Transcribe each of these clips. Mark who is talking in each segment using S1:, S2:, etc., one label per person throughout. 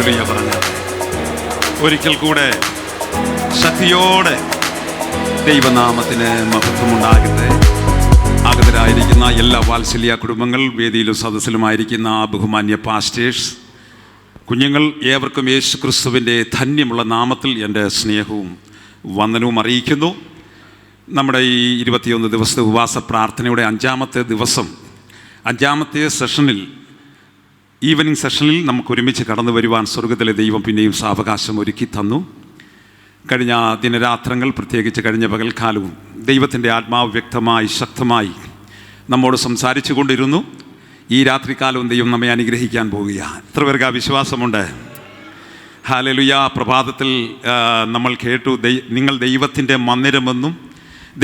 S1: Hallelujah പറഞ്ഞ ഒരിക്കൽ കൂടെ ശക്തിയോടെ ദൈവനാമത്തിന് മഹത്വമുണ്ടാകട്ടെ. ആഗതരായിരിക്കുന്ന എല്ലാ വാത്സല്യ കുടുംബങ്ങൾ, വേദിയിലും സദസ്സിലുമായിരിക്കുന്ന ബഹുമാന്യ പാസ്റ്റേഴ്സ്, കുഞ്ഞുങ്ങൾ, ഏവർക്കും യേശു ക്രിസ്തുവിൻ്റെ ധന്യമുള്ള നാമത്തിൽ എൻ്റെ സ്നേഹവും വന്ദനവും അറിയിക്കുന്നു. നമ്മുടെ ഈ 21 ദിവസത്തെ ഉപവാസ പ്രാർത്ഥനയുടെ 5-ാമത്തെ ദിവസം, 5-ാമത്തെ സെഷനിൽ, ഈവനിങ് സെഷനിൽ നമുക്ക് ഒരുമിച്ച് കടന്നു വരുവാൻ സ്വർഗത്തിലെ ദൈവം പിന്നെയും സാവകാശം ഒരുക്കി തന്നു. കഴിഞ്ഞ ദിനരാത്രങ്ങൾ, പ്രത്യേകിച്ച് കഴിഞ്ഞ പകൽക്കാലവും ദൈവത്തിൻ്റെ ആത്മാവ് വ്യക്തമായി ശക്തമായി നമ്മോട് സംസാരിച്ചു കൊണ്ടിരുന്നു. ഈ രാത്രികാലവും ദൈവം നമ്മെ അനുഗ്രഹിക്കാൻ പോവുകയാണ്. എത്ര പേർക്ക് ആ വിശ്വാസമുണ്ട്? ഹല്ലേലൂയ. പ്രഭാതത്തിൽ നമ്മൾ കേട്ടു, നിങ്ങൾ ദൈവത്തിൻ്റെ മന്ദിരമെന്നും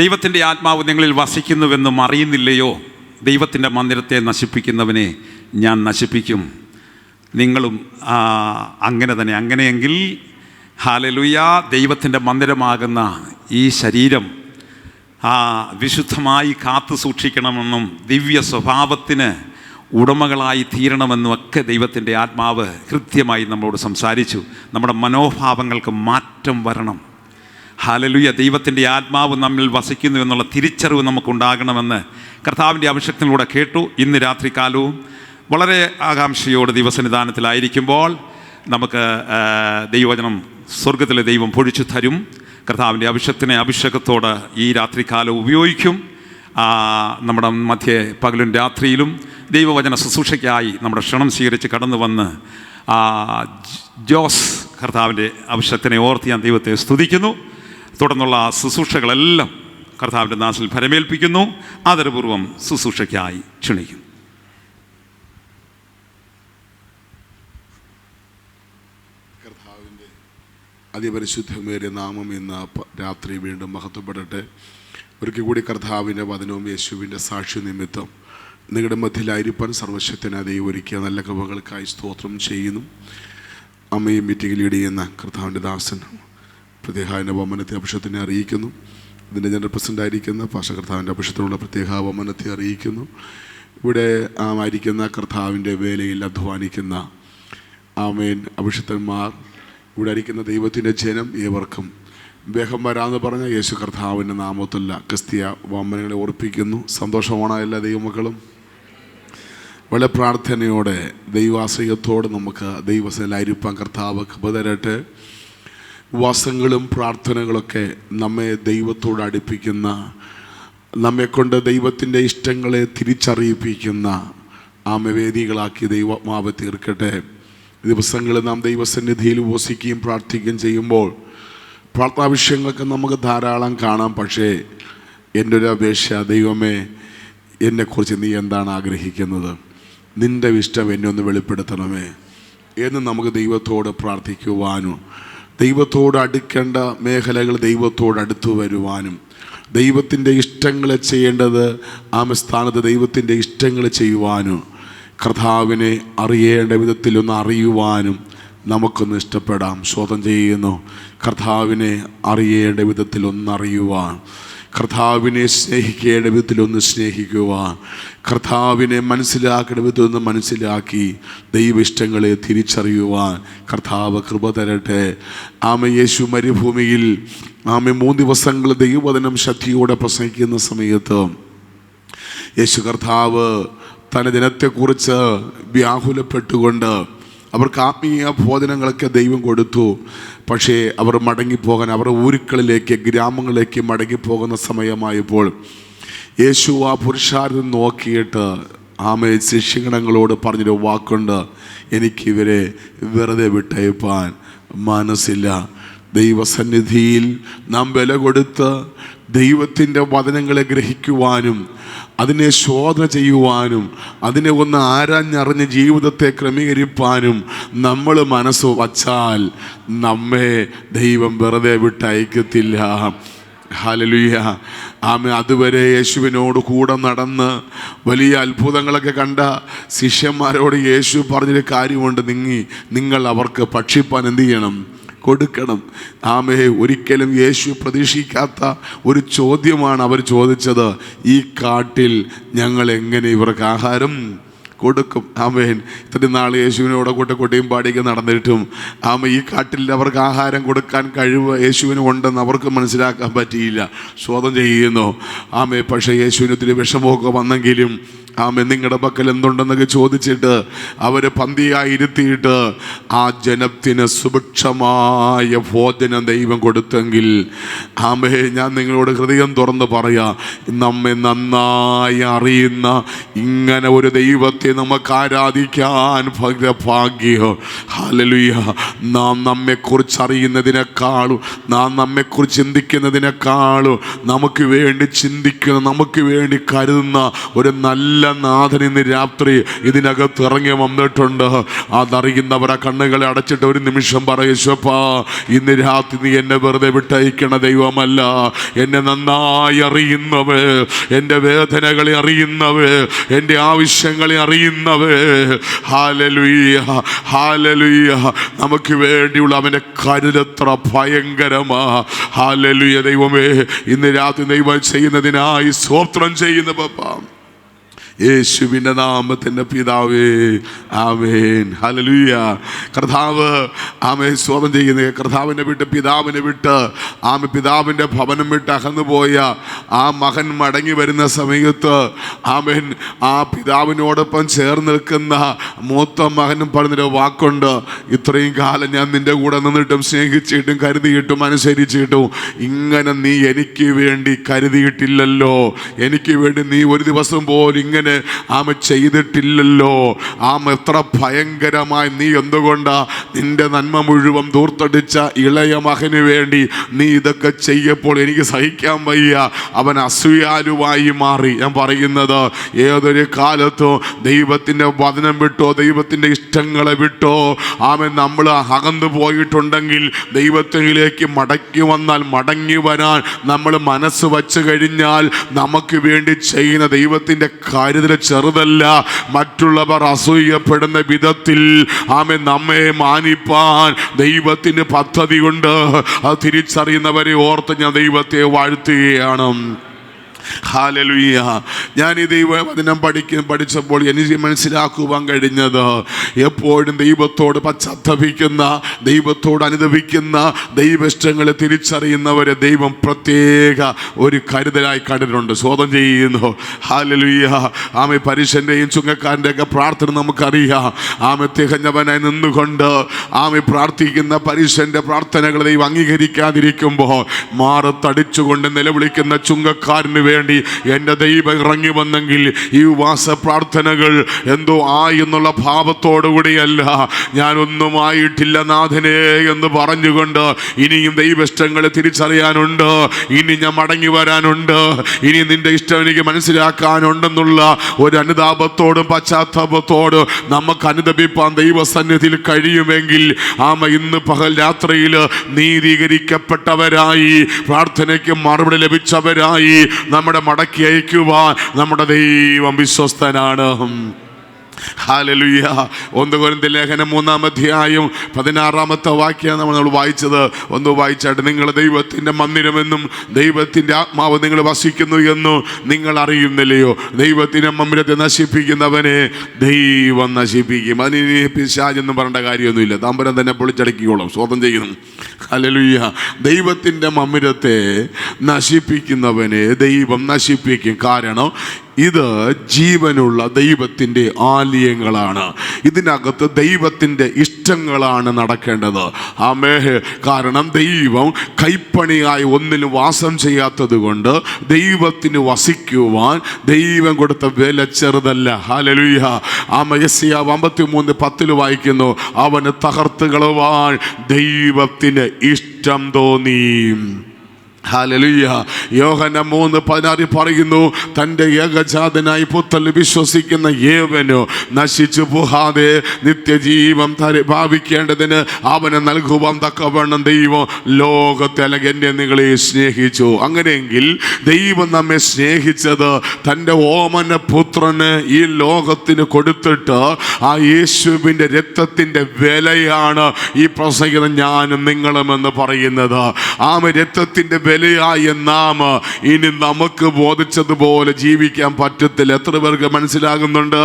S1: ദൈവത്തിൻ്റെ ആത്മാവ് നിങ്ങളിൽ വസിക്കുന്നുവെന്നും അറിയുന്നില്ലയോ? ദൈവത്തിൻ്റെ മന്ദിരത്തെ നശിപ്പിക്കുന്നവനെ ഞാൻ നശിപ്പിക്കും. നിങ്ങളും അങ്ങനെ തന്നെ. അങ്ങനെയെങ്കിൽ ഹല്ലേലൂയ, ദൈവത്തിൻ്റെ മന്ദിരമാകുന്ന ഈ ശരീരം വിശുദ്ധമായി കാത്തു സൂക്ഷിക്കണമെന്നും ദിവ്യ സ്വഭാവത്തിന് ഉടമകളായി തീരണമെന്നും ഒക്കെ ദൈവത്തിൻ്റെ ആത്മാവ് കൃത്യമായി നമ്മളോട് സംസാരിച്ചു. നമ്മുടെ മനോഭാവങ്ങൾക്ക് മാറ്റം വരണം. ഹല്ലേലൂയ. ദൈവത്തിൻ്റെ ആത്മാവ് നമ്മിൽ വസിക്കുന്നു എന്നുള്ള തിരിച്ചറിവ് നമുക്കുണ്ടാകണമെന്ന് കർത്താവിൻ്റെ അഭിഷേകത്തിലൂടെ കേട്ടു. ഇന്ന് രാത്രികാലവും വളരെ ആകാംക്ഷയോടെ ദൈവസന്നിധാനത്തിലായിരിക്കുമ്പോൾ നമുക്ക് ദൈവവചനം സ്വർഗത്തിലെ ദൈവം പൊഴിച്ചു തരും. കർത്താവിൻ്റെ അഭിഷേകത്തോട് ഈ രാത്രികാലം ഉപയോഗിക്കും. നമ്മുടെ മധ്യേ പകലും രാത്രിയിലും ദൈവവചന ശുശ്രൂഷയ്ക്കായി നമ്മുടെ ക്ഷണം സ്വീകരിച്ച് കടന്നു വന്ന് ജോസ് കർത്താവിൻ്റെ അഭിഷേകത്തിനെ ഓർത്ത് ഞാൻ ദൈവത്തെ സ്തുതിക്കുന്നു. തുടർന്നുള്ള ശുശ്രൂഷകളെല്ലാം കർത്താവിൻ്റെ നാമത്തിൽ ഫലമേൽപ്പിക്കുന്നു. ആദരപൂർവ്വം ശുശ്രൂഷയ്ക്കായി ക്ഷണിക്കുന്നു.
S2: കർത്താവിൻ്റെ അതിപരിശുദ്ധമേറിയ നാമം ഇന്ന് രാത്രി വീണ്ടും മഹത്വപ്പെടട്ടെ. ഒരിക്കൽ കൂടി കർത്താവിൻ്റെ വചനവും യേശുവിൻ്റെ സാക്ഷി നിമിത്തം നിങ്ങളുടെ മധ്യയിലായിരിക്കാൻ സർവശക്തനായ ദൈവം ഒരുക്കിയ നല്ല കൃപകൾക്കായി സ്തോത്രം ചെയ്യുന്നു. അമ്മയും മീറ്റിംഗ് ലീഡ് ചെയ്യുന്ന കർത്താവിൻ്റെ ദാസൻ പ്രത്യേക വമനത്തെ അഭിഷേകത്തിനെ അറിയിക്കുന്നു. ഇതിൻ്റെ ജനറൽ പ്രസിഡൻ്റ് ആയിരിക്കുന്ന പാഷ കർത്താവിൻ്റെ അഭിഷേകത്തിനുള്ള പ്രത്യേക വമനത്തെ അറിയിക്കുന്നു. ഇവിടെ ആയിരിക്കുന്ന കർത്താവിൻ്റെ വേലയിൽ അധ്വാനിക്കുന്ന ആമേൻ അഭിഷിക്തന്മാർ, ഇവിടെ ആയിരിക്കുന്ന ദൈവത്തിൻ്റെ ജനം, ഏവർക്കും വേഗം വരാമെന്ന് പറഞ്ഞ യേശു കർത്താവിൻ്റെ നാമത്തിലുള്ള ക്രിസ്തീയ വന്ദനങ്ങളെ ഓർപ്പിക്കുന്നു. സന്തോഷമാണ് എല്ലാ ദൈവമക്കളും. വളരെ പ്രാർത്ഥനയോടെ ദൈവാശ്രയത്തോടെ നമുക്ക് ദൈവസേനയിലായിരിക്കാൻ കർത്താവ് കൃപ തരട്ടെ. വാസങ്ങളും പ്രാർത്ഥനകളൊക്കെ നമ്മെ ദൈവത്തോട് അടുപ്പിക്കുന്ന, നമ്മെക്കൊണ്ട് ദൈവത്തിൻ്റെ ഇഷ്ടങ്ങളെ തിരിച്ചറിയിപ്പിക്കുന്ന വേദികളാക്കി ദൈവമാവ് തീർക്കട്ടെ. ദിവസങ്ങളിൽ നാം ദൈവസന്നിധിയിൽ ഉപവസിക്കുകയും പ്രാർത്ഥിക്കുകയും ചെയ്യുമ്പോൾ പ്രാർത്ഥനാ വിഷയങ്ങളൊക്കെ നമുക്ക് ധാരാളം കാണാം. പക്ഷേ എൻ്റെ ഒരു അപേക്ഷ, ദൈവമേ, എന്നെക്കുറിച്ച് നീ എന്താണ് ആഗ്രഹിക്കുന്നത്? നിൻ്റെ ഇഷ്ടം എന്നെ ഒന്ന് വെളിപ്പെടുത്തണമേ എന്ന് നമുക്ക് ദൈവത്തോട് പ്രാർത്ഥിക്കുവാനും, ദൈവത്തോട് അടുക്കേണ്ട മേഖലകൾ ദൈവത്തോട് അടുത്തു വരുവാനും, ദൈവത്തിൻ്റെ ഇഷ്ടങ്ങൾ ചെയ്യേണ്ടത് സ്ഥാനത്ത് ദൈവത്തിൻ്റെ ഇഷ്ടങ്ങൾ ചെയ്യുവാനും, കർത്താവിനെ അറിയേണ്ട വിധത്തിലൊന്ന് അറിയുവാനും നമുക്കൊന്ന് ഇഷ്ടപ്പെടാം. സ്വതം ചെയ്യുന്നു. കർത്താവിനെ അറിയേണ്ട വിധത്തിലൊന്നറിയുവാൻ, കർത്താവിനെ സ്നേഹിക്കേണ്ട വിധത്തിലൊന്ന് സ്നേഹിക്കുവാൻ, കർത്താവിനെ മനസ്സിലാക്കേണ്ട വിധത്തിലൊന്ന് മനസ്സിലാക്കി ദൈവ ഇഷ്ടങ്ങളെ തിരിച്ചറിയുവാൻ കർത്താവ് കൃപ തരട്ടെ. യേശു മരുഭൂമിയിൽ 3 ദിവസങ്ങൾ ദൈവവചനം ശക്തിയോടെ പ്രസംഗിക്കുന്ന സമയത്ത് യേശു കർത്താവ് തൻ്റെ ജനത്തെക്കുറിച്ച് വ്യാകുലപ്പെട്ടുകൊണ്ട് അവർക്ക് ആത്മീയ ബോധനങ്ങളൊക്കെ ദൈവം കൊടുത്തു. പക്ഷേ അവർ മടങ്ങിപ്പോകാൻ, അവരുടെ ഊരുക്കളിലേക്ക്, ഗ്രാമങ്ങളിലേക്ക് മടങ്ങിപ്പോകുന്ന സമയമായപ്പോൾ യേശു ആ പുരുഷാരം നോക്കിയിട്ട് ശിഷ്യഗണങ്ങളോട് പറഞ്ഞൊരു വാക്കുണ്ട്, എനിക്കിവരെ വെറുതെ വിട്ടയപ്പാൻ മനസ്സില്ല. ദൈവസന്നിധിയിൽ നാം വില കൊടുത്ത് ദൈവത്തിൻ്റെ വചനങ്ങളെ ഗ്രഹിക്കുവാനും അതിനെ ശോധന ചെയ്യുവാനും അതിനെ ഒന്ന് ആരാഞ്ഞറിഞ്ഞ് ജീവിതത്തെ ക്രമീകരിപ്പാനും നമ്മൾ മനസ്സ് വച്ചാൽ നമ്മെ ദൈവം വെറുതെ വിട്ടയക്കത്തില്ല. ഹല്ലേലൂയ. അതുവരെ യേശുവിനോട് കൂടെ നടന്ന് വലിയ അത്ഭുതങ്ങളൊക്കെ കണ്ട ശിഷ്യന്മാരോട് യേശു പറഞ്ഞൊരു കാര്യമുണ്ട്, നിങ്ങൾ അവർക്ക് ഭക്ഷിപ്പാൻ എന്ത് ചെയ്യണം? കൊടുക്കണം. ഒരിക്കലും യേശു പ്രതീക്ഷിക്കാത്ത ഒരു ചോദ്യമാണ് അവർ ചോദിച്ചത്. ഈ കാട്ടിൽ ഞങ്ങൾ എങ്ങനെ ഇവർക്ക് ആഹാരം കൊടുക്കും. ആമേൻ. ഇത്രയും നാൾ യേശുവിനോട് കൊട്ടിയും പാടിയൊക്കെ നടന്നിട്ടും ഈ കാട്ടിൽ അവർക്ക് ആഹാരം കൊടുക്കാൻ കഴിവ് യേശുവിന് ഉണ്ടെന്ന് അവർക്ക് മനസ്സിലാക്കാൻ പറ്റിയില്ല. സ്വതം ചെയ്യുന്നു. പക്ഷേ യേശുവിന് ഒത്തിരി വിഷമമൊക്കെ വന്നെങ്കിലും നിങ്ങളുടെ പക്കൽ എന്തുണ്ടെന്നൊക്കെ ചോദിച്ചിട്ട് അവര് പന്തിയായി ഇരുത്തിയിട്ട് ആ ജനത്തിന് സുഭിക്ഷമായ ഭോജനം ദൈവം കൊടുത്തെങ്കിൽ ഞാൻ നിങ്ങളോട് ഹൃദയം തുറന്ന് പറയാം, നമ്മെ നന്നായി അറിയുന്ന ഇങ്ങനെ ഒരു ദൈവത്തെ നമുക്ക് ആരാധിക്കാൻ ഭാഗ്യം. ഹല്ലേലൂയ. നാം നമ്മെക്കുറിച്ച് അറിയുന്നതിനേക്കാളും നാം നമ്മെക്കുറിച്ച് ചിന്തിക്കുന്നതിനേക്കാളും നമുക്ക് വേണ്ടി ചിന്തിക്കുന്ന, നമുക്ക് വേണ്ടി കരുതുന്ന ഒരു നല്ല നാഥൻ ഇന്ന് രാത്രി ഇതിനകത്ത് ഇറങ്ങി വന്നിട്ടുണ്ട്. അതറിയുന്നവരെ കണ്ണുകളെ അടച്ചിട്ട് ഒരു നിമിഷം പറയേശപ്പാ, ഇന്ന് രാത്രി നീ എന്നെ വെറുതെ വിട്ടയക്കണ ദൈവമല്ല. എന്നെ നന്നായി അറിയുന്നവേ, എൻ്റെ വേദനകളെ അറിയുന്നവേ, എൻ്റെ ആവശ്യങ്ങളെ അറിയുന്നവേ. Hallelujah, hallelujah. നമുക്ക് വേണ്ടിയുള്ള അവൻ്റെ കരുതത്ര ഭയങ്കരമാ. ഹല്ലേലൂയ. ദൈവമേ, ഇന്ന് രാത്രി ദൈവം ചെയ്യുന്നതിനായി സ്തോത്രം ചെയ്യുന്ന പപ്പാ, യേശുവിൻ്റെ നാമത്തിൻ്റെ പിതാവേ, ആമേൻ. ഹല്ലേലൂയ. കർത്താവ് സ്തോത്രം ചെയ്യുന്ന കർത്താവിനെ വിട്ട് പിതാവിനെ വിട്ട് പിതാവിൻ്റെ ഭവനം വിട്ട് അകന്നു പോയ ആ മകൻ മടങ്ങി വരുന്ന സമയത്ത് ആ പിതാവിനോടൊപ്പം ചേർന്ന് നിൽക്കുന്ന മൂത്ത മകനും പറഞ്ഞൊരു വാക്കുണ്ട്, ഇത്രയും കാലം ഞാൻ നിൻ്റെ കൂടെ നിന്നിട്ടും സ്നേഹിച്ചിട്ടും കരുതിയിട്ടും അനുസരിച്ചിട്ടും ഇങ്ങനെ നീ എനിക്ക് വേണ്ടി കരുതിയിട്ടില്ലല്ലോ, എനിക്ക് വേണ്ടി നീ ഒരു ദിവസം പോലും ഇങ്ങനെ ചെയ്തിട്ടില്ലല്ലോ. എത്ര ഭയങ്കരമായി നീ എന്തുകൊണ്ടാ നിന്റെ നന്മ മുഴുവൻ ദൂർത്തടിച്ച ഇളയ മകന് വേണ്ടി നീ ഇതൊക്കെ ചെയ്യപ്പോൾ എനിക്ക് സഹിക്കാൻ വയ്യ. അവൻ അസൂയാലുവായി മാറി. ഞാൻ പറയുന്നത്, ഏതൊരു കാലത്തോ ദൈവത്തിൻ്റെ വചനം വിട്ടോ, ദൈവത്തിൻ്റെ ഇഷ്ടങ്ങളെ വിട്ടോ നമ്മൾ അകന്നു പോയിട്ടുണ്ടെങ്കിൽ ദൈവത്തിലേക്ക് മടങ്ങി വരാൻ നമ്മൾ മനസ്സ് വച്ച് കഴിഞ്ഞാൽ നമുക്ക് വേണ്ടി ചെയ്യുന്ന ദൈവത്തിൻ്റെ കരുതൽ ചെറുതല്ല. മറ്റുള്ളവർ അസൂയപ്പെടുന്ന വിധത്തിൽ നമ്മെ മാനിപ്പാൻ ദൈവത്തിന് പദ്ധതിയുണ്ട്. അത് തിരിച്ചറിയുന്നവരെ ഓർത്ത് ഞാൻ ദൈവത്തെ വാഴ്ത്തുകയാണ്. ഹല്ലേലൂയ. ഞാൻ ഈ ദൈവവചനം പഠിച്ചപ്പോൾ എനിക്ക് മനസ്സിലാക്കുവാൻ കഴിഞ്ഞത്, എപ്പോഴും ദൈവത്തോട് പശ്ചാത്തപിക്കുന്ന, ദൈവത്തോട് അനുദപിക്കുന്ന, ദൈവഇഷ്ടങ്ങളെ തിരിച്ചറിയുന്നവരെ ദൈവം പ്രത്യേക ഒരു കരുതലായി കണ്ടിട്ടുണ്ട്. സ്വതം ചെയ്യുന്നു. ഹല്ലേലൂയ. പരീശന്റെയും ചുങ്കക്കാരൻ്റെയൊക്കെ പ്രാർത്ഥന നമുക്കറിയാം. തികഞ്ഞവനായി നിന്നുകൊണ്ട് പ്രാർത്ഥിക്കുന്ന പരീശന്റെ പ്രാർത്ഥനകൾ ദൈവം അംഗീകരിക്കാതിരിക്കുമ്പോൾ മാറത്തടിച്ചുകൊണ്ട് നിലവിളിക്കുന്ന ചുങ്കക്കാരന് വേണ്ടി എൻ്റെ ദൈവം ഇറങ്ങി വന്നെങ്കിൽ ഈ ഉപവാസ പ്രാർത്ഥനകൾ എന്തോ എന്നുള്ള ഭാവത്തോടുകൂടിയല്ല, ഞാനൊന്നും ആയിട്ടില്ല നാഥനെ എന്ന് പറഞ്ഞുകൊണ്ട് ഇനിയും ദൈവഇഷ്ടങ്ങളെ തിരിച്ചറിയാനുണ്ട്, ഇനി ഞാൻ മടങ്ങി വരാനുണ്ട്, ഇനി നിന്റെ ഇഷ്ടം എനിക്ക് മനസ്സിലാക്കാനുണ്ടെന്നുള്ള ഒരു അനുതാപത്തോടും പശ്ചാത്താപത്തോടും നമുക്ക് അനുദപിപ്പാൻ ദൈവസന്നിധിയിൽ കഴിയുമെങ്കിൽ ഇന്ന് പകൽ രാത്രിയിൽ നീതീകരിക്കപ്പെട്ടവരായി, പ്രാർത്ഥനയ്ക്ക് മറുപടി ലഭിച്ചവരായി നമ്മുടെ മടക്കി അയക്കുവാൻ നമ്മുടെ ദൈവം വിശ്വസ്തനാണ്. ഹല്ലേലൂയ. 1 കൊരിന്ത്യർ ലേഖനം 3-ാം അധ്യായം 16-ാമത്തെ വാക്യം നമ്മൾ വായിച്ചത്. ഒന്ന് വായിച്ചാട്ട്, നിങ്ങൾ ദൈവത്തിൻ്റെ മന്ദിരമെന്നും ദൈവത്തിൻ്റെ ആത്മാവ് നിങ്ങൾ വസിക്കുന്നു എന്നും നിങ്ങൾ അറിയുന്നില്ലയോ? ദൈവത്തിൻ്റെ മന്ദിരത്തെ നശിപ്പിക്കുന്നവനെ ദൈവം നശിപ്പിക്കും. അതിന് പിശാചെന്നും പറയേണ്ട കാര്യമൊന്നുമില്ല, തമ്പുരാൻ തന്നെ പൊളിച്ചടക്കിക്കോളും. സ്വതം ചെയ്യുന്നു. ഹല്ലേലൂയ. ദൈവത്തിൻ്റെ മന്ദിരത്തെ നശിപ്പിക്കുന്നവനെ ദൈവം നശിപ്പിക്കും. കാരണം ഇത് ജീവനുള്ള ദൈവത്തിൻ്റെ ആലയങ്ങളാണ്. ഇതിനകത്ത് ദൈവത്തിൻ്റെ ഇഷ്ടങ്ങളാണ് നടക്കേണ്ടത്. കാരണം ദൈവം കൈപ്പണിയായി ഒന്നിനും വാസം ചെയ്യാത്തത് കൊണ്ട് ദൈവത്തിന് വസിക്കുവാൻ ദൈവം കൊടുത്ത വില ചെറുതല്ല. ഹല്ലേലൂയ. യെശയ്യാ 53:10 വായിക്കുന്നു, അവന് തകർത്ത് കളവാൻ ദൈവത്തിന് ഇഷ്ടം തോന്നി. ഹല്ലേലൂയ. യോഹന്നാൻ 3:16 പറയുന്നു, തൻ്റെ ഏകജാതനായി പുത്രനിൽ വിശ്വസിക്കുന്ന ഏവനോ നശിച്ചു പോകാതെ നിത്യജീവൻ ഭാവിക്കേണ്ടതിന് അവനെ നൽകുവാൻ തക്കവണ്ണം ദൈവം ലോകത്തെ അല്ലെങ്കിൽ എന്നെ നിങ്ങളെ സ്നേഹിച്ചു. അങ്ങനെയെങ്കിൽ ദൈവം നമ്മെ സ്നേഹിച്ചത് തൻ്റെ ഓമന പുത്രന് ഈ ലോകത്തിന് കൊടുത്തിട്ട് ആ യേശുവിൻ്റെ രക്തത്തിൻ്റെ വിലയാണ് ഈ പ്രസംഗിക്കുന്ന ഞാനും നിങ്ങളും എന്ന് പറയുന്നത്. രക്തത്തിൻ്റെ വിലയായ നാം ഇനി നമുക്ക് ബോധിച്ചതുപോലെ ജീവിക്കാൻ പറ്റത്തില്ല. എത്ര പേർക്ക് മനസ്സിലാകുന്നുണ്ട്?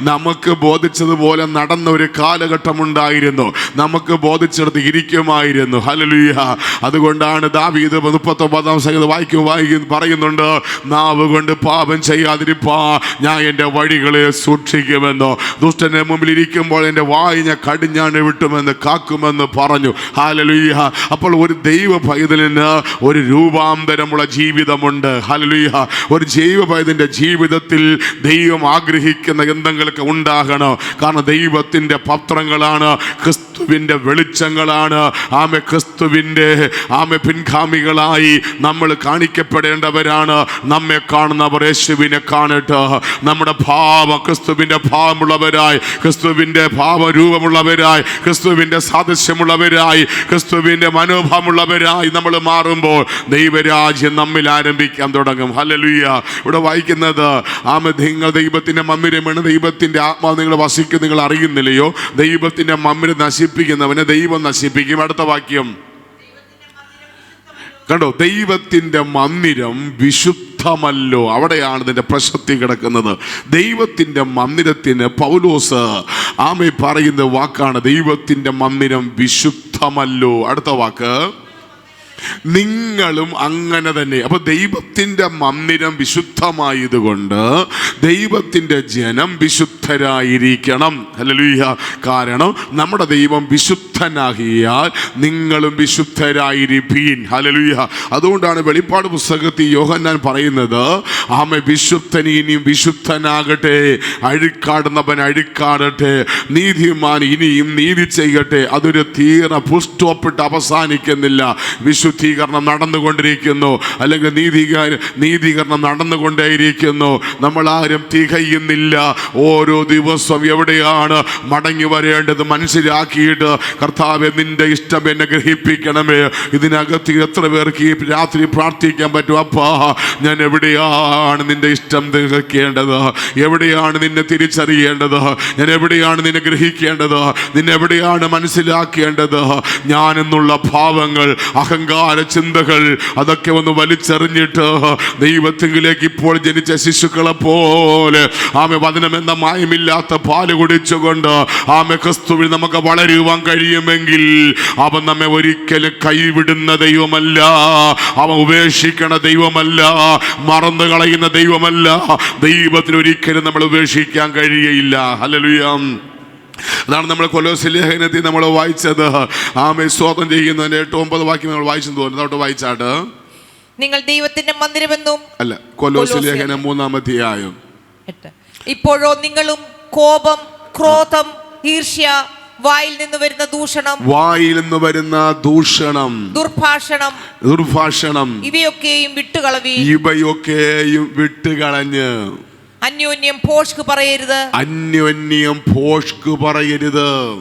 S2: നമുക്ക് ബോധിച്ചതുപോലെ നടന്ന ഒരു കാലഘട്ടമുണ്ടായിരുന്നു, നമുക്ക് ബോധിച്ചെടുത്ത് ഇരിക്കുമായിരുന്നു. ഹല്ലേലൂയ. അതുകൊണ്ടാണ് ദാവീദ് 39-ാം സംഗീതം വായിക്കും പറയുന്നുണ്ട്, നാവ് കൊണ്ട് പാപം ചെയ്യാതിരിപ്പാ ഞാൻ എൻ്റെ വഴികളെ സൂക്ഷിക്കുമെന്ന്, ദുഷ്ടന്റെ മുമ്പിൽ ഇരിക്കുമ്പോൾ എൻ്റെ വായി ഞാൻ കടിഞ്ഞാണ് വിട്ടുമെന്ന് കാക്കുമെന്ന് പറഞ്ഞു. ഹല്ലേലൂയ. അപ്പോൾ ഒരു ദൈവ പൈതലിന് ഒരു രൂപാന്തരമുള്ള ജീവിതമുണ്ട്. ഹല്ലേലൂയ. ഒരു ദൈവ പൈതലിന്റെ ജീവിതത്തിൽ ദൈവം ആഗ്രഹിക്കുന്ന എന്തെങ്കിലുമൊക്കെ ഉണ്ടാകണം. കാരണം ദൈവത്തിൻ്റെ പത്രങ്ങളാണ്, ക്രിസ്തുവിൻ്റെ വെളിച്ചങ്ങളാണ്. ക്രിസ്തുവിൻ്റെ പിൻഗാമികളായി നമ്മൾ കാണിക്കപ്പെടേണ്ടവരാണ്. നമ്മെ കാണുന്നവർ യേശുവിനെ കാണട്ടെ. നമ്മുടെ ഭാവം ക്രിസ്തുവിൻ്റെ ഭാവമുള്ളവരായി, ക്രിസ്തുവിൻ്റെ ഭാവരൂപമുള്ളവരായി, ക്രിസ്തുവിൻ്റെ സാദൃശ്യമുള്ളവരായി, ക്രിസ്തുവിൻ്റെ മനോഭാവമുള്ളവരായി നമ്മൾ മാറുമ്പോൾ ദൈവരാജ്യം നമ്മിൽ ആരംഭിക്കാൻ തുടങ്ങും. ഹല്ലേലൂയ. ഇവിടെ വായിക്കുന്നത് നിങ്ങൾ ദൈവത്തിൻ്റെ മന്ദിരമാണ്, ദൈവത്തിൻ്റെ ആത്മാവ് നിങ്ങൾ വസിക്കും, നിങ്ങൾ അറിയുന്നില്ലയോ? ദൈവത്തിൻ്റെ മന്ദിരം നശിപ്പിക്കുന്നവനെ ദൈവം നശിപ്പിക്കും. അടുത്ത വാക്യം കണ്ടോ? ദൈവത്തിൻ്റെ മന്ദിരം വിശുദ്ധമല്ലോ. അവിടെയാണ് ഇതിൻ്റെ പ്രശസ്തി കിടക്കുന്നത്. ദൈവത്തിൻ്റെ മന്ദിരത്തിന് പൗലോസ് പറയുന്ന വാക്കാണ് ദൈവത്തിൻ്റെ മന്ദിരം വിശുദ്ധമല്ലോ. അടുത്ത വാക്ക് നിങ്ങളും അങ്ങനെ തന്നെ. അപ്പൊ ദൈവത്തിൻ്റെ മന്ദിരം വിശുദ്ധമായതുകൊണ്ട് ദൈവത്തിൻ്റെ ജനം വിശുദ്ധരായിരിക്കണം. ഹല്ലേലൂയ. കാരണം നമ്മുടെ ദൈവം വിശുദ്ധനാകിയാൽ നിങ്ങളും വിശുദ്ധരായിരിപ്പീൻ. ഹല്ലേലൂയ. അതുകൊണ്ടാണ് വെളിപ്പാട് പുസ്തകത്തിൽ യോഹന്നാൻ പറയുന്നത്, വിശുദ്ധൻ ഇനിയും വിശുദ്ധനാകട്ടെ, അഴുക്കാടുന്നവൻ അഴുക്കാടട്ടെ, നീതിമാൻ ഇനിയും നീതി ചെയ്യട്ടെ. അതൊരു പുസ്റ്റോപ്പിട്ട് അവസാനിക്കുന്നില്ല. വിശുദ്ധീകരണം നടന്നുകൊണ്ടിരിക്കുന്നു, അല്ലെങ്കിൽ നീതീകരണം നടന്നുകൊണ്ടേയിരിക്കുന്നു. നമ്മളാരും തികയുന്നില്ല. ഓരോ ദിവസവും എവിടെയാണ് മടങ്ങി വരേണ്ടത് മനസ്സിലാക്കിയിട്ട്, കർത്താവേ നിന്റെ ഇഷ്ടം എന്നെ ഗ്രഹിപ്പിക്കണമേ. ഇതിനകത്ത് എത്ര പേർക്ക് ഈ രാത്രി പ്രാർത്ഥിക്കാൻ പറ്റും? അപ്പാ, ഞാൻ എവിടെയാണ് നിന്റെ ഇഷ്ടം ഗ്രഹിക്കേണ്ടത്? എവിടെയാണ് നിന്നെ തിരിച്ചറിയേണ്ടത്? ഞാൻ എവിടെയാണ് നിന്നെ ഗ്രഹിക്കേണ്ടത്? നിന്നെവിടെയാണ് മനസ്സിലാക്കേണ്ടത്? ഞാൻ എന്നുള്ള ഭാവങ്ങൾ, അഹങ്കാര ചിന്തകൾ, അതൊക്കെ ഒന്ന് വലിച്ചെറിഞ്ഞിട്ട് ദൈവത്തിലേക്ക് ഇപ്പോൾ ജനിച്ച ശിശുക്കളെ പോലെ വചനമെന്ന മായമില്ലാത്ത പാല് കുടിച്ചുകൊണ്ട് ക്രിസ്തുവിൽ നമുക്ക് വളരുവാൻ കഴിയുമെങ്കിൽ അവൻ നമ്മെ ഒരിക്കലും കൈവിടുന്ന ദൈവമല്ല, അവൻ ഉപേക്ഷിക്കണ ദൈവമല്ല, മറന്നു കളയുന്ന ദൈവമല്ല. ദൈവത്തിന് ഒരിക്കലും നമ്മൾ ഉപേക്ഷിക്കാൻ കഴിയയില്ല. ഹല്ലേലൂയ. അതാണ് നമ്മൾ കൊലോസ്യ ലേഖനത്തിൽ നമ്മൾ വായിച്ചത്. സ്തോത്രം ചെയ്യുന്നതിന്റെ 8-9 വാക്യം നമ്മൾ വായിച്ചെന്ന് തോന്നുന്നു. അതോട്ട് വായിച്ചാട്ട്,
S3: നിങ്ങൾ ദൈവത്തിന്റെ മന്ദിരമെന്നും
S2: അല്ല, കൊലോസ്യ ലേഖനം 3-ാം അധ്യായം.
S3: ഇപ്പോഴോ നിങ്ങളും കോപം, ക്രോധം, ഈർഷ്യ, വായിൽ നിന്ന് വരുന്ന ദൂഷണം, ദുർഭാഷണം ഇവയൊക്കെയും വിട്ടുകളഞ്ഞ് അന്യോന്യം ഭോഷ്ക് പറയരുത്.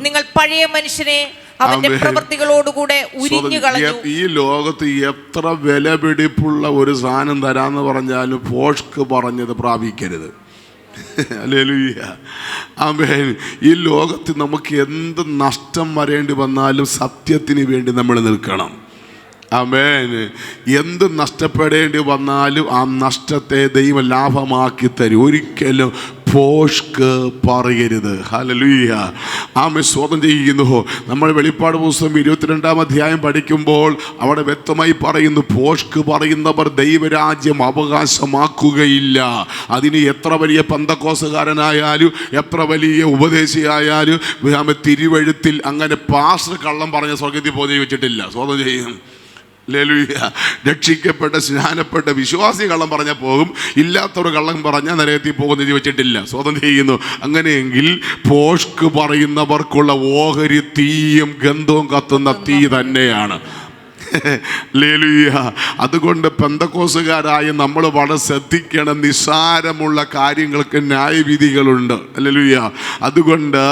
S3: നിങ്ങൾ പഴയ മനുഷ്യനെ അവന്റെ പ്രവൃത്തികളോടുകൂടെ ഉരിഞ്ഞു കളഞ്ഞു.
S2: ഈ ലോകത്ത് എത്ര വിലപിടിപ്പുള്ള ഒരു സാധനം തരാന്ന് പറഞ്ഞാലും ഭോഷ്ക് പറഞ്ഞത് പ്രാപിക്കരുത്. ഹല്ലേലൂയ. ആമേൻ. ഈ ലോകത്ത് നമുക്ക് എന്ത് നഷ്ടം വരേണ്ടി വന്നാലും സത്യത്തിന് വേണ്ടി നമ്മൾ നിൽക്കണം. ആമേൻ. എന്ത് നഷ്ടപ്പെടേണ്ടി വന്നാലും ആ നഷ്ടത്തെ ദൈവം ലാഭമാക്കി തരും. ഒരിക്കലും ഭോഷ്ക് പറയരുത്. ഹല്ലേലൂയ. സ്തോത്രം ചെയ്യുന്നു. നമ്മൾ വെളിപ്പാട് പുസ്തകം 22-ാം അധ്യായം പഠിക്കുമ്പോൾ അവിടെ വ്യക്തമായി പറയുന്നു, ഭോഷ്ക് പറയുന്നവർ ദൈവരാജ്യം അവകാശമാക്കുകയില്ല. അതിന് എത്ര വലിയ പെന്തക്കോസ്തുകാരനായാലും എത്ര വലിയ ഉപദേശിയായാലും തിരുവഴുത്തിൽ അങ്ങനെ പാസ്റ്റർ കള്ളം പറഞ്ഞ സ്വർഗ്ഗത്തിൽ പോയി വെച്ചിട്ടില്ല. സ്തോത്രം ചെയ്യും. ഹല്ലേലൂയ. രക്ഷിക്കപ്പെട്ട സ്നാനപ്പെട്ട വിശ്വാസി കള്ളം പറഞ്ഞാൽ പോകും, ഇല്ലാത്തവർ കള്ളം പറഞ്ഞാൽ നരകത്തിൽ പോകുന്നത് വെച്ചിട്ടില്ല. സ്തോത്രം ചെയ്യുന്നു. അങ്ങനെയെങ്കിൽ ഭോഷ്ക് പറയുന്നവർക്കുള്ള ഓഹരി തീയും ഗന്ധവും കത്തുന്ന തീ തന്നെയാണ്. ഹല്ലേലൂയ. അതുകൊണ്ട് പെന്തക്കോസ്തുകാരായ നമ്മൾ വളരെ ശ്രദ്ധിക്കണം. നിസ്സാരമുള്ള കാര്യങ്ങൾക്ക് ന്യായവിധികളുണ്ട്. ഹല്ലേലൂയ. അതുകൊണ്ട്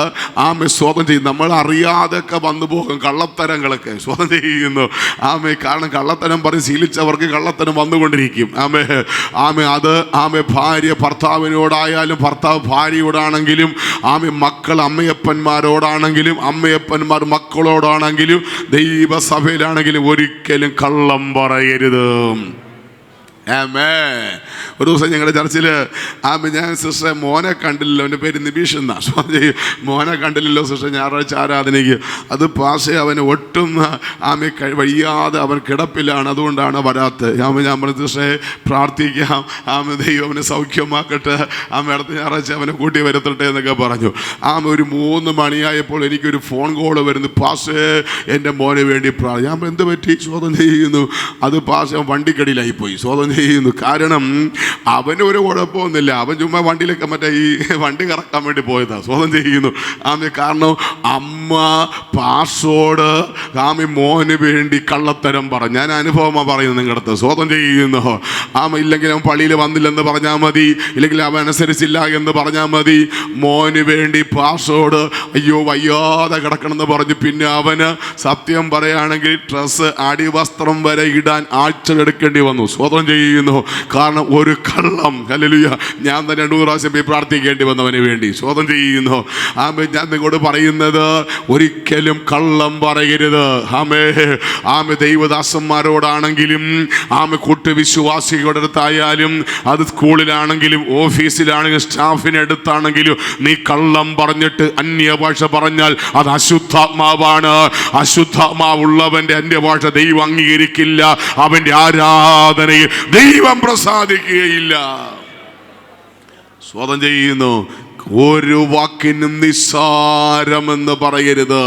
S2: സ്തോത്രം ചെയ്യും. നമ്മൾ അറിയാതൊക്കെ വന്നു പോകും കള്ളത്തരങ്ങളൊക്കെ. സ്തോത്രം ചെയ്യുന്നു. കാരണം കള്ളത്തരം പറഞ്ഞ് ശീലിച്ചവർക്ക് കള്ളത്തരം വന്നുകൊണ്ടിരിക്കും. അത് ഭാര്യ ഭർത്താവിനോടായാലും ഭർത്താവ് ഭാര്യയോടാണെങ്കിലും മക്കൾ അമ്മയപ്പന്മാരോടാണെങ്കിലും അമ്മയപ്പന്മാർ മക്കളോടാണെങ്കിലും ദൈവസഭയിലാണെങ്കിലും ഒരു ഒരിക്കലും കള്ളം പറയരുത്. ആമേൻ. ഒരു ദിവസം ഞങ്ങളുടെ ചർച്ചിൽ ഞാൻ സിസ്റ്ററെ മോനെ കണ്ടില്ലല്ലോ, എൻ്റെ പേര് നിബീഷ് എന്നാ. മോനെ കണ്ടില്ലല്ലോ സിസ്റ്റർ ഞായറാഴ്ച ആരാധനയ്ക്ക്. അത് പാഷേ അവന് ഒട്ടും വയ്യാതെ അവൻ കിടപ്പിലാണ്, അതുകൊണ്ടാണ് വരാത്തത്. ഞാൻ പറഞ്ഞു സിസ്റ്ററെ പ്രാർത്ഥിക്കാം, ദൈവം അവനെ സൗഖ്യമാക്കട്ടെ, അടുത്ത ഞായറാഴ്ച അവനെ കൂട്ടി വരുത്തട്ടെ എന്നൊക്കെ പറഞ്ഞു. ഒരു 3 മണിയായപ്പോൾ എനിക്കൊരു ഫോൺ കോൾ വരുന്നു, പാഷേ എൻ്റെ മോന് വേണ്ടി ഞാൻ എന്ത് പറ്റി? ശോധന ചെയ്യുന്നു. അത് പാഷ വണ്ടിക്കടിയിലായിപ്പോയി, ശോധന ചെയ്യുന്നു. കാരണം അവന് ഒരു കുഴപ്പമൊന്നുമില്ല, അവൻ ചുമ്മാ വണ്ടിയിലൊക്കെ മറ്റേ ഈ വണ്ടി കറക്കാൻ വേണ്ടി പോയതാ, സ്വതം ചെയ്യുന്നു. കാരണം അമ്മ പാഷോട് മോന് വേണ്ടി കള്ളത്തരം പറഞ്ഞു. ഞാൻ അനുഭവമാണ് പറയുന്നത് നിങ്ങളുടെ അടുത്ത്. സ്വതം ചെയ്യുന്നു. ഇല്ലെങ്കിൽ അവൻ പള്ളിയിൽ വന്നില്ലെന്ന് പറഞ്ഞാൽ മതി, ഇല്ലെങ്കിൽ അവൻ അനുസരിച്ചില്ല എന്ന് പറഞ്ഞാൽ മതി. മോന് വേണ്ടി പാഷോട് അയ്യോ വയ്യാതെ കിടക്കണമെന്ന് പറഞ്ഞു. പിന്നെ അവന് സത്യം പറയുകയാണെങ്കിൽ ഡ്രസ്സ് അടിവസ്ത്രം വരെ ഇടാൻ ആഴ്ചകളെടുക്കേണ്ടി വന്നു. സ്വതം ചെയ്യുന്നു. കാരണം ഒരു കള്ളം. ഹല്ലേലൂയ. ഞാൻ തന്നെ 2 പ്രാവശ്യം പോയി പ്രാർത്ഥിക്കേണ്ടി വന്നവന് വേണ്ടി. സ്വതം ചെയ്യുന്നു. ഞാൻ നിങ്ങളോട് പറയുന്നത് ഒരിക്കലും കള്ളം പറയരുത്. ദൈവദാസന്മാരോടാണെങ്കിലും കൂട്ടുവിശ്വാസികളുടെ അടുത്തായാലും, അത് സ്കൂളിലാണെങ്കിലും ഓഫീസിലാണെങ്കിലും സ്റ്റാഫിനടുത്താണെങ്കിലും നീ കള്ളം പറഞ്ഞിട്ട് അന്യഭാഷ പറഞ്ഞാൽ അത് അശുദ്ധാത്മാവാണ്. അശുദ്ധാത്മാവുള്ളവന്റെ അന്യഭാഷ ദൈവം അംഗീകരിക്കില്ല. അവന്റെ ആരാധനയിൽ ദൈവം പ്രസാദിക്കുകയില്ല. സ്വതം ചെയ്യുന്നു. ഒരു വാക്കിനും നിസ്സാരമെന്ന് പറയരുത്.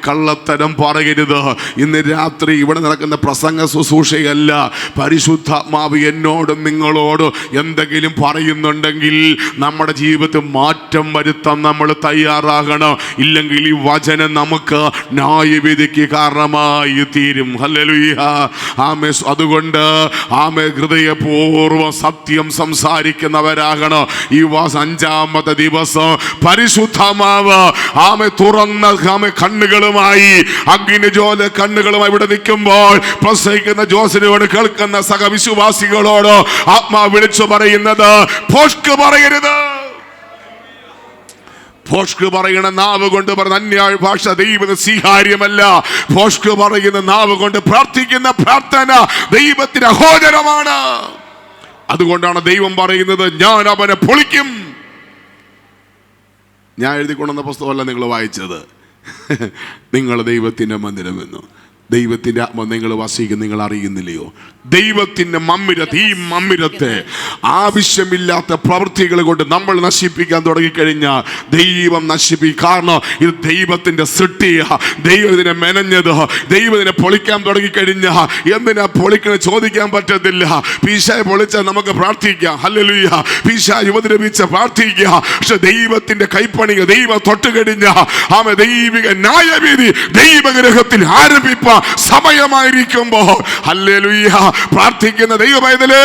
S2: കള്ളത്തരം പറയരുത്. ഇന്ന് രാത്രി ഇവിടെ നടക്കുന്ന പ്രസംഗ ശുശ്രൂഷയല്ല. പരിശുദ്ധാത്മാവ് എന്നോടും നിങ്ങളോടും എന്തെങ്കിലും പറയുന്നുണ്ടെങ്കിൽ നമ്മുടെ ജീവിതത്തിൽ മാറ്റം വരുത്താൻ നമ്മൾ തയ്യാറാകണം. ഇല്ലെങ്കിൽ ഈ വചനം നമുക്ക് ന്യായവിധിക്ക് കാരണമായി തീരും. ഹല്ലേലൂയ. അതുകൊണ്ട് ഹൃദയപൂർവ്വം സത്യം സംസാരിക്കുന്നവരാകണം. ഈ 5-ാമത്തെ ദിവസം പരിശുദ്ധാത്മാവ് തുറന്ന കണ്ണുകളുമായി, അഗ്നിജ്വാല കണ്ണുകളുമായി ഇവിടെ നിൽക്കുമ്പോൾ പ്രസംഗിക്കുന്ന ജോസിനോട്, കേൾക്കുന്ന സഹവിശ്വാസികളോട് ആത്മാവ് വിളിച്ചു പറയുന്നത് ഭോഷ്ക് പറയരുത്. ഭോഷ്ക് പറയുന്ന നാവ് കൊണ്ട് പറയുന്ന അന്യ ഭാഷ ദൈവത്തിന് സ്വീകാര്യമല്ല. ഭോഷ്ക് പറയുന്ന നാവ് കൊണ്ട് പ്രാർത്ഥിക്കുന്ന പ്രാർത്ഥന ദൈവത്തിന് അഹോചരമാണ്. അതുകൊണ്ടാണ് ദൈവം പറയുന്നത് ഞാൻ അവനെ പൊളിക്കും. ഞാൻ എഴുതിക്കൊണ്ടുവന്ന പുസ്തകമല്ല നിങ്ങൾ വായിച്ചത്. നിങ്ങൾ ദൈവത്തിൻ്റെ മന്ദിരമെന്നു. ദൈവത്തിൻ്റെ ആത്മ നിങ്ങൾ വസിക്കുന്ന നിങ്ങൾ അറിയുന്നില്ലയോ? ദൈവത്തിൻ്റെ മമ്മിരത്ത്, ഈ മമ്മിരത്തെ ആവശ്യമില്ലാത്ത പ്രവൃത്തികൾ കൊണ്ട് നമ്മൾ നശിപ്പിക്കാൻ തുടങ്ങിക്കഴിഞ്ഞാൽ ദൈവം നശിപ്പിക്കും. കാരണം ഇത് ദൈവത്തിൻ്റെ സൃഷ്ടിയാ, ദൈവം ഇതിനെ മെനഞ്ഞത്. ദൈവം ഇതിനെ പൊളിക്കാൻ തുടങ്ങിക്കഴിഞ്ഞാൽ എന്തിനാ പൊളിക്കണ ചോദിക്കാൻ പറ്റത്തില്ല. പിശാച് പൊളിച്ചാൽ നമുക്ക് പ്രാർത്ഥിക്കാം. ഹല്ലേലൂയ. പിശാച് ഉപദ്രവിച്ച പ്രാർത്ഥിക്കുക. പക്ഷെ ദൈവത്തിൻ്റെ കൈപ്പണിക ദൈവം തൊട്ടുകഴിഞ്ഞ ദൈവിക ന്യായവിധി ദൈവഗ്രഹത്തിൽ ആരംഭിപ്പാൻ സമയമായിരിക്കുമ്പോൾ ഹല്ലേലൂയ പ്രാർത്ഥിക്കുന്ന ദൈവമൈതലേ,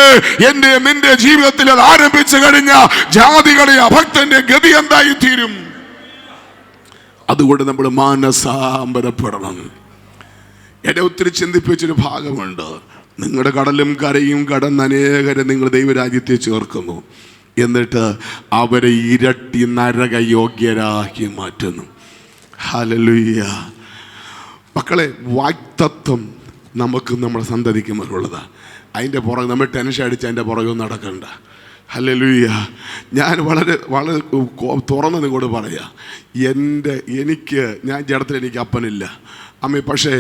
S2: എന്റെ നിന്റെ ജീവിതത്തിൽ അത് ആരംഭിച്ചു കഴിഞ്ഞ ജാതികളെ അഭക്തന്റെ ഗതി എന്തായി തീരും? അതുകൊണ്ട് നമ്മൾ മാനസാന്തരപ്പെടണം. എന്നെ ഒത്തിരി ചിന്തിപ്പിച്ചൊരു ഭാഗമുണ്ട്. നിങ്ങളുടെ കടലും കരയും കടന്ന് അനേകരെ നിങ്ങൾ ദൈവരാജ്യത്തെ ചേർക്കുന്നു, എന്നിട്ട് അവരെ ഇരട്ടി നരക യോഗ്യരാക്കി മാറ്റുന്നു. ഹല്ലേലൂയ. മക്കളെ, വാഗ്ദത്തം നമുക്ക് നമ്മുടെ സന്തതിക്കുമ്പോഴുള്ളതാണ്. അതിൻ്റെ പുറകെ നമ്മൾ ടെൻഷൻ അടിച്ച് അതിൻ്റെ പുറകെ നടക്കണ്ട. ഹല്ലേലൂയ. ഞാൻ വളരെ വളരെ തുറന്ന് നിങ്ങളോട് പറയാം. ഞാൻ ജഡത്തിൽ എനിക്ക് അപ്പനില്ല പക്ഷേ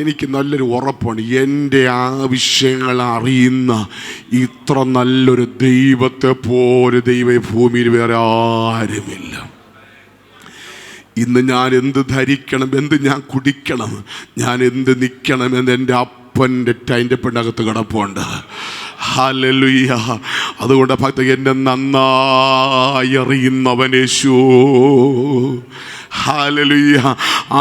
S2: എനിക്ക് നല്ലൊരു ഉറപ്പാണ്. എൻ്റെ ആവശ്യങ്ങൾ അറിയുന്ന ഇത്ര നല്ലൊരു ദൈവത്തെ പോലെ ദൈവം ഭൂമിയിൽ വേറെ ആരുമില്ല. ഇന്ന് ഞാൻ എന്ത് ധരിക്കണം, എന്ത് ഞാൻ കുടിക്കണം, ഞാൻ എന്ത് നിൽക്കണം എന്ന് എൻ്റെ അപ്പൻ്റെ ടൈൻ്റെ പെണ്ണകത്ത് കിടപ്പുണ്ട്. ഹല്ലേലൂയ. അതുകൊണ്ട് ഭക്ത എന്നെ നന്നായി അറിയുന്നവൻ യേശു. ഹല്ലേലൂയ.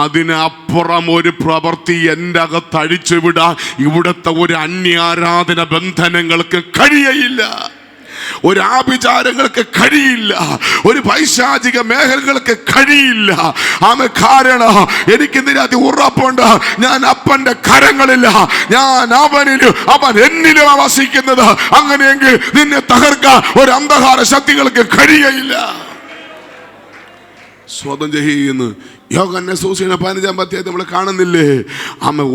S2: അതിനപ്പുറം ഒരു പ്രവൃത്തി എൻ്റെ അകത്ത് അഴിച്ചുവിടാൻ ഇവിടുത്തെ ഒരു അന്യാരാധന ബന്ധനങ്ങൾക്ക് കഴിയയില്ല, ഒരു ആഭിചാരങ്ങൾക്ക് കഴിയില്ല, ഒരു പൈശാചിക മേഖലകൾക്ക് കഴിയില്ല. കാരണം എനിക്കിതിനകത്ത് ഉറപ്പുണ്ട്, ഞാൻ അപ്പന്റെ കരങ്ങളില്ല, ഞാൻ അവനിലും അവൻ എന്നിലും വസിക്കുന്നത്. അങ്ങനെയെങ്കിൽ നിന്നെ തകർക്കാൻ ഒരു അന്ധകാര ശക്തികൾക്ക് കഴിയയില്ല. സ്വതം ചെയ്യുന്നു. യോഹന്നാൻ സുവിശേഷം 15-ാം അധ്യായത്തിൽ നമ്മൾ കാണുന്നില്ലേ,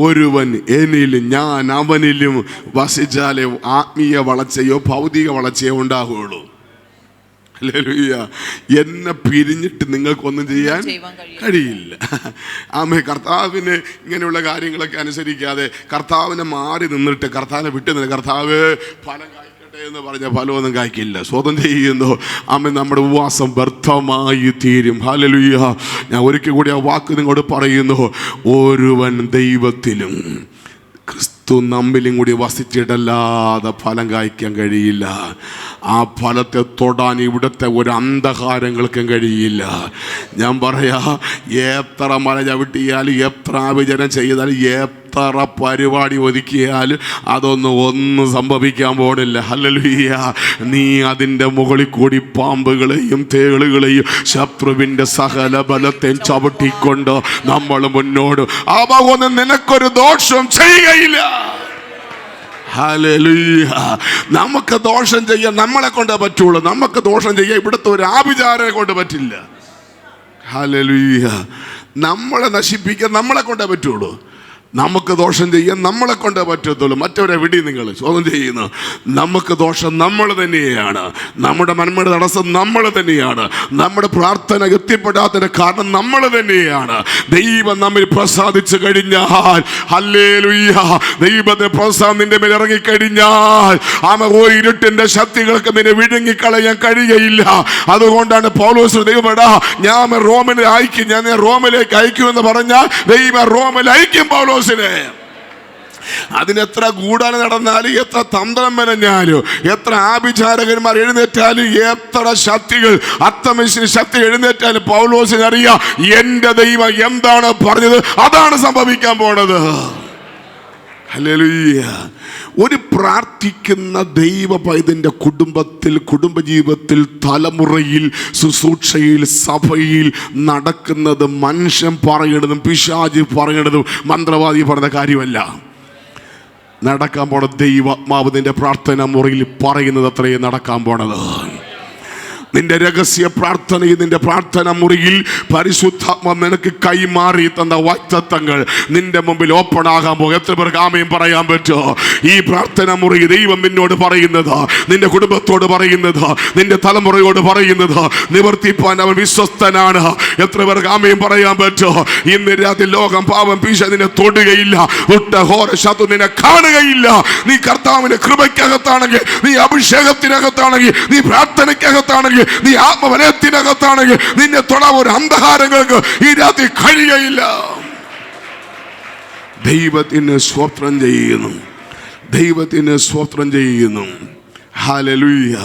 S2: ഒരുവൻ എന്നിലും ഞാൻ അവനിലും വസിച്ചാലേ ആത്മീയ വളർച്ചയോ ഭൗതിക വളർച്ചയോ ഉണ്ടാകുകയുള്ളൂ. ഹല്ലേലൂയ. എന്നെ പിരിഞ്ഞിട്ട് നിങ്ങൾക്കൊന്നും ചെയ്യാൻ കഴിയില്ല. കർത്താവിന് ഇങ്ങനെയുള്ള കാര്യങ്ങളൊക്കെ അനുസരിക്കാതെ കർത്താവിനെ മാറി നിന്നിട്ട് കർത്താവിനെ വിട്ടു നിന്ന് കർത്താവ് ഫലം കായ്ക്കട്ടെ എന്ന് പറഞ്ഞ ഫലമൊന്നും കായ്ക്കില്ല. സ്വതം ചെയ്യുന്നു നമ്മുടെ ഉപവാസം വ്യർത്ഥമായി തീരും. ഹല്ലേലൂയ. ഞാൻ ഒരിക്കൽ കൂടി ആ വാക്ക് നിങ്ങളോട് പറയുന്നു, ഒരുവൻ ദൈവത്തിലും ക്രിസ്തു നമ്മിലും കൂടി വസിച്ചിട്ടല്ലാതെ ഫലം കായ്ക്കാൻ കഴിയില്ല. ആ ഫലത്തെ തൊടാൻ ഇവിടുത്തെ ഒരു അന്ധകാരങ്ങൾക്കും കഴിയില്ല. ഞാൻ പറയാ, എത്ര മല ചവിട്ടിയാൽ, എത്ര ആഭിചാരം ചെയ്താൽ, എത്ര പരിപാടി ഒതുക്കിയാൽ ഒന്നും സംഭവിക്കാൻ പോണില്ല. ഹല്ലേലൂയ. നീ അതിൻ്റെ മുകളിൽ കൂടി പാമ്പുകളെയും തേളുകളെയും ശത്രുവിൻ്റെ സകല ബലത്തെയും ചവിട്ടിക്കൊണ്ട് നമ്മൾ മുന്നോട്ട് അവയൊന്നും നിനക്കൊരു ദോഷം ചെയ്യുകയില്ല. ഹല്ലേലൂയ. നമുക്ക് ദോഷം ചെയ്യാൻ നമ്മളെ കൊണ്ടേ പറ്റുള്ളൂ. നമുക്ക് ദോഷം ചെയ്യാൻ ഇവിടുത്തെ ഒരു ആഭിചാരനെ കൊണ്ട് പറ്റില്ല. ഹല്ലേലൂയ. നമ്മളെ നശിപ്പിക്കാൻ നമ്മളെ കൊണ്ടേ പറ്റുള്ളൂ. നമുക്ക് ദോഷം ചെയ്യാൻ നമ്മളെ കൊണ്ടേ പറ്റത്തുള്ളൂ. മറ്റവരെ വിടി നിങ്ങൾ ചോദ്യം ചെയ്യുന്നു. നമുക്ക് ദോഷം നമ്മൾ തന്നെയാണ്. നമ്മുടെ നന്മയുടെ തടസ്സം നമ്മൾ തന്നെയാണ്. നമ്മുടെ പ്രാർത്ഥന എത്തിപ്പെടാത്തതിന്റെ കാരണം നമ്മൾ തന്നെയാണ്. ദൈവം നമ്മിൽ പ്രസാദിച്ചു കഴിഞ്ഞാൽ, ഹല്ലേലൂയ, ദൈവത്തിന്റെ പ്രസാദം നിന്റെ മേൽ ഇറങ്ങിക്കഴിഞ്ഞാൽ ഒരു ഇരുട്ടിന്റെ ശക്തികൾക്ക് നിന്നെ വിഴുങ്ങിക്കളയാൻ കഴിയുകയില്ല. അതുകൊണ്ടാണ് പൗലോസ് ദൈവമെടാ ഞാൻ റോമിലേക്ക് അയക്കുമെന്ന് പറഞ്ഞാൽ ദൈവം റോമിൽ അയക്കും പൗലോസ്. അതിനെത്ര ഗൂഢാലോചന നടന്നാലും, എത്ര തന്ത്രം മെനഞ്ഞാലും, എത്ര ആഭിചാരകന്മാർ എഴുന്നേറ്റാലും, എത്ര ശക്തികൾ അത്തമനുഷ്യൻ ശക്തി എഴുന്നേറ്റാലും പൗലോസിന് അറിയാം എന്റെ ദൈവം എന്താണ് പറഞ്ഞത് അതാണ് സംഭവിക്കാൻ പോണത്. ഹല്ലേലൂയ. ഒരു പ്രാർത്ഥിക്കുന്ന ദൈവ പൈതന്റെ കുടുംബത്തിൽ, കുടുംബജീവിതത്തിൽ, തലമുറയിൽ, ശുശ്രൂഷയിൽ, സഭയിൽ നടക്കുന്നത് മനുഷ്യൻ പറയണതും പിശാച് പറയണതും മന്ത്രവാദി പറഞ്ഞ കാര്യമല്ല. നടക്കാൻ പോണ ദൈവാത്മാവ് നിന്റെ പ്രാർത്ഥന മുറിയിൽ പറയുന്നത് അത്രയും നടക്കാൻ പോണത്. നിന്റെ രഹസ്യ പ്രാർത്ഥനയിൽ, നിന്റെ പ്രാർത്ഥന മുറിയിൽ പരിശുദ്ധാത്മ നിനക്ക് കൈമാറി തന്ന വാഗ്ദത്തങ്ങൾ നിന്റെ മുമ്പിൽ ഓപ്പൺ ആകാൻ പോകും. എത്ര പേർക്ക് ആമേൻ പറയാൻ പറ്റുമോ? ഈ പ്രാർത്ഥന മുറിയിൽ ദൈവം നിന്നോട് പറയുന്നത്, നിന്റെ കുടുംബത്തോട് പറയുന്നത്, നിന്റെ തലമുറയോട് പറയുന്നത് നിവർത്തിപ്പാൻ അവൻ വിശ്വസ്തനാണ്. എത്ര പേർക്ക് ആമേൻ പറയാൻ പറ്റുമോ? ഇന്ന് രാത്രി ലോകം, പാപം, പിശാച് നിന്നെ തൊടുകയില്ല. ഉട്ടഘോര ശത്രു നിന്നെ കാണുകയില്ല. നീ കർത്താവിന്റെ കൃപയ്ക്കകത്താണെങ്കിൽ, നീ അഭിഷേകത്തിനകത്താണെങ്കിൽ, നീ പ്രാർത്ഥനയ്ക്കകത്താണെങ്കിൽ, നീ ആത്മവലയത്തിനകത്താണെങ്കിൽ നിന്നെ തൊടാൻ ഒരു അന്ധകാരങ്ങൾക്ക് ഈ രാത്രി കഴിയുകയില്ല. ദൈവത്തിന് സ്തോത്രം ചെയ്യുന്നു. ദൈവത്തിന് സ്തോത്രം ചെയ്യുന്നു. ഹല്ലേലൂയ.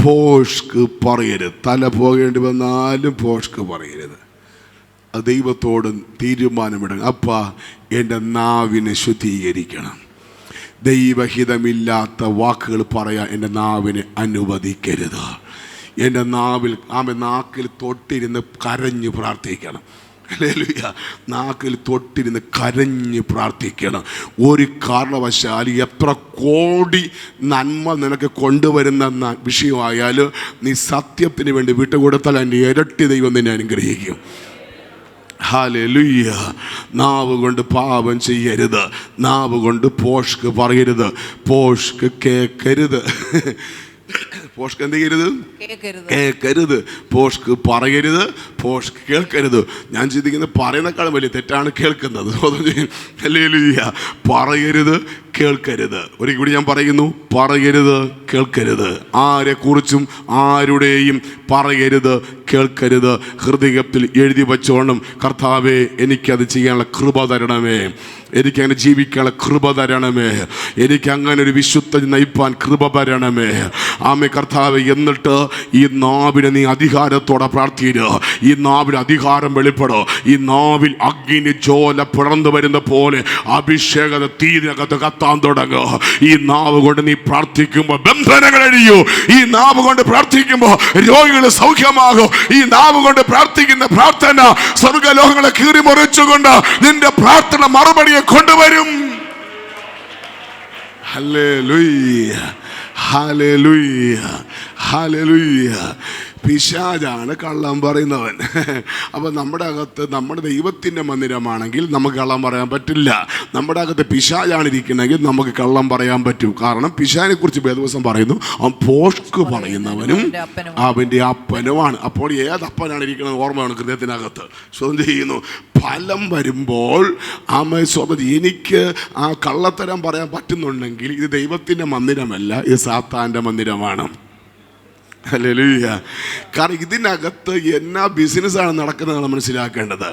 S2: പോഷ്ക്ക് പറയരുത്. തല പോകേണ്ടി വന്നാലും പോഷ്ക്ക് പറയരുത്. അത് ദൈവത്തോട് തീരുമാനമിടണം. അപ്പാ എൻ്റെ നാവിനെ ശുദ്ധീകരിക്കണം. ദൈവഹിതമില്ലാത്ത വാക്കുകൾ പറയാൻ എൻ്റെ നാവിനെ അനുവദിക്കരുത്. എൻ്റെ നാക്കിൽ തൊട്ടിരുന്ന് കരഞ്ഞ് പ്രാർത്ഥിക്കണം. ഹല്ലേലൂയ. നാക്കിൽ തൊട്ടിരുന്ന് കരഞ്ഞ് പ്രാർത്ഥിക്കണം. ഒരു കാരണവശാൽ എത്ര കോടി നന്മ നിനക്ക് കൊണ്ടുവരുന്ന വിഷയമായാലും നീ സത്യത്തിന് വേണ്ടി വിട്ടുകൊടുത്താൽ അതിൻ്റെ ഇരട്ടി ദൈവം നിന്നെ അനുഗ്രഹിക്കും. ഹല്ലേലൂയ. നാവ് കൊണ്ട് പാപം ചെയ്യരുത്. നാവ് കൊണ്ട് പോഷ്ക്ക് പറയരുത്. പോഷ്ക്ക് കേൾക്കരുത്. പോഷ്ക്ക് എന്ത് ചെയ്യരുത്? കേൾക്കരുത്. പോഷ്ക്ക് പറയരുത്. പോഷ്ക്ക് കേൾക്കരുത്. ഞാൻ ചിന്തിക്കുന്നത് പറയുന്നേക്കാളും വലിയ തെറ്റാണ് കേൾക്കുന്നത്. ഹല്ലേലൂയ. പറയരുത്, കേൾക്കരുത്. ഒരിക്കൽ കൂടി ഞാൻ പറയുന്നു, പറയരുത്, കേൾക്കരുത്. ആരെക്കുറിച്ചും ആരുടെയും പറയരുത്, കേൾക്കരുത്. ഹൃദയത്തിൽ എഴുതി വച്ചോണം, കർത്താവേ എനിക്കത് ചെയ്യാനുള്ള കൃപ തരണമേ, എനിക്കങ്ങനെ ജീവിക്കാനുള്ള കൃപ തരണമേ, എനിക്കങ്ങനെ ഒരു വിശുദ്ധ നയിപ്പാൻ കൃപ തരണമേ. ആമേ കർത്താവേ. എന്നിട്ട് ഈ നാവിനെ നീ അധികാരത്തോടെ പ്രാർത്ഥിക്കുക. ഈ നാവിന് അധികാരം വെളിപ്പെടും. ഈ നാവിൽ അഗ്നി ജ്വാല പിറന്നു വരുന്ന പോലെ അഭിഷേകത തീരിനകത്ത് കത്താൻ തുടങ്ങുക. ഈ നാവ് കൊണ്ട് നീ പ്രാർത്ഥിക്കുമ്പോൾ ബന്ധനങ്ങൾ അഴിയൂ. ഈ നാവ് കൊണ്ട് പ്രാർത്ഥിക്കുമ്പോൾ രോഗികൾ സൗഖ്യമാകും. ഈ നാവ് കൊണ്ട് പ്രാർത്ഥിക്കുന്ന പ്രാർത്ഥന സ്വർഗ്ഗലോകങ്ങളെ കീറിമുറിച്ചുകൊണ്ട് നിന്റെ പ്രാർത്ഥന മറുപടിയെ കൊണ്ടുവരും. ഹല്ലേലൂയ. ഹല്ലേലൂയ. ഹല്ലേലൂയ. പിശാചാണ് കള്ളം പറയുന്നവൻ. അപ്പം നമ്മുടെ അകത്ത് നമ്മുടെ ദൈവത്തിൻ്റെ മന്ദിരമാണെങ്കിൽ നമുക്ക് കള്ളം പറയാൻ പറ്റില്ല. നമ്മുടെ അകത്ത് പിശാചാണ് ഇരിക്കണമെങ്കിൽ നമുക്ക് കള്ളം പറയാൻ പറ്റും. കാരണം പിശാചിനെ കുറിച്ച് വേദവസം പറയുന്നു, അവൻ പോഷ്ക് പറയുന്നവനും അവൻ്റെ അപ്പനുമാണ്. അപ്പോൾ ഏതപ്പനാണ് ഇരിക്കുന്നത് ഓർമ്മയാണ് ഹൃദയത്തിനകത്ത്. സ്വന്തം ചെയ്യുന്നു ഫലം വരുമ്പോൾ എനിക്ക് ആ കള്ളത്തരം പറയാൻ പറ്റുന്നുണ്ടെങ്കിൽ ഇത് ദൈവത്തിൻ്റെ മന്ദിരമല്ല, ഇത് സാത്താൻ്റെ മന്ദിരമാണ്. ഹല്ലേലൂയ. കാരണം ഇതിനകത്ത് എന്നാ ബിസിനസ്സാണ് നടക്കുന്നത് മനസ്സിലാക്കേണ്ടത്.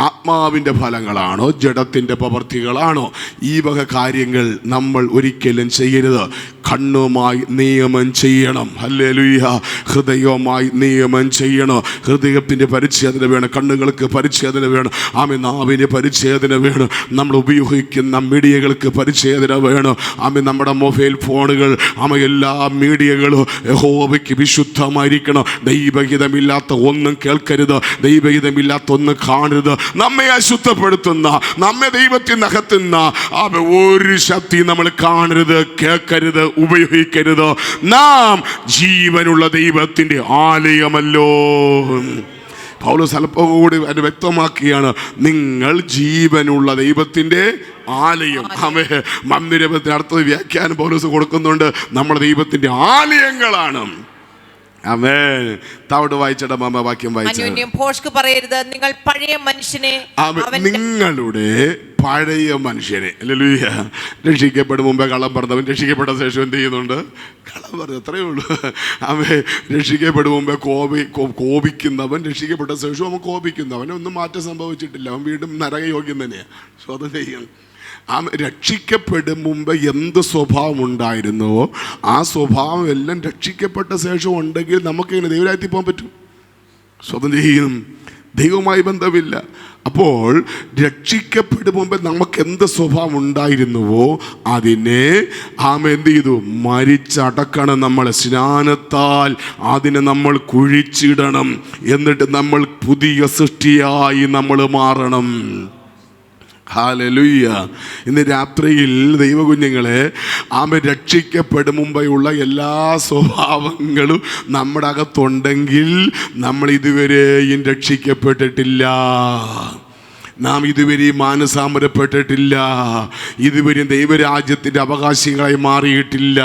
S2: ആത്മാവിൻ്റെ ഫലങ്ങളാണോ ജഡത്തിൻ്റെ പ്രവൃത്തികളാണോ? ഈ വക കാര്യങ്ങൾ നമ്മൾ ഒരിക്കലും ചെയ്യരുത്. കണ്ണുമായി നിയമം ചെയ്യണം. ഹല്ലേലൂയ. ഹൃദയവുമായി നിയമം ചെയ്യണം. ഹൃദയത്തിൻ്റെ പരിച്ഛേദന വേണം, കണ്ണുകൾക്ക് പരിച്ഛേദന വേണം, നാവിന് പരിച്ഛേദന വേണം, നമ്മൾ ഉപയോഗിക്കുന്ന മീഡിയകൾക്ക് പരിച്ഛേദന വേണം. നമ്മുടെ മൊബൈൽ ഫോണുകൾ എല്ലാ മീഡിയകളും യഹോവയ്ക്ക് വിശുദ്ധമായിരിക്കണം. ദൈവഹിതമില്ലാത്ത ഒന്നും കേൾക്കരുത്, ദൈവഹിതമില്ലാത്ത ഒന്നും കാണരുത്. നമ്മെ അശുദ്ധപ്പെടുത്തുന്ന, നമ്മെ ദൈവത്തിന് അകത്തുന്ന ഒരു ശക്തി നമ്മൾ കാണരുത്, കേൾക്കരുത്, ഉപയോഗിക്കരുത്. നാം ജീവനുള്ള ദൈവത്തിൻ്റെ ആലയമല്ലോ. പൗലോസ് അല്പം കൂടി അത് വ്യക്തമാക്കിയാണ്, നിങ്ങൾ ജീവനുള്ള ദൈവത്തിൻ്റെ ആലയം. മന്ദിരത്തിന് അടുത്തത് വ്യാഖ്യാനം പൗലോസ് കൊടുക്കുന്നുണ്ട്, നമ്മുടെ ദൈവത്തിൻ്റെ ആലയങ്ങളാണ്. താവോട് വായിച്ചട മാമ വാക്യം വായിച്ചു.
S3: പറയരുത്, നിങ്ങൾ പഴയ മനുഷ്യനെ,
S2: നിങ്ങളുടെ പഴയ മനുഷ്യനെ. ഹല്ലേലൂയ. രക്ഷിക്കപ്പെടും മുമ്പേ കള്ളം പറഞ്ഞവൻ രക്ഷിക്കപ്പെട്ട ശേഷം എന്ത് ചെയ്യുന്നുണ്ട്? കള്ളം പറഞ്ഞു. അത്രയേ ഉള്ളൂ. രക്ഷിക്കപ്പെടും മുമ്പേ കോപിക്കുന്നവൻ രക്ഷിക്കപ്പെട്ട ശേഷം അവൻ കോപിക്കുന്നവൻ ഒന്നും മാറ്റം സംഭവിച്ചിട്ടില്ല, അവൻ വീണ്ടും നരകയോഗ്യം തന്നെയാണ്. സ്വതം ചെയ്യണം. രക്ഷിക്കപ്പെടും മുമ്പ് എന്ത് സ്വഭാവം ഉണ്ടായിരുന്നുവോ ആ സ്വഭാവം എല്ലാം രക്ഷിക്കപ്പെട്ട ശേഷം ഉണ്ടെങ്കിൽ നമുക്കിങ്ങനെ ദൈവരാജ്യത്തിൽ പോകാൻ പറ്റും. സ്വതം ചെയ്യും, ദൈവവുമായി ബന്ധമില്ല. അപ്പോൾ രക്ഷിക്കപ്പെടും മുമ്പ് നമുക്ക് എന്ത് സ്വഭാവം ഉണ്ടായിരുന്നുവോ അതിനെ എന്ത് ചെയ്തു? മരിച്ചടക്കണം. നമ്മൾ സ്നാനത്താൽ അതിനെ നമ്മൾ കുഴിച്ചിടണം. എന്നിട്ട് നമ്മൾ പുതിയ സൃഷ്ടിയായി നമ്മൾ മാറണം. ഹല്ലേലൂയ. ഇന്ന് രാത്രിയിൽ ദൈവകുഞ്ഞുങ്ങളെ രക്ഷിക്കപ്പെടും മുമ്പെയുള്ള എല്ലാ സ്വഭാവങ്ങളും നമ്മുടെ അകത്തുണ്ടെങ്കിൽ നമ്മൾ ഇതുവരെയും രക്ഷിക്കപ്പെട്ടിട്ടില്ല. നാം ഇതുവരെയും മാനസാന്തരപ്പെട്ടിട്ടില്ല, ഇതുവരെയും ദൈവരാജ്യത്തിൻ്റെ അവകാശികളായി മാറിയിട്ടില്ല.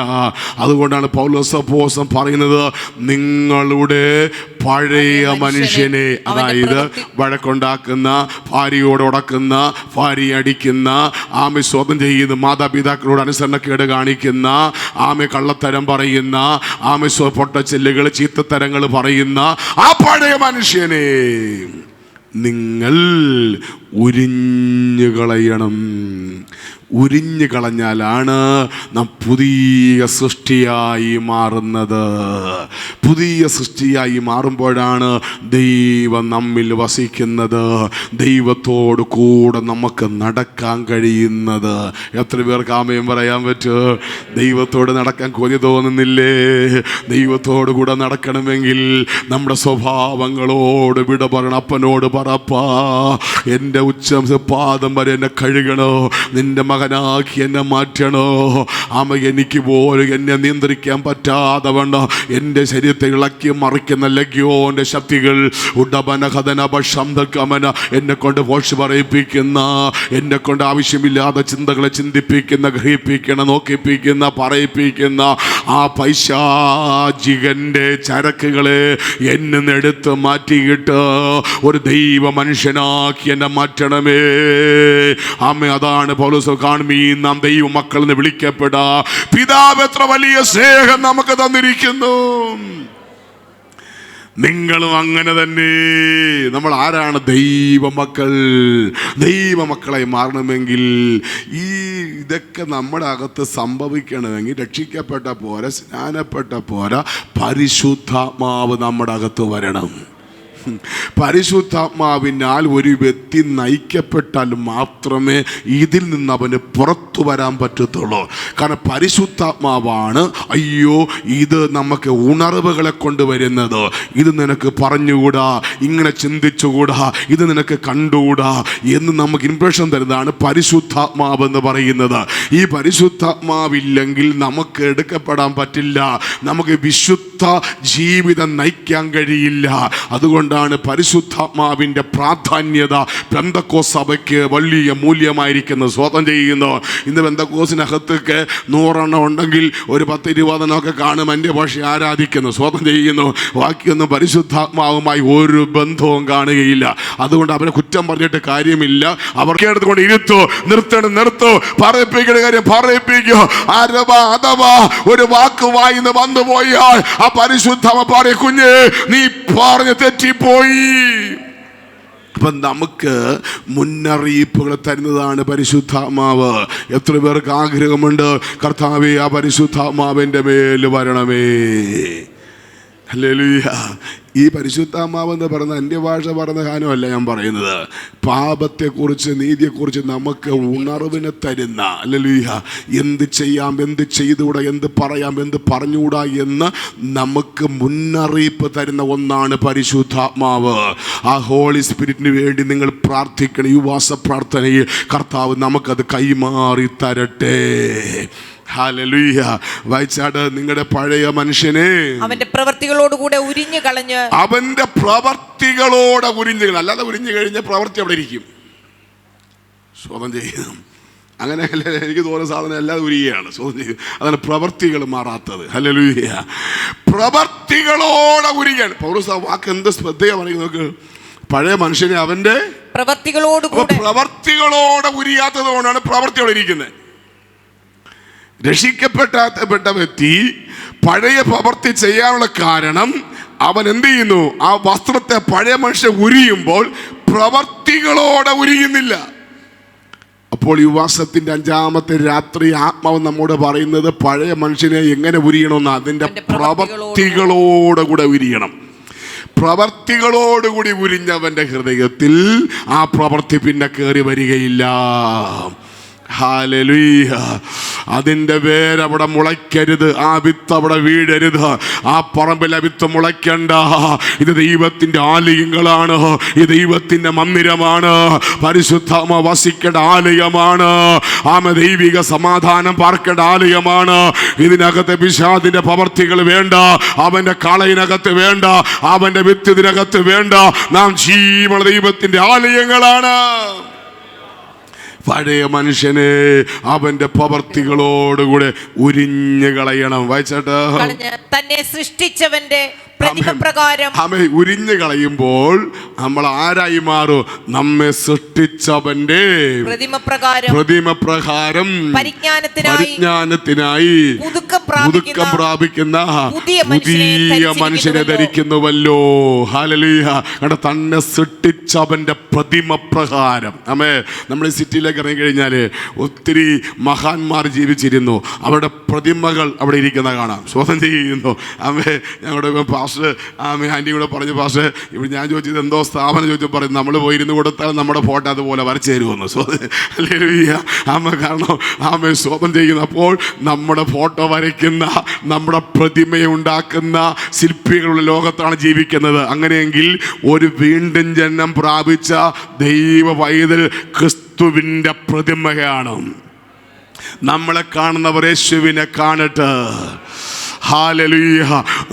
S2: അതുകൊണ്ടാണ് പൗലോസ് അപ്പോസ്തലൻ പറയുന്നത്, നിങ്ങളുടെ പഴയ മനുഷ്യനെ, അതായത് വഴക്കുണ്ടാക്കുന്ന, ഭാര്യയോട് ഉടക്കുന്ന, ഭാര്യയെ അടിക്കുന്ന, സ്വന്തം ചെയ്യുന്ന, മാതാപിതാക്കളോട് അനുസരണക്കേട് കാണിക്കുന്ന, കള്ളത്തരം പറയുന്ന, പൊട്ടച്ചെല്ലുകൾ ചീത്തത്തരങ്ങൾ പറയുന്ന ആ പഴയ മനുഷ്യനെ നിങ്ങൾ ഉരിഞ്ഞു കളയണം. ഉരിഞ്ഞു കളഞ്ഞാലാണ് നാം പുതിയ സൃഷ്ടിയായി മാറുന്നത്. പുതിയ സൃഷ്ടിയായി മാറുമ്പോഴാണ് ദൈവം നമ്മിൽ വസിക്കുന്നത്, ദൈവത്തോട് കൂടെ നമുക്ക് നടക്കാൻ കഴിയുന്നത്. എത്ര പേർക്ക് ആമേൻ പറയാൻ പറ്റുമോ? ദൈവത്തോട് നടക്കാൻ കൊതി തോന്നുന്നില്ലേ? ദൈവത്തോട് കൂടെ നടക്കണമെങ്കിൽ നമ്മുടെ സ്വഭാവങ്ങളോട് വിട പറയണം. അപ്പനോട് പറപ്പാ, എൻ്റെ ഉച്ചം പാദം വരെ എന്നെ കഴുകണോ, നിന്റെ മകനാക്കി എന്നെ മാറ്റണോ. എനിക്ക് പോലും എന്നെ നിയന്ത്രിക്കാൻ പറ്റാതെ വേണ്ട എൻ്റെ ശരീരത്തെ ഇളക്കി മറിക്കുന്ന ലഗ്യോന്റെ ശക്തികൾ എന്നെ കൊണ്ട് പോഷ് പറയിപ്പിക്കുന്ന, എന്നെ കൊണ്ട് ആവശ്യമില്ലാത്ത ചിന്തകളെ ചിന്തിപ്പിക്കുന്ന, ഗ്രഹിപ്പിക്കുന്ന, നോക്കിപ്പിക്കുന്ന, പറയിപ്പിക്കുന്ന ആ പൈശാചികന്റെ ചരക്കുകളെ എന്നെ എടുത്ത് മാറ്റിയിട്ട് ഒരു ദൈവ മനുഷ്യനാക്കി എന്നെ മാറ്റണമേ. അതാണ് പൗലോസ് കാണുമീ നാം ദൈവ മക്കൾ എന്ന് വിളിക്കപ്പെടാ. പിതാവ് എത്ര വലിയ സ്നേഹം നമുക്ക് തന്നിരിക്കുന്നു. നിങ്ങളും അങ്ങനെ തന്നെ. നമ്മൾ ആരാണ്? ദൈവമക്കൾ. ദൈവമക്കളായി മാറണമെങ്കിൽ ഇതൊക്കെ നമ്മുടെ അകത്ത് സംഭവിക്കണമെങ്കിൽ രക്ഷിക്കപ്പെട്ട പോരാ, സ്നാനപ്പെട്ട പോരാ, പരിശുദ്ധാത്മാവ് നമ്മുടെ അകത്ത് വരണം. പരിശുദ്ധാത്മാവിനാൽ ഒരു വ്യക്തി നയിക്കപ്പെട്ടാൽ മാത്രമേ ഇതിൽ നിന്ന് അവന് പുറത്തു വരാൻ പറ്റത്തുള്ളൂ. കാരണം പരിശുദ്ധാത്മാവാണ് അയ്യോ ഇത് നമുക്ക് ഉണർവുകളെ കൊണ്ടുവരുന്നത്. ഇത് നിനക്ക് പറഞ്ഞുകൂടാ, ഇങ്ങനെ ചിന്തിച്ചുകൂടാ, ഇത് നിനക്ക് കണ്ടുകൂടാ എന്ന് നമുക്ക് ഇംപ്രഷൻ തരുന്നതാണ് പരിശുദ്ധാത്മാവ് എന്ന് പറയുന്നത്. ഈ പരിശുദ്ധാത്മാവില്ലെങ്കിൽ നമുക്ക് എടുക്കപ്പെടാൻ പറ്റില്ല, നമുക്ക് വിശുദ്ധ ജീവിതം നയിക്കാൻ കഴിയില്ല. അതുകൊണ്ടാണ് പരിശുദ്ധാത്മാവിൻ്റെ പ്രാധാന്യത പെന്തക്കോസ്ത് സഭയ്ക്ക് വലിയ മൂല്യമായിരിക്കുന്നത്. സ്വതം ചെയ്യുന്നു. ഇന്ന് പെന്തക്കോസ്തിനകത്തൊക്കെ 100 ഉണ്ടെങ്കിൽ ഒരു 10-20 കാണും എൻ്റെ ഭാഷ ആരാധിക്കുന്നു, സ്വതം ചെയ്യുന്നു. ബാക്കിയൊന്നും പരിശുദ്ധാത്മാവുമായി ഒരു ബന്ധവും കാണുകയില്ല. അതുകൊണ്ട് അവരെ കുറ്റം പറഞ്ഞിട്ട് കാര്യമില്ല. അവർക്ക് എടുത്തുകൊണ്ട് ഇരുത്തോ, നിർത്തോ, പറയിപ്പിക്കുന്ന കാര്യം പറയിപ്പിക്കോ. അഥവാ ഒരു വാക്ക് വായിന്ന് വന്നു പോയാൽ ആ പരിശുദ്ധാത്മ പറയും, കുഞ്ഞ് നീ പറഞ്ഞ് തെറ്റിപ്പോയി. അപ്പൊ നമുക്ക് മുന്നറിയിപ്പുകൾ തരുന്നതാണ് പരിശുദ്ധാത്മാവ്. എത്ര പേർക്ക് ആഗ്രഹമുണ്ട് കർത്താവേ ആ പരിശുദ്ധാത്മാവിൻ്റെ മേൽ വരണമേ. ഹല്ലേലൂയ. ഈ പരിശുദ്ധാത്മാവെന്ന് പറയുന്ന അന്യഭാഷ പറയുന്ന കാരണമല്ല ഞാൻ പറയുന്നത്. പാപത്തെക്കുറിച്ച് നീതിയെക്കുറിച്ച് നമുക്ക് ഉണർവിനെ തരുന്ന, ഹല്ലേലൂയ, എന്ത് ചെയ്യാം, എന്ത് ചെയ്തുകൂടാ, എന്ത് പറയാം, എന്ത് പറഞ്ഞുകൂടാ എന്ന് നമുക്ക് മുന്നറിയിപ്പ് തരുന്ന ഒന്നാണ് പരിശുദ്ധാത്മാവ്. ആ ഹോളി സ്പിരിറ്റിന് വേണ്ടി നിങ്ങൾ പ്രാർത്ഥിക്കണം. ഈ ഉപവാസ പ്രാർത്ഥനയിൽ കർത്താവ് നമുക്കത് കൈമാറി തരട്ടെ. ഹല്ലേലൂയ. വായിച്ചാട്, നിങ്ങളുടെ പഴയ മനുഷ്യനെ
S3: അവന്റെ പ്രവർത്തികളോടുകൂടെ ഉരിഞ്ഞു കളഞ്ഞ്,
S2: അവന്റെ പ്രവർത്തികളോടെ ഉരിഞ്ഞു, അല്ലാതെ ഉരിഞ്ഞു കഴിഞ്ഞ പ്രവർത്തി അവിടെ ഇരിക്കും. സ്വതം ചെയ്യണം. അങ്ങനെ എനിക്ക് തോന്നുന്ന സാധനം എല്ലാം ഉരികയാണ്. സ്വതം ചെയ്യും. അതാണ് പ്രവർത്തികൾ മാറാത്തത്. ഹല്ലേലൂയ. പ്രവർത്തികളോടെ ഉരികയാണ്. പൗലോസ് വാക്ക് എന്ത് ശ്രദ്ധയാ പറയുന്നത് നോക്ക്. പഴയ മനുഷ്യനെ അവന്റെ പ്രവർത്തികളോടെ ഉരിയാത്തത് കൊണ്ടാണ് പ്രവർത്തിയോടെ ഇരിക്കുന്നത്. രക്ഷിക്കപ്പെട്ട വ്യക്തി പഴയ പ്രവൃത്തി ചെയ്യാനുള്ള കാരണം അവൻ എന്ത് ചെയ്യുന്നു? ആ വസ്ത്രത്തെ പഴയ മനുഷ്യൻ ഉരിയുമ്പോൾ പ്രവർത്തികളോടെ ഉരിയുന്നില്ല. അപ്പോൾ ഈ ഉപവാസത്തിന്റെ 5ാമത്തെ രാത്രി ആത്മാവ് നമ്മോട് പറയുന്നത് പഴയ മനുഷ്യനെ എങ്ങനെ ഉരിയണമെന്ന്, അതിൻ്റെ പ്രവർത്തികളോടുകൂടെ ഉരിയണം. പ്രവർത്തികളോടുകൂടി ഉരിഞ്ഞവന്റെ ഹൃദയത്തിൽ ആ പ്രവൃത്തി പിന്നെ കയറി വരികയില്ല. ഹല്ലേലൂയ. അതിൻ്റെ വേരവിടെ മുളയ്ക്കരുത്, ആ വിത്ത് അവിടെ വീഴരുത്, ആ പറമ്പിലെ വിത്ത് മുളയ്ക്കണ്ട. ഇത് ദൈവത്തിൻ്റെ ആലയങ്ങളാണ്, ഇത് ദൈവത്തിൻ്റെ മന്ദിരമാണ്, പരിശുദ്ധാത്മ വസിക്കേണ്ട ആലയമാണ്, ആമ ദൈവിക സമാധാനം പാർക്കേണ്ട ആലയമാണ്. ഇതിനകത്ത് പിശാചിന്റെ പ്രവർത്തികൾ വേണ്ട, അവന്റെ കളയിനകത്ത് വേണ്ട, അവന്റെ വിത്ത് ഇതിനകത്ത് വേണ്ട. നാം ജീവനുള്ള ദൈവത്തിൻ്റെ ആലയങ്ങളാണ്. പഴയ മനുഷ്യനെ അവന്റെ പ്രവർത്തികളോടുകൂടെ ഉരിഞ്ഞു കളയണം. വായിച്ചാട്ട്,
S3: തന്നെ സൃഷ്ടിച്ചവന്റെ പ്രതിമപ്രകാരം
S2: ഉരിഞ്ഞു കളയുമ്പോൾ നമ്മൾ ആരായി മാറും? നമ്മെ സൃഷ്ടിച്ചവന്റെ പ്രതിമപ്രകാരം പരിജ്ഞാനത്തിനായി പുതുക്കം പ്രാപിക്കുന്ന പുതിയ മനുഷ്യനെ ധരിക്കുന്നുവല്ലോ. ഹല്ലേലൂയ. തന്നെ സൃഷ്ടിച്ചവന്റെ പ്രതിമപ്രകാരം. ആമേ. നമ്മൾ ഈ സിറ്റിയിലേക്ക് ഇറങ്ങി കഴിഞ്ഞാൽ ഒത്തിരി മഹാന്മാർ ജീവിച്ചിരുന്നു. അവരുടെ പ്രതിമകൾ അവിടെ ഇരിക്കുന്ന കാണാം. സ്വതം ചെയ്യുന്നു. ആമേ. ഞങ്ങളുടെ ആമേ ആൻറ്റി കൂടെ പറഞ്ഞു, പാഷേ ഇവിടെ ഞാൻ ചോദിച്ചത് എന്തോ സ്ഥാപനം ചോദിച്ചപ്പോൾ പറയും നമ്മൾ പോയിരുന്നു കൊടുത്താൽ നമ്മുടെ ഫോട്ടോ അതുപോലെ വരച്ചു തരുമെന്ന്. ഹല്ലേലൂയ. ആമേ. കാരണം ആമേ സ്വതം ചെയ്യുന്നു. അപ്പോൾ നമ്മുടെ ഫോട്ടോ വരയ്ക്കുന്ന, നമ്മുടെ പ്രതിമയെ ഉണ്ടാക്കുന്ന ശില്പികളുടെ ലോകത്താണ് ജീവിക്കുന്നത്. അങ്ങനെയെങ്കിൽ ഒരു വീണ്ടും ജന്മം പ്രാപിച്ച ദൈവ പൈതൽ ക്രിസ്തുവിൻ്റെ പ്രതിമയാണ്. നമ്മളെ കാണുന്നവർ യേശുവിനെ കാണട്ടെ. ഹല്ലേലൂയ.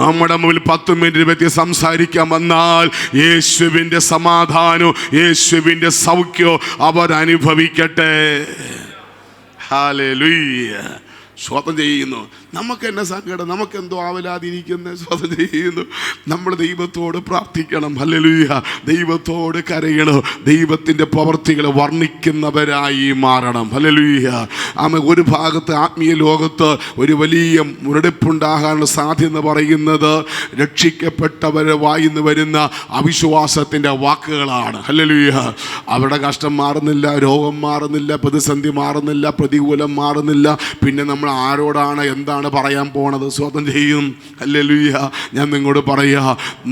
S2: നമ്മുടെ മുമ്പിൽ 10 മിനിറ്റ് വ്യക്തി സംസാരിക്കാൻ വന്നാൽ യേശുവിൻ്റെ സമാധാനവും യേശുവിൻ്റെ സൗഖ്യവും അവർ അനുഭവിക്കട്ടെ. ഹല്ലേലൂയ. സ്വതം ചെയ്യുന്നു. നമുക്ക് എന്നെ സങ്കടം, നമുക്കെന്തോ ആവലാതിരിക്കുന്നത്. സ്വതം ചെയ്യുന്നു. നമ്മൾ ദൈവത്തോട് പ്രാർത്ഥിക്കണം. ഹല്ലേലൂയ. ദൈവത്തോട് കരയണം. ദൈവത്തിൻ്റെ പ്രവർത്തികൾ വർണ്ണിക്കുന്നവരായി മാറണം. ഹല്ലേലൂയ. ആമേ. ഒരു ഭാഗത്ത് ആത്മീയ ലോകത്ത് ഒരു വലിയ മുരടിപ്പുണ്ടാകാനുള്ള സാധ്യത എന്ന് പറയുന്നത് രക്ഷിക്കപ്പെട്ടവരെ വായിന്ന് വരുന്ന അവിശ്വാസത്തിൻ്റെ വാക്കുകളാണ്. ഹല്ലേലൂയ. അവരുടെ കഷ്ടം മാറുന്നില്ല, രോഗം മാറുന്നില്ല, പ്രതിസന്ധി മാറുന്നില്ല, പ്രതികൂലം മാറുന്നില്ല. പിന്നെ നമ്മൾ നിങ്ങൾ ആരോടാണ് എന്താണ് പറയാൻ പോണത്? സ്വതം ചെയ്യും. ഹല്ലേലൂയ. ഞാൻ നിങ്ങളോട് പറയാ,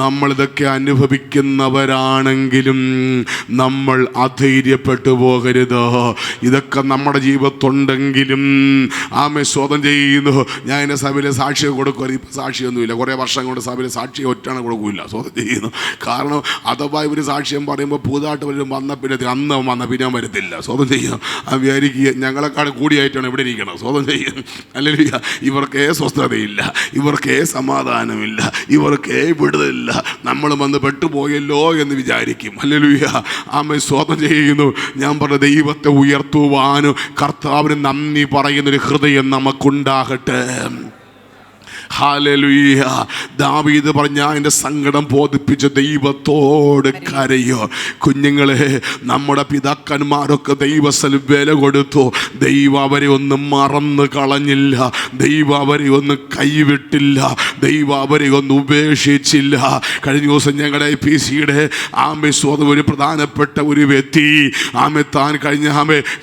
S2: നമ്മളിതൊക്കെ അനുഭവിക്കുന്നവരാണെങ്കിലും നമ്മൾ അധൈര്യപ്പെട്ടു പോകരുത്. ഇതൊക്കെ നമ്മുടെ ജീവിതത്തുണ്ടെങ്കിലും ആമേ സ്വതം ചെയ്യുന്നു. ഞാൻ എൻ്റെ സഭയിലെ സാക്ഷ്യം കൊടുക്കുക, ഇപ്പം സാക്ഷിയൊന്നുമില്ല, കുറേ വർഷം കൊണ്ട് സഭയിലെ സാക്ഷ്യം ഒറ്റാണ് കൊടുക്കില്ല. സ്വതം ചെയ്യുന്നു. കാരണം അഥവാ ഇവർ സാക്ഷ്യം പറയുമ്പോൾ പുതുതായിട്ട് വരും വന്ന പിന്നെ അന്ന് വന്ന പിന്നെ വരത്തില്ല. സ്വതം ചെയ്യുന്നു. ആ വിചാരിക്കുക ഞങ്ങളെക്കാൾ കൂടിയായിട്ടാണ് ഇവിടെ ഇരിക്കണം. സ്വതം ചെയ്യുന്നു. അല്ലെങ്കിൽ ഇവർക്കേ സ്വസ്ഥതയില്ല, ഇവർക്കേ സമാധാനമില്ല, ഇവർക്കേ വിടുതലില്ല, നമ്മൾ വന്ന് പെട്ടുപോയല്ലോ എന്ന് വിചാരിക്കും. ഹല്ലേലൂയ. ആമേൻ. സ്വതം ചെയ്യുന്നു. ഞാൻ പറഞ്ഞ ദൈവത്തെ ഉയർത്തുവാനും കർത്താവിന് നന്ദി പറയുന്നൊരു ഹൃദയം നമുക്കുണ്ടാകട്ടെ. ഹല്ലേലൂയ. ദാവീദ് പറഞ്ഞ എൻ്റെ സങ്കടം ബോധിപ്പിച്ച ദൈവത്തോട് കരയോ. കുഞ്ഞുങ്ങളെ, നമ്മുടെ പിതാക്കന്മാരൊക്കെ ദൈവസ്ഥലം വില കൊടുത്തു. ദൈവം അവരെ ഒന്നും മറന്നു കളഞ്ഞില്ല, ദൈവം അവരെ ഒന്നും കൈവിട്ടില്ല, ദൈവം അവരെ ഒന്നും ഉപേക്ഷിച്ചില്ല. കഴിഞ്ഞ ദിവസം ഞങ്ങളുടെ IPCയുടെ സ്വതം ഒരു പ്രധാനപ്പെട്ട ഒരു വ്യക്തി താൻ കഴിഞ്ഞ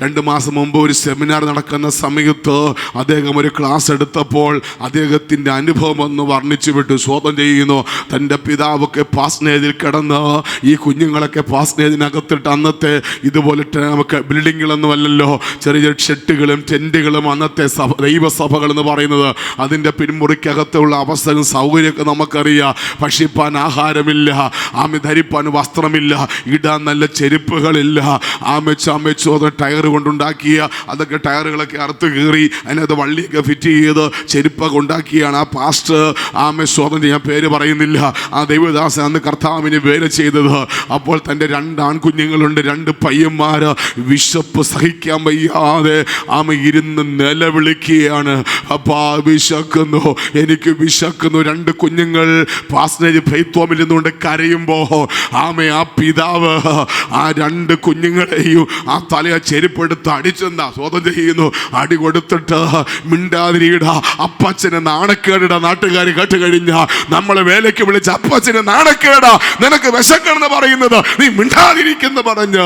S2: 2 മാസം മുമ്പ് ഒരു സെമിനാർ നടക്കുന്ന സമയത്ത് അദ്ദേഹം ഒരു ക്ലാസ് എടുത്തപ്പോൾ അദ്ദേഹത്തിൻ്റെ അനുഭവം ഒന്ന് വർണ്ണിച്ചു വിട്ടു. സ്വതം ചെയ്യുന്നു. തൻ്റെ പിതാവൊക്കെ പാസ്നേജിൽ കിടന്ന് ഈ കുഞ്ഞുങ്ങളൊക്കെ പാസ്നേജിനകത്തിട്ട്, അന്നത്തെ ഇതുപോലെ നമുക്ക് ബിൽഡിങ്ങുകളൊന്നുമല്ലല്ലോ, ചെറിയ ഷെട്ടുകളും ടെൻറ്റുകളും അന്നത്തെ ദൈവസഭകൾ എന്ന് പറയുന്നത്. അതിൻ്റെ പിന്മുറിക്കകത്തുള്ള അവസ്ഥയും സൗകര്യമൊക്കെ നമുക്കറിയാം. ഭക്ഷിപ്പാൻ ആഹാരമില്ല, ധരിപ്പാൻ വസ്ത്രമില്ല, ഇടാൻ നല്ല ചെരുപ്പുകളില്ല. അത് ടയർ കൊണ്ടുണ്ടാക്കിയ അതൊക്കെ ടയറുകളൊക്കെ അറുത്ത് കീറി അതിനകത്ത് വള്ളിയൊക്കെ ഫിറ്റ് ചെയ്ത് ചെരുപ്പൊക്കെ ഉണ്ടാക്കിയാണ് ആ പാസ്റ്റർ സ്വതം ഞാൻ പേര് പറയുന്നില്ല, ആ ദൈവദാസൻ അന്ന് കർത്താവിന് വേല ചെയ്തത്. അപ്പോൾ തൻ്റെ 2 ആൺകുഞ്ഞുങ്ങളുണ്ട്, 2 പയ്യന്മാർ. വിശപ്പ് സഹിക്കാൻ വയ്യാതെ ഇരുന്ന് നിലവിളിക്കുകയാണ്. അപ്പാ വിശക്കുന്നു, എനിക്ക് വിശക്കുന്നു. 2 കുഞ്ഞുങ്ങൾ പാസ്റ്റേജ് ഫെയ്ത്വമിൽ നിന്നുകൊണ്ട് കരയുമ്പോൾ ആ പിതാവ് ആ 2 കുഞ്ഞുങ്ങളെയും ആ തലയെ ചെരുപ്പെടുത്ത് അടിച്ചെന്താ സ്വതം ചെയ്യുന്നു. അടി കൊടുത്തിട്ട് മിണ്ടാതിരിയുടെ അപ്പച്ചനെ നാണക്കേടാ. നാട്ടുകാർ കേട്ട് കഴിഞ്ഞാൽ നമ്മളെ വേലയ്ക്ക് വിളിച്ച് അപ്പച്ചനെ നാണക്കേടാ, നിനക്ക് വിശക്കണമെന്ന് പറയുന്നത്, നീ മിണ്ടാതിരിക്കുന്ന പറഞ്ഞ്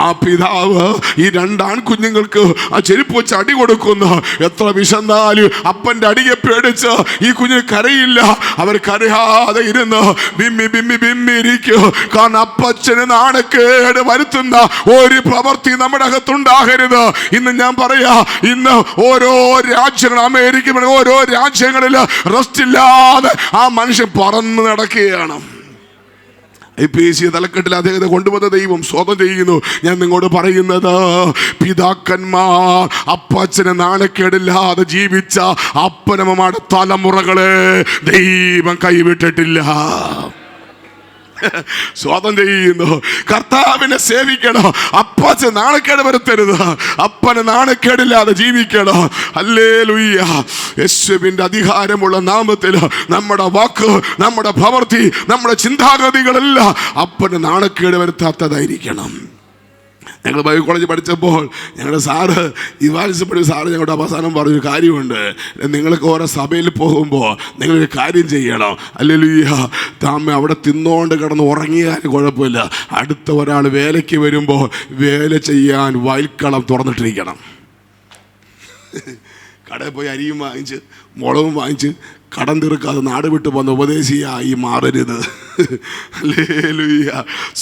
S2: ആ പിതാവ് ഈ 2 ആൺകുഞ്ഞുങ്ങൾക്ക് ആ ചെരുപ്പ് വെച്ച് അടി കൊടുക്കുന്നു. എത്ര വിശന്നാലും അപ്പൻ്റെ അടിയെ പേടിച്ച് ഈ കുഞ്ഞ് കരയില്ല. അവർ കരയാതെ ഇരുന്ന് ബിമ്മി ബിമ്മി ബിമ്മി ഇരിക്കും. കാരണം അപ്പച്ചന് നാണക്കേട് വരുത്തുന്ന ഒരു പ്രവൃത്തി നമ്മുടെ അകത്തുണ്ടാകരുത്. ഇന്ന് ഞാൻ പറയാ, ഇന്ന് ഓരോ രാജ്യങ്ങൾ, അമേരിക്ക ഓരോ രാജ്യങ്ങളിൽ റെസ്റ്റ് ഇല്ലാതെ ആ മനുഷ്യൻ പറന്ന് നടക്കുകയാണ്. IPC തലക്കെട്ടിൽ അദ്ദേഹത്തെ കൊണ്ടുവന്ന ദൈവം സ്വതം ചെയ്യുന്നു. ഞാൻ നിങ്ങളോട് പറയുന്നത്, പിതാക്കന്മാർ അപ്പച്ചനെ നാണക്കേടില്ലാതെ ജീവിച്ച അപ്പനമ്മമാരുടെ തലമുറകളെ ദൈവം കൈവിട്ടിട്ടില്ല. സ്വതം ചെയ്യുന്നു. കർത്താവിനെ സേവിക്കണം. അപ്പച്ചൻ നാണക്കേട് വരുത്തരുത്, അപ്പനെ നാണക്കേടില്ലാതെ ജീവിക്കണം. ഹല്ലേലൂയ. യേശുവിന്റെ അധികാരമുള്ള നാമത്തിൽ നമ്മുടെ വാക്ക്, നമ്മുടെ പ്രവൃത്തി, നമ്മുടെ ചിന്താഗതികളെല്ലാം അപ്പന് നാണക്കേട് വരുത്താത്തതായിരിക്കണം. ഞങ്ങൾ ബൈബിൾ കോളേജിൽ പഠിച്ചപ്പോൾ ഞങ്ങളുടെ സാറ് ഇവാലിസപ്പടി സാറ് ഞങ്ങളുടെ അവസാനം പറഞ്ഞൊരു കാര്യമുണ്ട്. നിങ്ങൾക്ക് ഓരോ സഭയിൽ പോകുമ്പോൾ നിങ്ങളൊരു കാര്യം ചെയ്യണം. ഹല്ലേലൂയ. താമ അവിടെ തിന്നുകൊണ്ട് കിടന്ന് ഉറങ്ങിയാലും കുഴപ്പമില്ല, അടുത്ത ഒരാൾ വേലയ്ക്ക് വരുമ്പോൾ വേല ചെയ്യാൻ വയൽക്കളം തുറന്നിട്ടിരിക്കണം. കടയിൽ പോയി അരിയും വാങ്ങിച്ച് മുളകും വാങ്ങിച്ച് കടം തീർക്കാതെ നാട് വിട്ട് വന്ന് ഉപദേശിയായി മാറരുത്. ഹല്ലേലൂയ.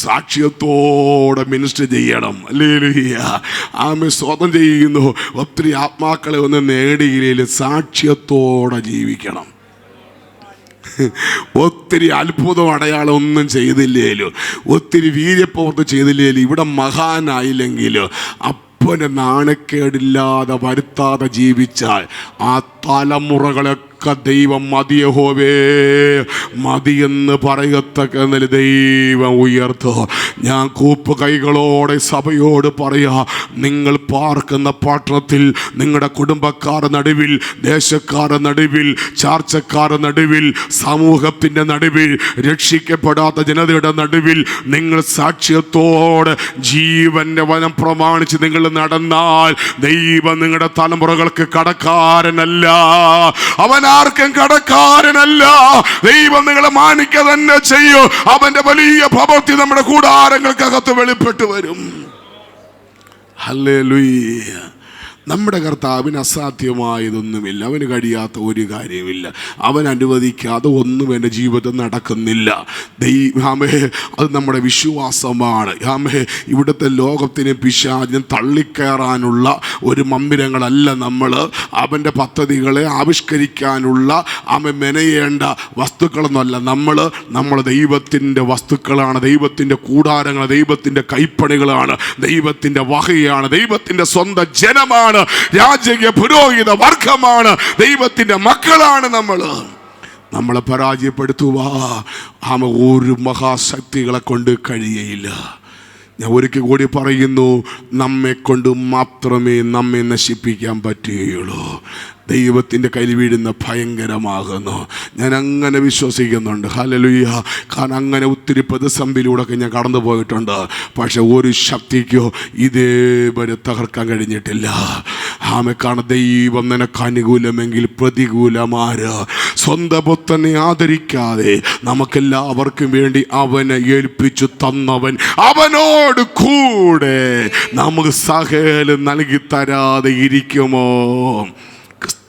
S2: സാക്ഷ്യത്തോടെ മിനിസ്റ്റർ ചെയ്യണം. ഹല്ലേലൂയ. സ്വതം ചെയ്യുന്നു. ഒത്തിരി ആത്മാക്കളെ ഒന്ന് നേടിയില്ലെങ്കിൽ സാക്ഷ്യത്തോടെ ജീവിക്കണം. ഒത്തിരി അത്ഭുതം അടയാളം ഒന്നും ചെയ്തില്ലേലും, ഒത്തിരി വീര്യപ്രവൃത്തി ചെയ്തില്ലേലും, ഇവിടെ മഹാനായില്ലെങ്കിലും അപ്പനെ നാണക്കേടില്ലാതെ വരുത്താതെ ജീവിച്ചാൽ ആ തലമുറകളൊക്കെ ദൈവം മതിയഹോവേ മതിയെന്ന് പറയത്തക്ക നില ദൈവം ഉയർത്തോ. ഞാൻ കൂപ്പ് കൈകളോടെ സഭയോട് പറയാ, നിങ്ങൾ പാർക്കുന്ന പട്ടണത്തിൽ നിങ്ങളുടെ കുടുംബക്കാരുടെ നടുവിൽ, ദേശക്കാരുടെ നടുവിൽ, ചാർച്ചക്കാരുടെ നടുവിൽ, സമൂഹത്തിൻ്റെ നടുവിൽ, രക്ഷിക്കപ്പെടാത്ത ജനതയുടെ നടുവിൽ നിങ്ങൾ സാക്ഷ്യത്തോടെ ജീവന്റെ വനം പ്രമാണിച്ച് നിങ്ങൾ നടന്നാൽ ദൈവം നിങ്ങളുടെ തലമുറകൾക്ക് കടക്കാരനല്ല, അവൻ ആർക്കും കടക്കാരനല്ല. ദൈവം നിങ്ങളെ മാനിക്കുക തന്നെ ചെയ്യും. അവന്റെ വലിയ പ്രവൃത്തി നമ്മുടെ കൂടാരങ്ങൾക്കകത്ത് വെളിപ്പെട്ടു വരും. ഹല്ലേലൂയ. നമ്മുടെ കർത്താവിന് അസാധ്യമായതൊന്നുമില്ല. അവന് കഴിയാത്ത ഒരു കാര്യമില്ല. അവൻ അനുവദിക്കാതെ ഒന്നും എൻ്റെ ജീവിതത്തിൽ നടക്കുന്നില്ല. ദൈവമേ, അത് നമ്മുടെ വിശ്വാസമാണ്. ഇവിടുത്തെ ലോകത്തിന് പിശാചിനും തള്ളിക്കയറാനുള്ള ഒരു മന്ദിരങ്ങളല്ല നമ്മൾ. അവൻ്റെ പദ്ധതികളെ ആവിഷ്കരിക്കാനുള്ള മെനയേണ്ട വസ്തുക്കളൊന്നുമല്ല നമ്മൾ ദൈവത്തിൻ്റെ വസ്തുക്കളാണ്, ദൈവത്തിൻ്റെ കൂടാരങ്ങൾ, ദൈവത്തിൻ്റെ കൈപ്പണികളാണ്, ദൈവത്തിൻ്റെ വകയാണ്, ദൈവത്തിൻ്റെ സ്വന്തം ജനമാണ്, രാജകീയ പുരോഹിത വർഗമാണ്, ദൈവത്തിൻ്റെ മക്കളാണ്. നമ്മളെ പരാജയപ്പെടുത്തുവാൻ ഒരു മഹാശക്തികളെ കൊണ്ട് കഴിയയില്ല. ഞാൻ ഒരിക്കൽ കൂടി പറയുന്നു, നമ്മെ കൊണ്ട് മാത്രമേ നമ്മെ നശിപ്പിക്കാൻ പറ്റുകയുള്ളൂ. ദൈവത്തിൻ്റെ കയ്യിൽ വീഴുന്ന ഭയങ്കരമാകുന്നു. ഞാൻ അങ്ങനെ വിശ്വസിക്കുന്നുണ്ട്. ഹല്ലേലൂയ. കാരണം അങ്ങനെ ഒത്തിരി പ്രതിസന്ധിയിലൂടെയൊക്കെ ഞാൻ കടന്നു പോയിട്ടുണ്ട്. പക്ഷെ ഒരു ശക്തിക്കോ ഇതേവരെ തകർക്കാൻ കഴിഞ്ഞിട്ടില്ല. കാരണം ദൈവം നിനക്ക് അനുകൂലമെങ്കിൽ പ്രതികൂലമാര്? സ്വന്തം പുത്രനെ ആദരിക്കാതെ നമുക്കെല്ലാവർക്കും വേണ്ടി അവനെ ഏൽപ്പിച്ചു തന്നവൻ അവനോട് കൂടെ നമുക്ക് സകലം നൽകി തരാതെ ഇരിക്കുമോ?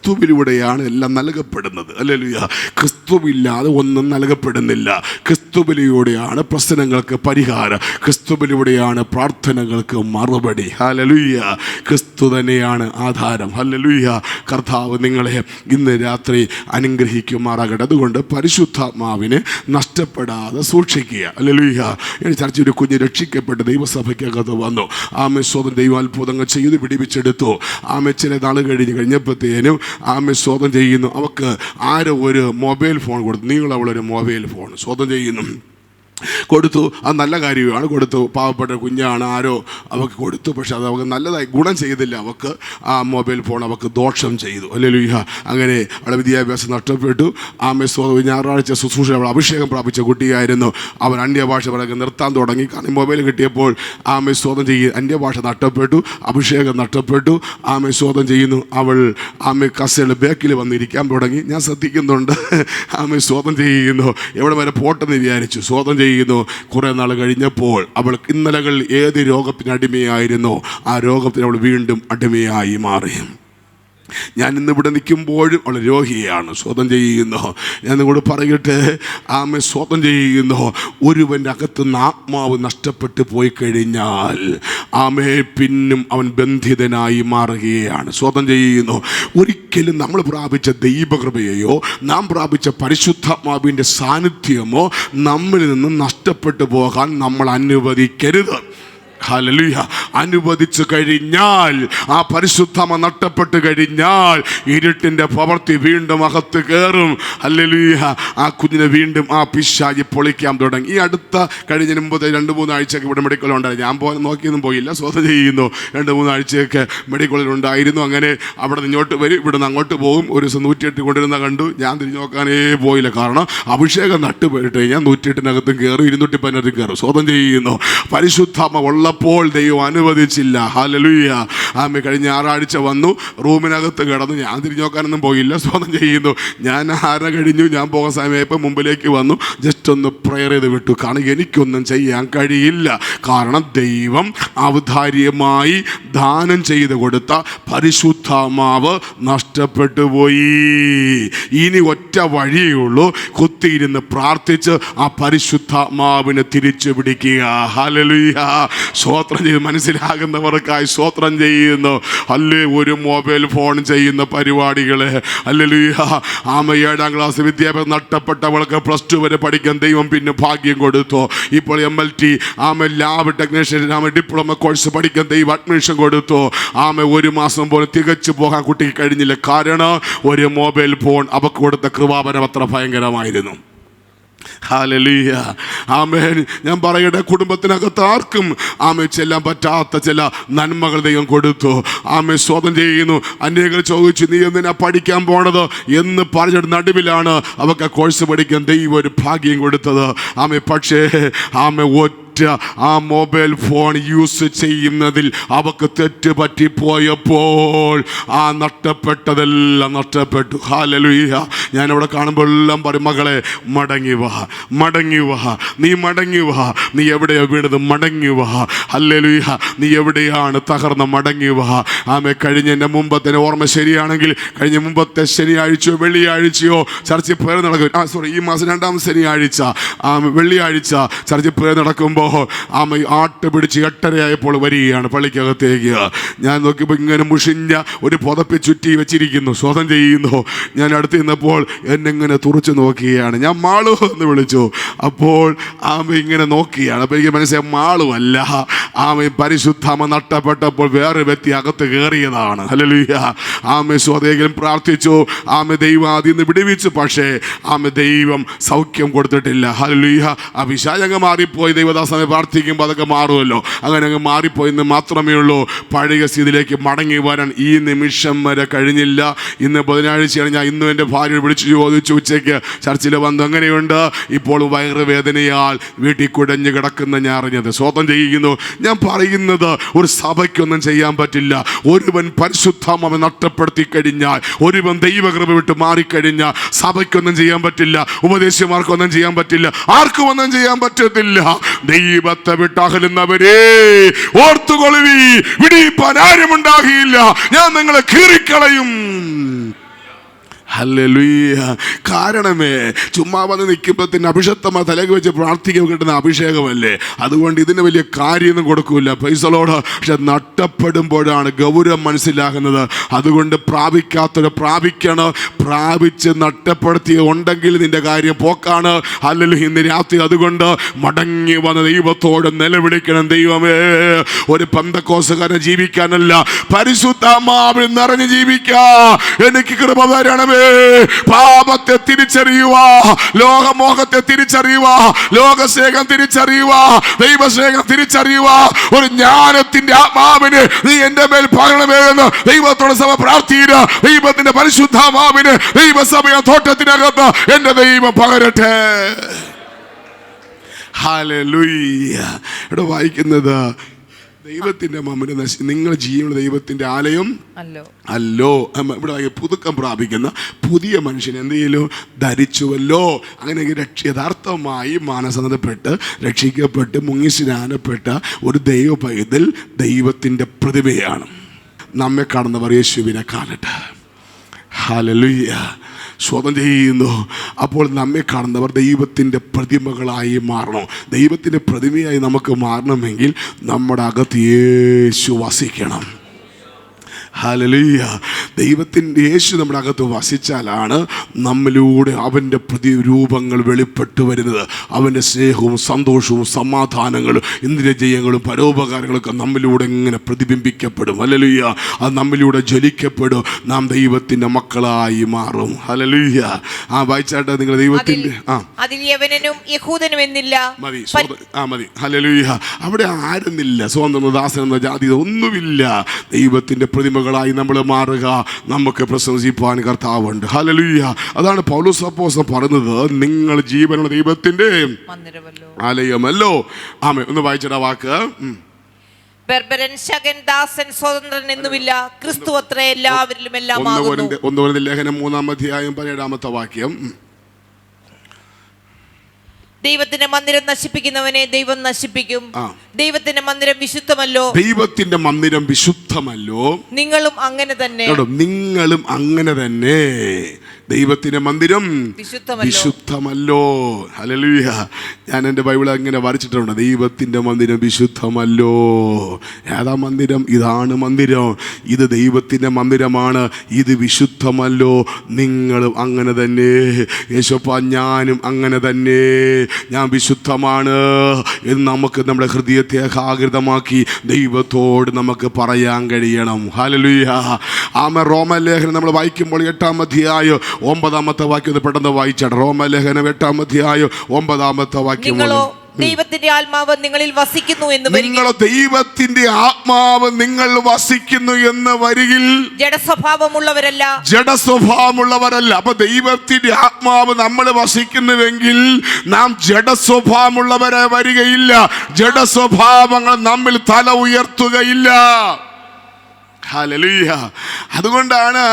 S2: ക്രിസ്തുവിലൂടെയാണ് എല്ലാം നൽകപ്പെടുന്നത്. ഹല്ലേലൂയ. ക്രിസ്തുവില്ലാതെ ഒന്നും നൽകപ്പെടുന്നില്ല. ക്രിസ്തുവിലൂടെയാണ് പ്രശ്നങ്ങൾക്ക് പരിഹാരം. ക്രിസ്തുവിലൂടെയാണ് പ്രാർത്ഥനകൾക്ക് മറുപടി. ഹല്ലേലൂയ. ക്രിസ്തു തന്നെയാണ് ആധാരം. ഹല്ലേലൂയ. കർത്താവ് നിങ്ങളെ ഇന്ന് രാത്രി അനുഗ്രഹിക്കുമാറാകട്ടെ. അതുകൊണ്ട് പരിശുദ്ധാത്മാവിനെ നഷ്ടപ്പെടാതെ സൂക്ഷിക്കുക. ഹല്ലേലൂയ. ചർച്ച ഒരു കുഞ്ഞ് രക്ഷിക്കപ്പെട്ട് ദൈവസഭയ്ക്കകത്ത് വന്നു. സ്വന്തം ദൈവ അത്ഭുതങ്ങൾ ചെയ്ത് പിടിപ്പിച്ചെടുത്തു. ചില നാൾ കഴിഞ്ഞപ്പോഴത്തേനും സ്വതം ചെയ്യുന്നു. അവൾക്ക് ആരോ ഒരു മൊബൈൽ ഫോൺ കൊടുത്തു. അവളൊരു മൊബൈൽ ഫോൺ സ്വതം ചെയ്യുന്നു കൊടുത്തു. അത് നല്ല കാര്യമാണ്. കൊടുത്തു. പാവപ്പെട്ട കുഞ്ഞാണ്, ആരോ അവൾക്ക് കൊടുത്തു. പക്ഷെ അത് അവൾക്ക് നല്ലതായി ഗുണം ചെയ്തില്ല. അവൾക്ക് ആ മൊബൈൽ ഫോൺ അവൾക്ക് ദോഷം ചെയ്തു. ഹല്ലേലൂയ. അങ്ങനെ അവളുടെ വിദ്യാഭ്യാസം നഷ്ടപ്പെട്ടു. ഞായറാഴ്ച ശുശ്രൂഷ അവൾ അഭിഷേകം പ്രാപിച്ച കുട്ടിയായിരുന്നു. അവൻ അന്യഭാഷ പറയാൻ നിർത്താൻ തുടങ്ങി. കാരണം മൊബൈൽ കിട്ടിയപ്പോൾ സ്വതം ചെയ്യുക. അന്യഭാഷ നഷ്ടപ്പെട്ടു, അഭിഷേകം നഷ്ടപ്പെട്ടു. സ്വതം ചെയ്യുന്നു. അവൾ കസേരയുടെ ബാക്കിൽ വന്നിരിക്കാൻ തുടങ്ങി. ഞാൻ ശ്രദ്ധിക്കുന്നുണ്ട്. സ്വതം ചെയ്യുന്നു. എവിടെ വരെ പോട്ടെന്ന് വിചാരിച്ചു. സ്വതം ചെയ്യുന്നു. കുറെ നാൾ കഴിഞ്ഞപ്പോൾ അവൾ ഇന്നലകൾ ഏത് രോഗത്തിന് അടിമയായിരുന്നോ ആ രോഗത്തിന് അവൾ വീണ്ടും അടിമയായി മാറി. ഞാൻ ഇന്നിവിടെ നിൽക്കുമ്പോഴും അവൾ രോഗിയാണ്. സ്വതം ചെയ്യുന്നു. ഞാൻ നിങ്ങളോട് പറയട്ടെ, സ്വതം ചെയ്യുന്നു. ഒരുവൻ്റെ അകത്തുനിന്ന് ആത്മാവ് നഷ്ടപ്പെട്ടു പോയി കഴിഞ്ഞാൽ പിന്നും അവൻ ബന്ധിതനായി മാറുകയാണ്. സ്വതം ചെയ്യുന്നു. ഒരിക്കലും നമ്മൾ പ്രാപിച്ച ദൈവകൃപയെയോ നാം പ്രാപിച്ച പരിശുദ്ധാത്മാവിൻ്റെ സാന്നിധ്യമോ നമ്മളിൽ നിന്ന് നഷ്ടപ്പെട്ടു പോകാൻ നമ്മൾ അനുവദിക്കരുത്. ഹല്ലേലൂയ. അനുവദിച്ചു കഴിഞ്ഞാൽ, ആ പരിശുദ്ധമ നഷ്ടപ്പെട്ട് കഴിഞ്ഞാൽ ഇരുട്ടിൻ്റെ പ്രവൃത്തി വീണ്ടും അകത്ത് കയറും. ഹല്ലേലൂയ. ആ കുഞ്ഞിനെ വീണ്ടും ആ പിശാചി പൊളിക്കാൻ തുടങ്ങി. ഈ അടുത്ത കഴിഞ്ഞ മുമ്പത്തെ 2-3 ആഴ്ചയൊക്കെ ഇവിടെ മെഡിക്കൽ ഉണ്ടായിരുന്നു. ഞാൻ നോക്കിയൊന്നും പോയില്ല. സ്വതം ചെയ്യുന്നു. 2-3 ആഴ്ചയൊക്കെ മെഡിക്കലിൽ ഉണ്ടായിരുന്നു. അങ്ങനെ അവിടെ നിന്ന് ഇങ്ങോട്ട് വരും, ഇവിടെ നിന്ന് അങ്ങോട്ട് പോകും. ഒരു ദിവസം 108 കൊണ്ടിരുന്ന കണ്ടു. ഞാൻ തിരിഞ്ഞു നോക്കാനേ പോയില്ല. കാരണം അഭിഷേകം നട്ടുപോയിട്ട് കഴിഞ്ഞാൽ 108-നകത്തും കയറും, 210-നകത്തും കയറും. സ്വതം ചെയ്യുന്നു. പരിശുദ്ധമ ഉള്ളപ്പോൾ ദൈവം അനുവദിച്ചില്ല. ഹല്ലേലൂയ. കഴിഞ്ഞ ഞായറാഴ്ച വന്നു, റൂമിനകത്ത് കിടന്നു. ഞാൻ തിരിഞ്ഞു നോക്കാനൊന്നും പോയില്ല. സ്വതം ചെയ്യുന്നു. ഞാൻ ആര കഴിഞ്ഞു, ഞാൻ പോകാൻ സമയപ്പോൾ മുമ്പിലേക്ക് വന്നു. ജസ്റ്റ് ഒന്ന് പ്രെയർ ചെയ്ത് വിട്ടു. കാരണം എനിക്കൊന്നും ചെയ്യാൻ കഴിയില്ല. കാരണം ദൈവം ഔദാര്യമായി ദാനം ചെയ്ത് കൊടുത്ത പരിശുദ്ധാത്മാവ് നഷ്ടപ്പെട്ടു പോയി. ഇനി ഒറ്റ വഴിയേ ഉള്ളൂ, കുത്തിയിരുന്ന് പ്രാർത്ഥിച്ച് ആ പരിശുദ്ധാത്മാവിനെ തിരിച്ചു പിടിക്കുക. ഹല്ലേലൂയ. സ്തോത്രം ചെയ്ത് മനസ്സിലാകുന്നവർക്കായി സ്തോത്രം ചെയ്യുന്നു. അല്ലേ, ഒരു മൊബൈൽ ഫോൺ ചെയ്യുന്ന പരിപാടികളെ ഹല്ലേലൂയ. 7ാം ക്ലാസ് വിദ്യാഭ്യാസം നഷ്ടപ്പെട്ടവൾക്ക് +2 വരെ പഠിക്കാൻ ദൈവം പിന്നെ ഭാഗ്യം കൊടുത്തു. ഇപ്പോൾ MLT lab technician diploma course പഠിക്കാൻ ദൈവം അഡ്മിഷൻ കൊടുത്തു. 1 മാസം പോലും തികച്ചു പോകാൻ കുട്ടിക്ക് കഴിഞ്ഞില്ല. കാരണം ഒരു മൊബൈൽ ഫോൺ അവർക്ക് കൊടുത്ത കൃപാവരം അത്ര ഭയങ്കരമായിരുന്നു. ഹല്ലേലൂയ. ആമേൻ. ഞാൻ പറയട്ടെ, കുടുംബത്തിനകത്ത് ആർക്കും ചെല്ലാൻ പറ്റാത്ത ചില നന്മകൾ ദൈവം കൊടുത്തു. സ്വതം ചെയ്യുന്നു. അനേകർ ചോദിച്ചു, നീ എന്തിനാ പഠിക്കാൻ പോണത് എന്ന് പറഞ്ഞിട്ട് നടുവിലാണ് അവർക്ക് കോഴ്സ് പഠിക്കാൻ ദൈവം ഒരു ഭാഗ്യം കൊടുത്തത്. പക്ഷേ ആ മൊബൈൽ ഫോൺ യൂസ് ചെയ്യുന്നതിൽ അവർക്ക് തെറ്റ് പറ്റിപ്പോയപ്പോൾ ആ നഷ്ടപ്പെട്ടതെല്ലാം നഷ്ടപ്പെട്ടു. ഹല്ലേലൂയ. ഞാനവിടെ കാണുമ്പോൾ എല്ലാം പറയും, മകളെ മടങ്ങി വാ, മടങ്ങി വാ, നീ മടങ്ങി വാ, നീ എവിടെയാ വീണത്, മടങ്ങി വാ. ഹല്ലേലൂയ. നീ എവിടെയാണ് തകർന്ന, മടങ്ങി വാ. കഴിഞ്ഞ എൻ്റെ മുമ്പത്തെ ഓർമ്മ ശരിയാണെങ്കിൽ കഴിഞ്ഞ മുമ്പത്തെ ശനിയാഴ്ചയോ വെള്ളിയാഴ്ചയോ ചർച്ചിൽ പേര് നടക്കും. ഈ മാസം 2ാം ശനിയാഴ്ച വെള്ളിയാഴ്ച ചർച്ചിൽ പേര് നടക്കുമ്പോൾ ആട്ട് പിടിച്ച് 8:30 വരികയാണ് പള്ളിക്കകത്തേക്ക്. ഞാൻ നോക്കിയപ്പോൾ ഇങ്ങനെ മുഷിഞ്ഞ ഒരു പുതപ്പ് ചുറ്റി വെച്ചിരിക്കുന്നു, സ്വതം ചെയ്യുന്നു. ഞാൻ അടുത്ത് നിന്നപ്പോൾ എന്നെങ്ങനെ തുറച്ചു നോക്കുകയാണ്. ഞാൻ മാളു എന്ന് വിളിച്ചു. അപ്പോൾ ഇങ്ങനെ നോക്കിയാണ്. അപ്പോൾ എനിക്ക് മനസ്സിലായി മാളുമല്ല, പരിശുദ്ധാമ നഷ്ടപ്പെട്ടപ്പോൾ വേറെ വ്യക്തി അകത്ത് കയറിയതാണ്. ഹല്ലേലൂയ. സ്വതേകലും പ്രാർത്ഥിച്ചു. ദൈവം അതിൽ നിന്ന് വിടുവിച്ചു. പക്ഷേ ദൈവം സൗഖ്യം കൊടുത്തിട്ടില്ല. ഹല്ലേലൂയ. പിശാചങ്ങ് മാറിപ്പോയി. ദൈവദാസനെ പ്രാർത്ഥിക്കുമ്പോൾ അതൊക്കെ മാറുമല്ലോ. അങ്ങനെ അങ്ങ് മാറിപ്പോയെന്ന് മാത്രമേ ഉള്ളൂ. പഴയ സ്ഥിതിയിലേക്ക് മടങ്ങി വരാൻ ഈ നിമിഷം വരെ കഴിഞ്ഞില്ല. ഇന്ന് ബുധനാഴ്ചയാണ്. ഞാൻ ഇന്നും എൻ്റെ ഭാര്യ വിളിച്ചു ചോദിച്ചു ഉച്ചയ്ക്ക് ചർച്ചിൽ വന്ന് എങ്ങനെയുണ്ട്. ഇപ്പോൾ വയറുവേദനയാൽ വീട്ടിൽ കുഴഞ്ഞു കിടക്കുന്ന ഞാൻ അറിഞ്ഞത്. സ്വതം ചെയ്യുന്നു. ഞാൻ പറയുന്നത് ഒരു സഭയ്ക്കൊന്നും ചെയ്യാൻ പറ്റില്ല. ഒരുവൻ പരിശുദ്ധാത്മാവിനെ നഷ്ടപ്പെടുത്തി കഴിഞ്ഞാൽ, ഒരുവൻ ദൈവകൃപ വിട്ട് മാറിക്കഴിഞ്ഞാൽ സഭയ്ക്കൊന്നും ചെയ്യാൻ പറ്റില്ല, ഉപദേശിമാർക്കൊന്നും ചെയ്യാൻ പറ്റില്ല, ആർക്കും ഒന്നും ചെയ്യാൻ പറ്റത്തില്ല. ദൈവത്തെ വിട്ടകലുന്നവരെ ഓർത്തുകൊള്ളുവീ, വിടിയിപ്പാൻ ആരും ഉണ്ടാകില്ല, ഞാൻ നിങ്ങളെ കീറിക്കളയും. ഹല്ലേലൂയ. കാരണമേ ചുമ്മാ വന്ന് നിൽക്കുമ്പോഴത്തേന് അഭിഷക്തമാ തലക്ക് വെച്ച് പ്രാർത്ഥിക്കാൻ കിട്ടുന്ന അഭിഷേകമല്ലേ. അതുകൊണ്ട് ഇതിന് വലിയ കാര്യമൊന്നും കൊടുക്കൂല. പൈസലോട്. പക്ഷെ നഷ്ടപ്പെടുമ്പോഴാണ് ഗൗരവം മനസ്സിലാകുന്നത്. അതുകൊണ്ട് പ്രാപിക്കാത്തൊരു പ്രാപിക്കണം. പ്രാപിച്ച് നഷ്ടപ്പെടുത്തിയ ഉണ്ടെങ്കിൽ നിന്റെ കാര്യം പോക്കാണ്. ഹല്ലേലൂയ. ഇന്ന് രാത്രി അതുകൊണ്ട് മടങ്ങി വന്ന ദൈവത്തോട് നിലവിളിക്കണം. ദൈവമേ, ഒരു പെന്തക്കോസ്തുകാരൻ ജീവിക്കാനല്ല, പരിശുദ്ധാത്മാവിൽ നിറഞ്ഞ് ജീവിക്കാൻ എനിക്ക് കൃപ തരണമേ. പാപത്തെ തിരിച്ചറിയുക, ലോകമോഹത്തെ തിരിച്ചറിയുക, ലോകസ്നേഹം തിരിച്ചറിയുക, ദൈവസ്നേഹം തിരിച്ചറിയുക. ഒരു ജ്ഞാനത്തിന്റെ ആത്മാവിന് നീ എന്റെ മേൽ പകരണമേ എന്ന് ദൈവത്തോട് സഭ പ്രാർത്ഥിക്കുക. ദൈവത്തിന്റെ പരിശുദ്ധാത്മാവിന് ദൈവസഭയ തോട്ടത്തിനകത്ത് എന്റെ ദൈവം പകരട്ടെ. ഹല്ലേലൂയ. ഇവിടെ വായിക്കുന്നത് ദൈവത്തിന്റെ മമ്മിനെ നിങ്ങൾ ജീവനുള്ള ദൈവത്തിന്റെ ആലയം അല്ലോ. ഇവിടെ പുതുക്കം പ്രാപിക്കുന്ന പുതിയ മനുഷ്യൻ എന്തെങ്കിലും ധരിച്ചുവല്ലോ. അങ്ങനെ യഥാർത്ഥമായി മാനസാന്തരപ്പെട്ട് രക്ഷിക്കപ്പെട്ട് മുങ്ങി സ്നാനപ്പെട്ട ഒരു ദൈവ പൈതൽ ദൈവത്തിന്റെ പ്രതിമയാണ്. നമ്മെ കാണുന്നവർ യേശുവിനെ കാണട്ടെ. ഹല്ലേലൂയ. സ്വതം ചെയ്യുന്നു. അപ്പോൾ നമ്മെ കാണുന്നവർ ദൈവത്തിൻ്റെ പ്രതിമകളായി മാറണം. ദൈവത്തിൻ്റെ പ്രതിമയായി നമുക്ക് മാറണമെങ്കിൽ നമ്മുടെ അകത്ത് യേശു വസിക്കണം. ഹല്ലേലൂയ. ദൈവത്തിൻ്റെ യേശു നമ്മുടെ അകത്ത് വസിച്ചാലാണ് നമ്മിലൂടെ അവൻ്റെ പ്രതിരൂപങ്ങൾ വെളിപ്പെട്ടു വരുന്നത്. അവൻ്റെ സ്നേഹവും സന്തോഷവും സമാധാനങ്ങളും ഇന്ദ്രിയജയങ്ങളും പരോപകാരങ്ങളൊക്കെ നമ്മിലൂടെ ഇങ്ങനെ പ്രതിബിംബിക്കപ്പെടും. ഹല്ലേലൂയ. അത് നമ്മിലൂടെ ജ്വലിക്കപ്പെടും. നാം ദൈവത്തിൻ്റെ മക്കളായി മാറും. ഹല്ലേലൂയ. വായിച്ചാട്ടെ നിങ്ങൾ ദൈവത്തിൻ്റെ
S3: യഹൂദനും എന്നില്ല.
S2: മതി. ഹല്ലേലൂയ. അവിടെ ആരുന്നില്ല, സ്വന്തം ദാസനെന്ന ജാതി ഒന്നുമില്ല. ദൈവത്തിൻ്റെ പ്രതിമകളായി നമ്മൾ മാറുക. നമുക്ക് പ്രശംസിപ്പാൻ കർത്താവുണ്ട്. ഹല്ലേലൂയ. അതാണ് പൗലോസ് അപ്പോസ്തലൻ പറയുന്നത്, നിങ്ങൾ ജീവനുള്ള ദൈവത്തിന്റെ ആലയമല്ലോ. ആമേൻ. ഒന്ന് വായിച്ചടാ വാക്ക്.
S3: ബർബരൻ, ശകൻ, ദാസൻ, സ്വതന്ത്രൻ എന്നുമില്ല, ക്രിസ്തു അത്രേ എല്ലാവരിലും എല്ലാം ആകുന്നു.
S2: 1 ലേഖനം 3-ാം അധ്യായം 17-ാമത്തെ വാക്യം.
S3: ദൈവത്തിന്റെ മന്ദിരം നശിപ്പിക്കുന്നവനെ ദൈവം നശിപ്പിക്കും. ദൈവത്തിന്റെ മന്ദിരം വിശുദ്ധമല്ലോ.
S2: ദൈവത്തിന്റെ മന്ദിരം വിശുദ്ധമല്ലോ.
S3: നിങ്ങളും അങ്ങനെ തന്നെ.
S2: നിങ്ങളും അങ്ങനെ തന്നെ. ദൈവത്തിന്റെ മന്ദിരം വിശുദ്ധമല്ലോ. ഹല്ലേലൂയ. ഞാൻ എൻ്റെ ബൈബിൾ അങ്ങനെ വരച്ചിട്ടുണ്ട്. ദൈവത്തിന്റെ മന്ദിരം വിശുദ്ധമല്ലോ. ഏതാ മന്ദിരം? ഇതാണ് മന്ദിരം. ഇത് ദൈവത്തിന്റെ മന്ദിരമാണ്. ഇത് വിശുദ്ധമല്ലോ. നിങ്ങളും അങ്ങനെ തന്നെ. യേശുപ്പാ, ഞാനും അങ്ങനെ തന്നെ. ഞാൻ വിശുദ്ധമാണ് എന്ന് നമുക്ക് നമ്മുടെ ഹൃദയത്തെ ഏകാഗ്രതമാക്കി ദൈവത്തോട് നമുക്ക് പറയാൻ കഴിയണം. ഹല്ലേലൂയ. റോമലേഖനം നമ്മൾ വായിക്കുമ്പോൾ 8-ാം അധ്യായം 9-ാമത്തെ വാക്യം പെട്ടെന്ന് വായിച്ചാണ്. റോമലേഖനം 8-ാം അധ്യായം 9-ാമത്തെ വാക്യം.
S3: ദൈവത്തിന്റെ ആത്മാവ് നിങ്ങളിൽ വസിക്കുന്നു എന്ന്
S2: നിങ്ങൾ ദൈവത്തിന്റെ ആത്മാവ് നിങ്ങൾ വസിക്കുന്നു എന്ന് വരികിൽ ജഡസ്വഭാവമുള്ളവരല്ല. അപ്പൊ ദൈവത്തിന്റെ ആത്മാവ് നമ്മൾ വസിക്കുന്നുവെങ്കിൽ നാം ജഡസ്വഭാവമുള്ളവരെ വരികയില്ല. ജഡസ്വഭാവങ്ങൾ നമ്മിൽ തല ഉയർത്തുകയില്ല. ഹല്ലേലൂയ. അതുകൊണ്ടാണ്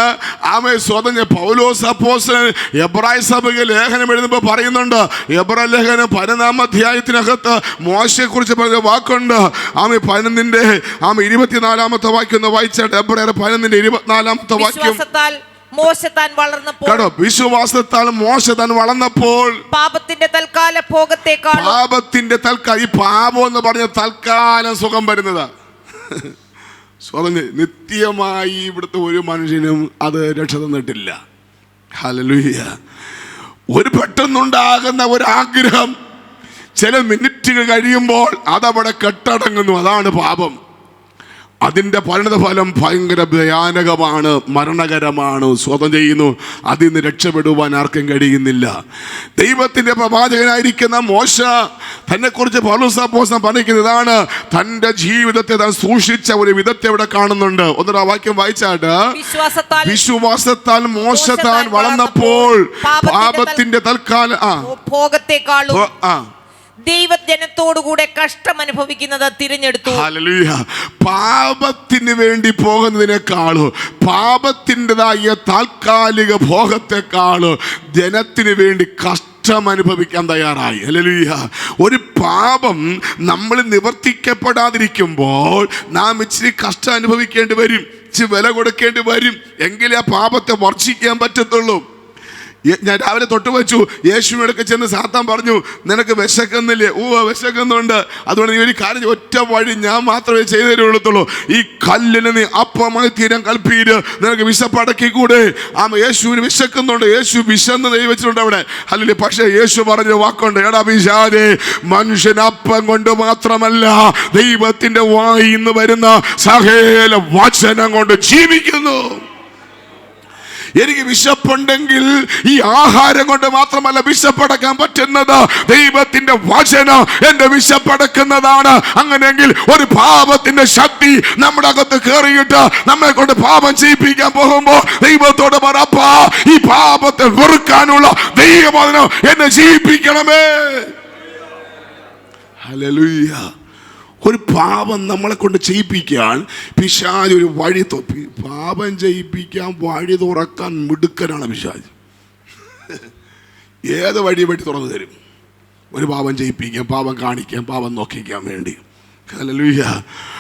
S2: ആമേ സ്വതന്ത്ര പൗലോസ് അപ്പോസ്തലൻ എബ്രായ സഭയ്ക്ക് ലേഖനം എഴുതുമ്പോൾ പറയുന്നുണ്ട്. എബ്രായ ലേഖനം 11-ാം അധ്യായത്തിനകത്ത് മോശയെക്കുറിച്ച് പറഞ്ഞ വാക്കുണ്ട്. ആമേ 11-ന്റെ 24-ാമത്തെ വാക്യം വായിച്ചാൽ എബ്രായർ 11-ന്റെ 24-ാമത്തെ വാക്യം. കേട്ടോ, വിശ്വാസത്താൽ മോശ താൻ വളർന്നപ്പോൾ
S3: പാപത്തിന്റെ തൽക്കാല ഭോഗത്തെക്കാൾ
S2: ഈ പാപം എന്ന് പറഞ്ഞ തൽക്കാലം സുഖം വരുന്നതാ. നിത്യമായി ഇവിടുത്തെ ഒരു മനുഷ്യനും അത് രക്ഷ തന്നിട്ടില്ല. ഹല്ലേലൂയ. ഒരു പെട്ടെന്നുണ്ടാകുന്ന ഒരു ആഗ്രഹം ചില മിനിറ്റുകൾ കഴിയുമ്പോൾ അതവിടെ കെട്ടടങ്ങുന്നു. അതാണ് പാപം. അതിൻ്റെ പരിണതഫലം ഭയങ്കര ഭയാനകമാണ്, മരണകരമാണ്. സ്വതം ചെയ്യുന്നു. അതിൽ നിന്ന് രക്ഷപ്പെടുവാൻ ആർക്കും കഴിയുന്നില്ല. ദൈവത്തിൻ്റെ പ്രവാചകനായിരിക്കുന്ന മോശ തന്നെക്കുറിച്ച് പൗലോസ് അപ്പോസ്തലൻ പറഞ്ഞിരിക്കുന്നതാണ്. തൻ്റെ ജീവിതത്തെ താൻ സൂക്ഷിച്ച ഒരു വിധത്തെ ഇവിടെ കാണുന്നുണ്ട്. ഒന്നൊരു വാക്യം വായിച്ചാട്ട്, വിശ്വാസത്താൽ മോശ താൻ വളർന്നപ്പോൾ പാപത്തിന്റെ തൽക്കാല
S3: ഭോഗത്തെക്കാളും ദൈവജനത്തോടുകൂടെ കഷ്ടം അനുഭവിക്കുന്നത് തിരഞ്ഞെടുത്തു.
S2: ഹല്ലേലൂയ. പാപത്തിന് വേണ്ടി പോകുന്നതിനേക്കാളോ പാപത്തിൻ്റെതായ താൽക്കാലിക ഭോഗത്തെക്കാളോ ജനത്തിന് വേണ്ടി കഷ്ടം അനുഭവിക്കാൻ തയ്യാറായി. ഹല്ലേലൂയ. ഒരു പാപം നമ്മൾ നിവർത്തിക്കപ്പെടാതിരിക്കുമ്പോൾ നാം ഇച്ചിരി കഷ്ടം അനുഭവിക്കേണ്ടി വരും, ഇച്ചിരി വില കൊടുക്കേണ്ടി വരും. എങ്കിലേ ആ പാപത്തെ വർജിക്കാൻ പറ്റത്തുള്ളൂ. ഞാൻ രാവിലെ തൊട്ട് വെച്ചു. യേശുവിനടുക്ക് ചെന്ന് സാത്താൻ പറഞ്ഞു, നിനക്ക് വിശക്കുന്നില്ലേ? വിശക്കുന്നുണ്ട്. അതുകൊണ്ട് നീ ഒരു കാര്യം, ഒറ്റ വഴി ഞാൻ മാത്രമേ ചെയ്തു തരുള്ളൂ. ഈ കല്ലിന് നീ അപ്പമായി തീരാൻ കൽപ്പീര്, നിനക്ക് വിശപ്പടക്കിക്കൂടെ? യേശുവിന് വിശക്കുന്നുണ്ട്. യേശു വിശന്ന് ദൈവച്ചിട്ടുണ്ട് അവിടെ. അല്ലെങ്കിൽ പക്ഷേ യേശു പറഞ്ഞ വാക്കുണ്ട്, എടാ പിശാചേ, മനുഷ്യൻ അപ്പം കൊണ്ട് മാത്രമല്ല ദൈവത്തിന്റെ വായിൽ നിന്ന് വരുന്ന സകല വചനം കൊണ്ട് ജീവിക്കുന്നു. എനിക്ക് വിശപ്പുണ്ടെങ്കിൽ ഈ ആഹാരം കൊണ്ട് മാത്രമല്ല വിശപ്പടക്കാൻ പറ്റുന്നത്, ദൈവത്തിന്റെ വചനം എന്റെ വിശപ്പടക്കുന്നതാണ്. അങ്ങനെയെങ്കിൽ ഒരു പാപത്തിന്റെ ശക്തി നമ്മുടെ അകത്ത് കയറിയിട്ട് നമ്മെ കൊണ്ട് പാപം ചെയ്യിപ്പിക്കാൻ പോകുമ്പോ ദൈവത്തോട് പറപ്പാ, ഈ പാപത്തെ വെറുക്കാനുള്ള ദൈവവചനം എന്നെ ജീവിപ്പിക്കണമേ. ഹല്ലേലൂയ. ഒരു പാപം നമ്മളെ കൊണ്ട് ചെയ്യിപ്പിക്കാൻ പിശാച് ഒരു വഴി പാപം ചെയ്യിപ്പിക്കാൻ വഴി തുറക്കാൻ മിടുക്കനാണ് പിശാച്. ഏത് വഴി തുറന്നു തരും. ഒരു പാപം ചെയ്യിപ്പിക്കാൻ, പാപം കാണിക്കാൻ, പാപം നോക്കിക്കാൻ വേണ്ടി. ഹല്ലേലൂയ.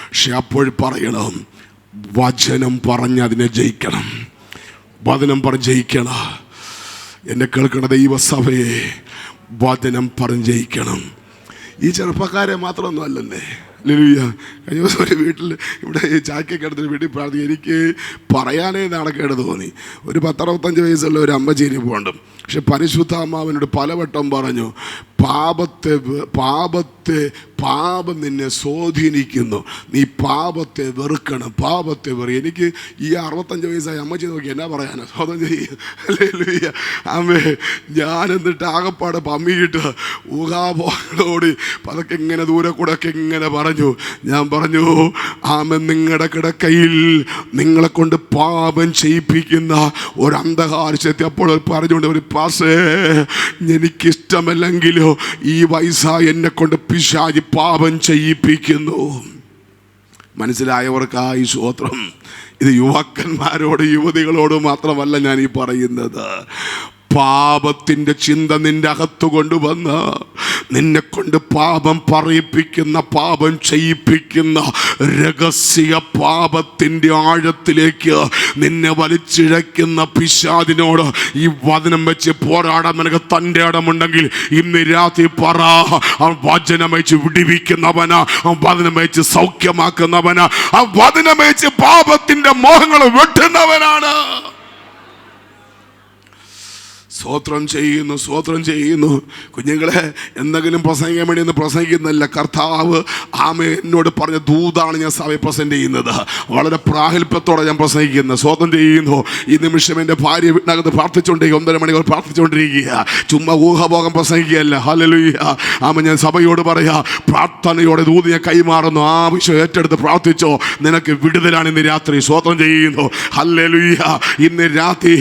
S2: പക്ഷെ അപ്പോൾ പറയണം, വചനം പറഞ്ഞ് അതിനെ ജയിക്കണം. വചനം പറഞ്ഞ് ജയിക്കണം. എന്നെ കേൾക്കണ ദൈവസഭയെ, വചനം പറഞ്ഞ് ജയിക്കണം. ഈ ചെറുപ്പക്കാരെ മാത്രമൊന്നും അല്ലല്ലേ. ഹല്ലേലൂയ. കഴിഞ്ഞ ദിവസം ഒരു വീട്ടിൽ ഇവിടെ ചാക്കൊക്കെ എടുത്തൊരു വീട്ടിൽ പ്രാർത്ഥിക്കും. എനിക്ക് പറയാനേ നാണക്കേട് തോന്നി. ഒരു 10-65 വയസ്സുള്ള ഒരു അമ്മച്ചേരി പോകുന്നുണ്ട്. പക്ഷെ പരിശുദ്ധാത്മാവിനോട് പലവട്ടം പറഞ്ഞു, പാപം നിന്നെ സ്വാധീനിക്കുന്നു, നീ പാപത്തെ വെറുക്കണം, പാപത്തെ എനിക്ക് ഈ 65 വയസ്സായ അമ്മച്ചി നോക്കി എന്നാ പറയാനാ, സ്വതം ചെയ്യും. ഹല്ലേലൂയ. ആമേ. ഞാൻ എന്നിട്ട് ആകപ്പാടെ പമ്മിയിട്ട് ഊഹാപോടി പതൊക്കെ ഇങ്ങനെ ദൂരെ കൂടെ ഒക്കെ ഇങ്ങനെ പറഞ്ഞു. ഞാൻ പറഞ്ഞു, ആമൻ, നിങ്ങളുടെ കിടക്കയിൽ നിങ്ങളെ കൊണ്ട് പാപം ചെയ്യിപ്പിക്കുന്ന ഒരു അന്ധകാരത്തെ അപ്പോൾ പറഞ്ഞുകൊണ്ട്, ഒരു പാസേ, എനിക്കിഷ്ടമല്ലെങ്കിലോ ഈ വയസ്സായി എന്നെ കൊണ്ട് പിശാച് പാപം ചെയ്യിപ്പിക്കുന്നു. മനസ്സിലായവർക്കായി സ്തോത്രം. ഇത് യുവാക്കന്മാരോട് യുവതികളോട് മാത്രമല്ല ഞാൻ ഈ പറയുന്നത്. പാപത്തിന്റെ ചിന്ത നിന്റെ അകത്ത് കൊണ്ടുവന്ന് നിന്നെ കൊണ്ട് പാപം പറയിപ്പിക്കുന്ന, പാപം ചെയ്യിപ്പിക്കുന്ന രഹസ്യ പാപത്തിന്റെ ആഴത്തിലേക്ക് നിന്നെ വലിച്ചിഴയ്ക്കുന്ന പിശാചിനോട് ഈ വചനം വെച്ച് പോരാടാൻ നിനക്ക് തൻ്റെ ഇടമുണ്ടെങ്കിൽ ഇന്ന് രാത്രി പറ, അവൻ വചനം വെച്ച് വിടിവിക്കുന്നവനാ, അവൻ വചനം വെച്ച് സൗഖ്യമാക്കുന്നവനാ, അവൻ വചനം വെച്ച് പാപത്തിന്റെ മോഹങ്ങൾ വെട്ടുന്നവനാണ്. സ്തോത്രം ചെയ്യുന്നു, സ്തോത്രം ചെയ്യുന്നു. കുഞ്ഞുങ്ങളെ, എന്തെങ്കിലും പ്രസംഗിക്കാൻ വേണ്ടി ഒന്നും പ്രസംഗിക്കുന്നില്ല. കർത്താവ് എന്നോട് പറഞ്ഞ ദൂതാണ് ഞാൻ സഭയെ പ്രസന്റ് ചെയ്യുന്നത്. വളരെ പ്രാഗൽഭ്യത്തോടെ ഞാൻ പ്രസംഗിക്കുന്നത്. സ്തോത്രം ചെയ്യുന്നു. ഈ നിമിഷം എൻ്റെ ഭാര്യ വീട്ടിനകത്ത് പ്രാർത്ഥിച്ചുകൊണ്ടിരിക്കുക, 1.5 മണിക്കൂർ പ്രാർത്ഥിച്ചുകൊണ്ടിരിക്കുക. ചുമ്മാ ഊഹഭോഗം പ്രസംഗിക്കുകയല്ല. ഹല്ലേലൂയ. ഞാൻ സഭയോട് പറയാ, പ്രാർത്ഥനയോടെ ദൂത് ഞാൻ കൈമാറുന്നു. ആവശ്യം ഏറ്റെടുത്ത് പ്രാർത്ഥിച്ചോ, നിനക്ക് വിടുതലാണ് ഇന്ന് രാത്രി. സ്തോത്രം ചെയ്യുന്നു. ഹല്ലേലൂയ. ഇന്ന് രാത്രി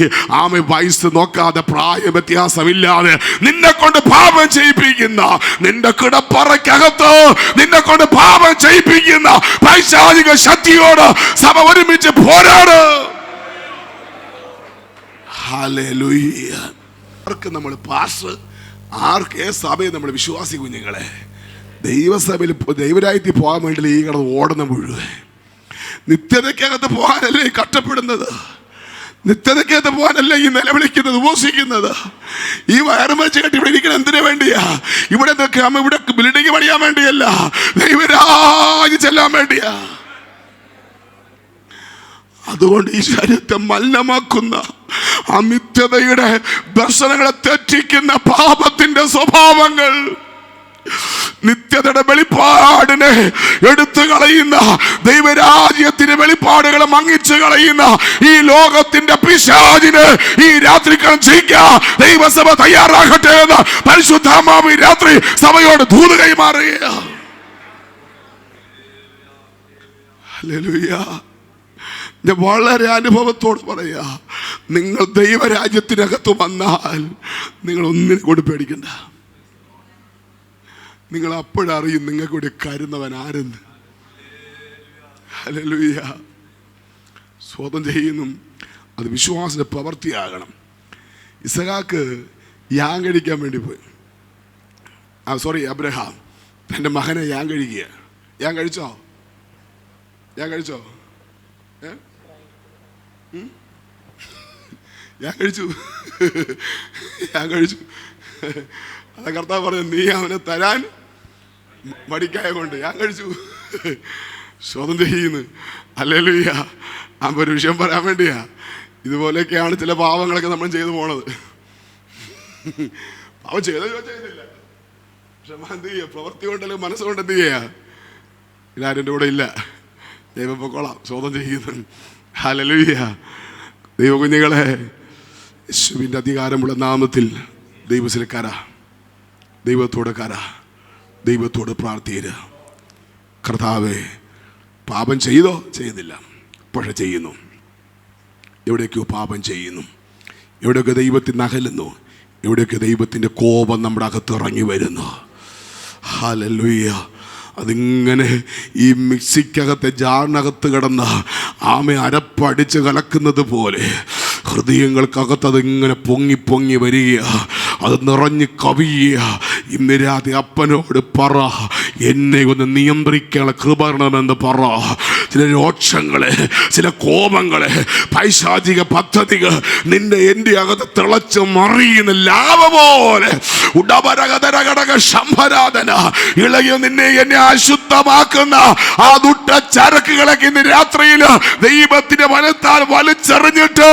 S2: വയസ്സ് നോക്കാതെ പ്രായ വ്യത്യാസമില്ലാതെ നിന്നെ കൊണ്ട് പാപം ചെയ്യിപ്പിക്കുന്ന, നിന്റെ കിടപ്പറയ്ക്കകത്ത് നിന്നെ കൊണ്ട് പാപം ചെയ്യിപ്പിക്കുന്ന പൈശാചിക ശക്തിയോട് സഭ ഒരുമിച്ച് പോരാട്. ഹല്ലേലൂയ. ആർക്ക് നമ്മൾ പാസ്റ്റർ, ആർക്ക് സഭയിൽ നമ്മൾ വിശ്വാസി കുഞ്ഞുങ്ങളെ ദൈവസഭയിൽ ദൈവരാജ്യത്തിൽ പോകാൻ വേണ്ടി ഈ കിടന്ന് ഓടുന്ന മുഴുവൻ നിത്യതയ്ക്കകത്ത് പോകാനല്ലേ കഷ്ടപ്പെടുന്നത്, നിത്യതയ്ക്കകത്ത് പോകാനല്ലേ ഈ നിലവിളിക്കുന്നത്, ഉപസിക്കുന്നത്. ഈ വയറും വെച്ച് കെട്ടി ഇവിടെ ഇരിക്കണം എന്തിനു വേണ്ടിയാ? ഇവിടെ ഇവിടെ ബിൽഡിംഗ് പണിയാൻ വേണ്ടിയല്ല, ദൈവരാജ്യം ചെല്ലാൻ വേണ്ടിയാ. അതുകൊണ്ട് ഈ ശരീരത്തെ മലിനമാക്കുന്ന ആ മിഥ്യതയുടെ ദർശനങ്ങളെ തെറ്റിക്കുന്ന പാപത്തിന്റെ സ്വഭാവങ്ങൾ, നിത്യതയുടെ വെളിപ്പാടിനെ എടുത്തു കളയുന്ന, ദൈവരാജ്യത്തിന്റെ വെളിപ്പാടുകളെ മങ്ങിച്ചു കളയുന്ന ഈ ലോകത്തിന്റെ പിശാചിന് ഈ രാത്രിക്കാലം ജയിക്കാൻ ദൈവസഭ തയ്യാറാകട്ടെ എന്ന് പരിശുദ്ധാത്മാവ് രാത്രി സഭയോട് ദൂത് കൈമാറുകയാണ്. ഹല്ലേലൂയ. ഞാൻ വളരെ അനുഭവത്തോട് പറയാ, നിങ്ങൾ ദൈവരാജ്യത്തിനകത്ത് വന്നാൽ നിങ്ങൾ ഒന്നിനെ കൊണ്ട് പേടിക്കണ്ട. നിങ്ങൾ അപ്പോഴറിയും നിങ്ങൾക്ക് കൂടി കരുന്നവൻ ആരെന്ന്. ഹല്ലേലൂയ. സ്വതം ചെയ്യുന്നു. അത് വിശ്വാസത്തിന്റെ പ്രവൃത്തിയാകണം. ഇസഹാക്ക് യാഗം കഴിക്കാൻ വേണ്ടി പോയി. അബ്രഹാം തൻ്റെ മകനെ യാഗം കഴിക്കുക. യാഗം കഴിച്ചോ? ഞാൻ കഴിച്ചു. അത് കർത്താവ് പറഞ്ഞു, നീ അവനെ തരാൻ മടിക്കായ കൊണ്ട് ഞാൻ കഴിച്ചു. സ്വതന്ത്രം ചെയ്യുന്നു. ഹല്ലേലൂയ. അപ്പൊ ഒരു വിഷയം പറയാൻ വേണ്ടിയാ, ഇതുപോലെയൊക്കെയാണ് ചില പാവങ്ങളൊക്കെ നമ്മൾ ചെയ്തു പോണത്. പാവം ചെയ്തില്ല, പക്ഷെ എന്ത് ചെയ്യുക, പ്രവൃത്തി കൊണ്ടല്ലേ മനസ്സുകൊണ്ട് എന്ത് ചെയ്യാ? ഇതാരും എൻ്റെ കൂടെ ഇല്ല, ദൈവം പൊക്കോളാം. സ്വതം ചെയ്യുന്നു. ഹല്ലേലൂയ. ദൈവകുഞ്ഞുങ്ങളെ, യേശുവിൻ്റെ അധികാരമുള്ള നാമത്തിൽ ദൈവത്തിലേക്കാരാ, ദൈവത്തോട് പ്രാർത്ഥിക്കുക. കർത്താവേ, പാപം ചെയ്തോ? ചെയ്യുന്നില്ല, പക്ഷെ ചെയ്യുന്നു. എവിടെയൊക്കെയോ പാപം ചെയ്യുന്നു, എവിടെയൊക്കെ ദൈവത്തിന് അകലുന്നു, എവിടെയൊക്കെ ദൈവത്തിൻ്റെ കോപം നമ്മുടെ അകത്ത് ഇറങ്ങി വരുന്നു. ഹല്ലേലൂയ. അതിങ്ങനെ ഈ മിക്സിക്കകത്തെ ജാറിനകത്ത് കിടന്ന് അരപ്പടിച്ച് കലക്കുന്നത് പോലെ ഹൃദയങ്ങൾക്കകത്ത് അതിങ്ങനെ പൊങ്ങി പൊങ്ങി വരിക, അത് നിറഞ്ഞ് കവിയുക. ഇന്ന് രാത്രി അപ്പനോട് പറ, എന്നെ ഒന്ന് നിയന്ത്രിക്കാനുള്ള കൃപണമെന്ന് പറ. ചില രോക്ഷങ്ങളെ, ചില കോപങ്ങളെ, പൈശാചിക പദ്ധതികൾ നിന്റെ എൻ്റെ അകത്ത് തിളച്ച് മറിയുന്ന ലാഭ പോലെ ഉടപരകതരകടക ശംഭരാധന ഇളകി നിന്നെ എന്നെ അശുദ്ധമാക്കുന്ന ആ ദുട്ട ചരക്കുകളൊക്കെ ഇന്ന് രാത്രിയിൽ ദൈവത്തിന്റെ വനത്താൽ വലിച്ചെറിഞ്ഞിട്ട്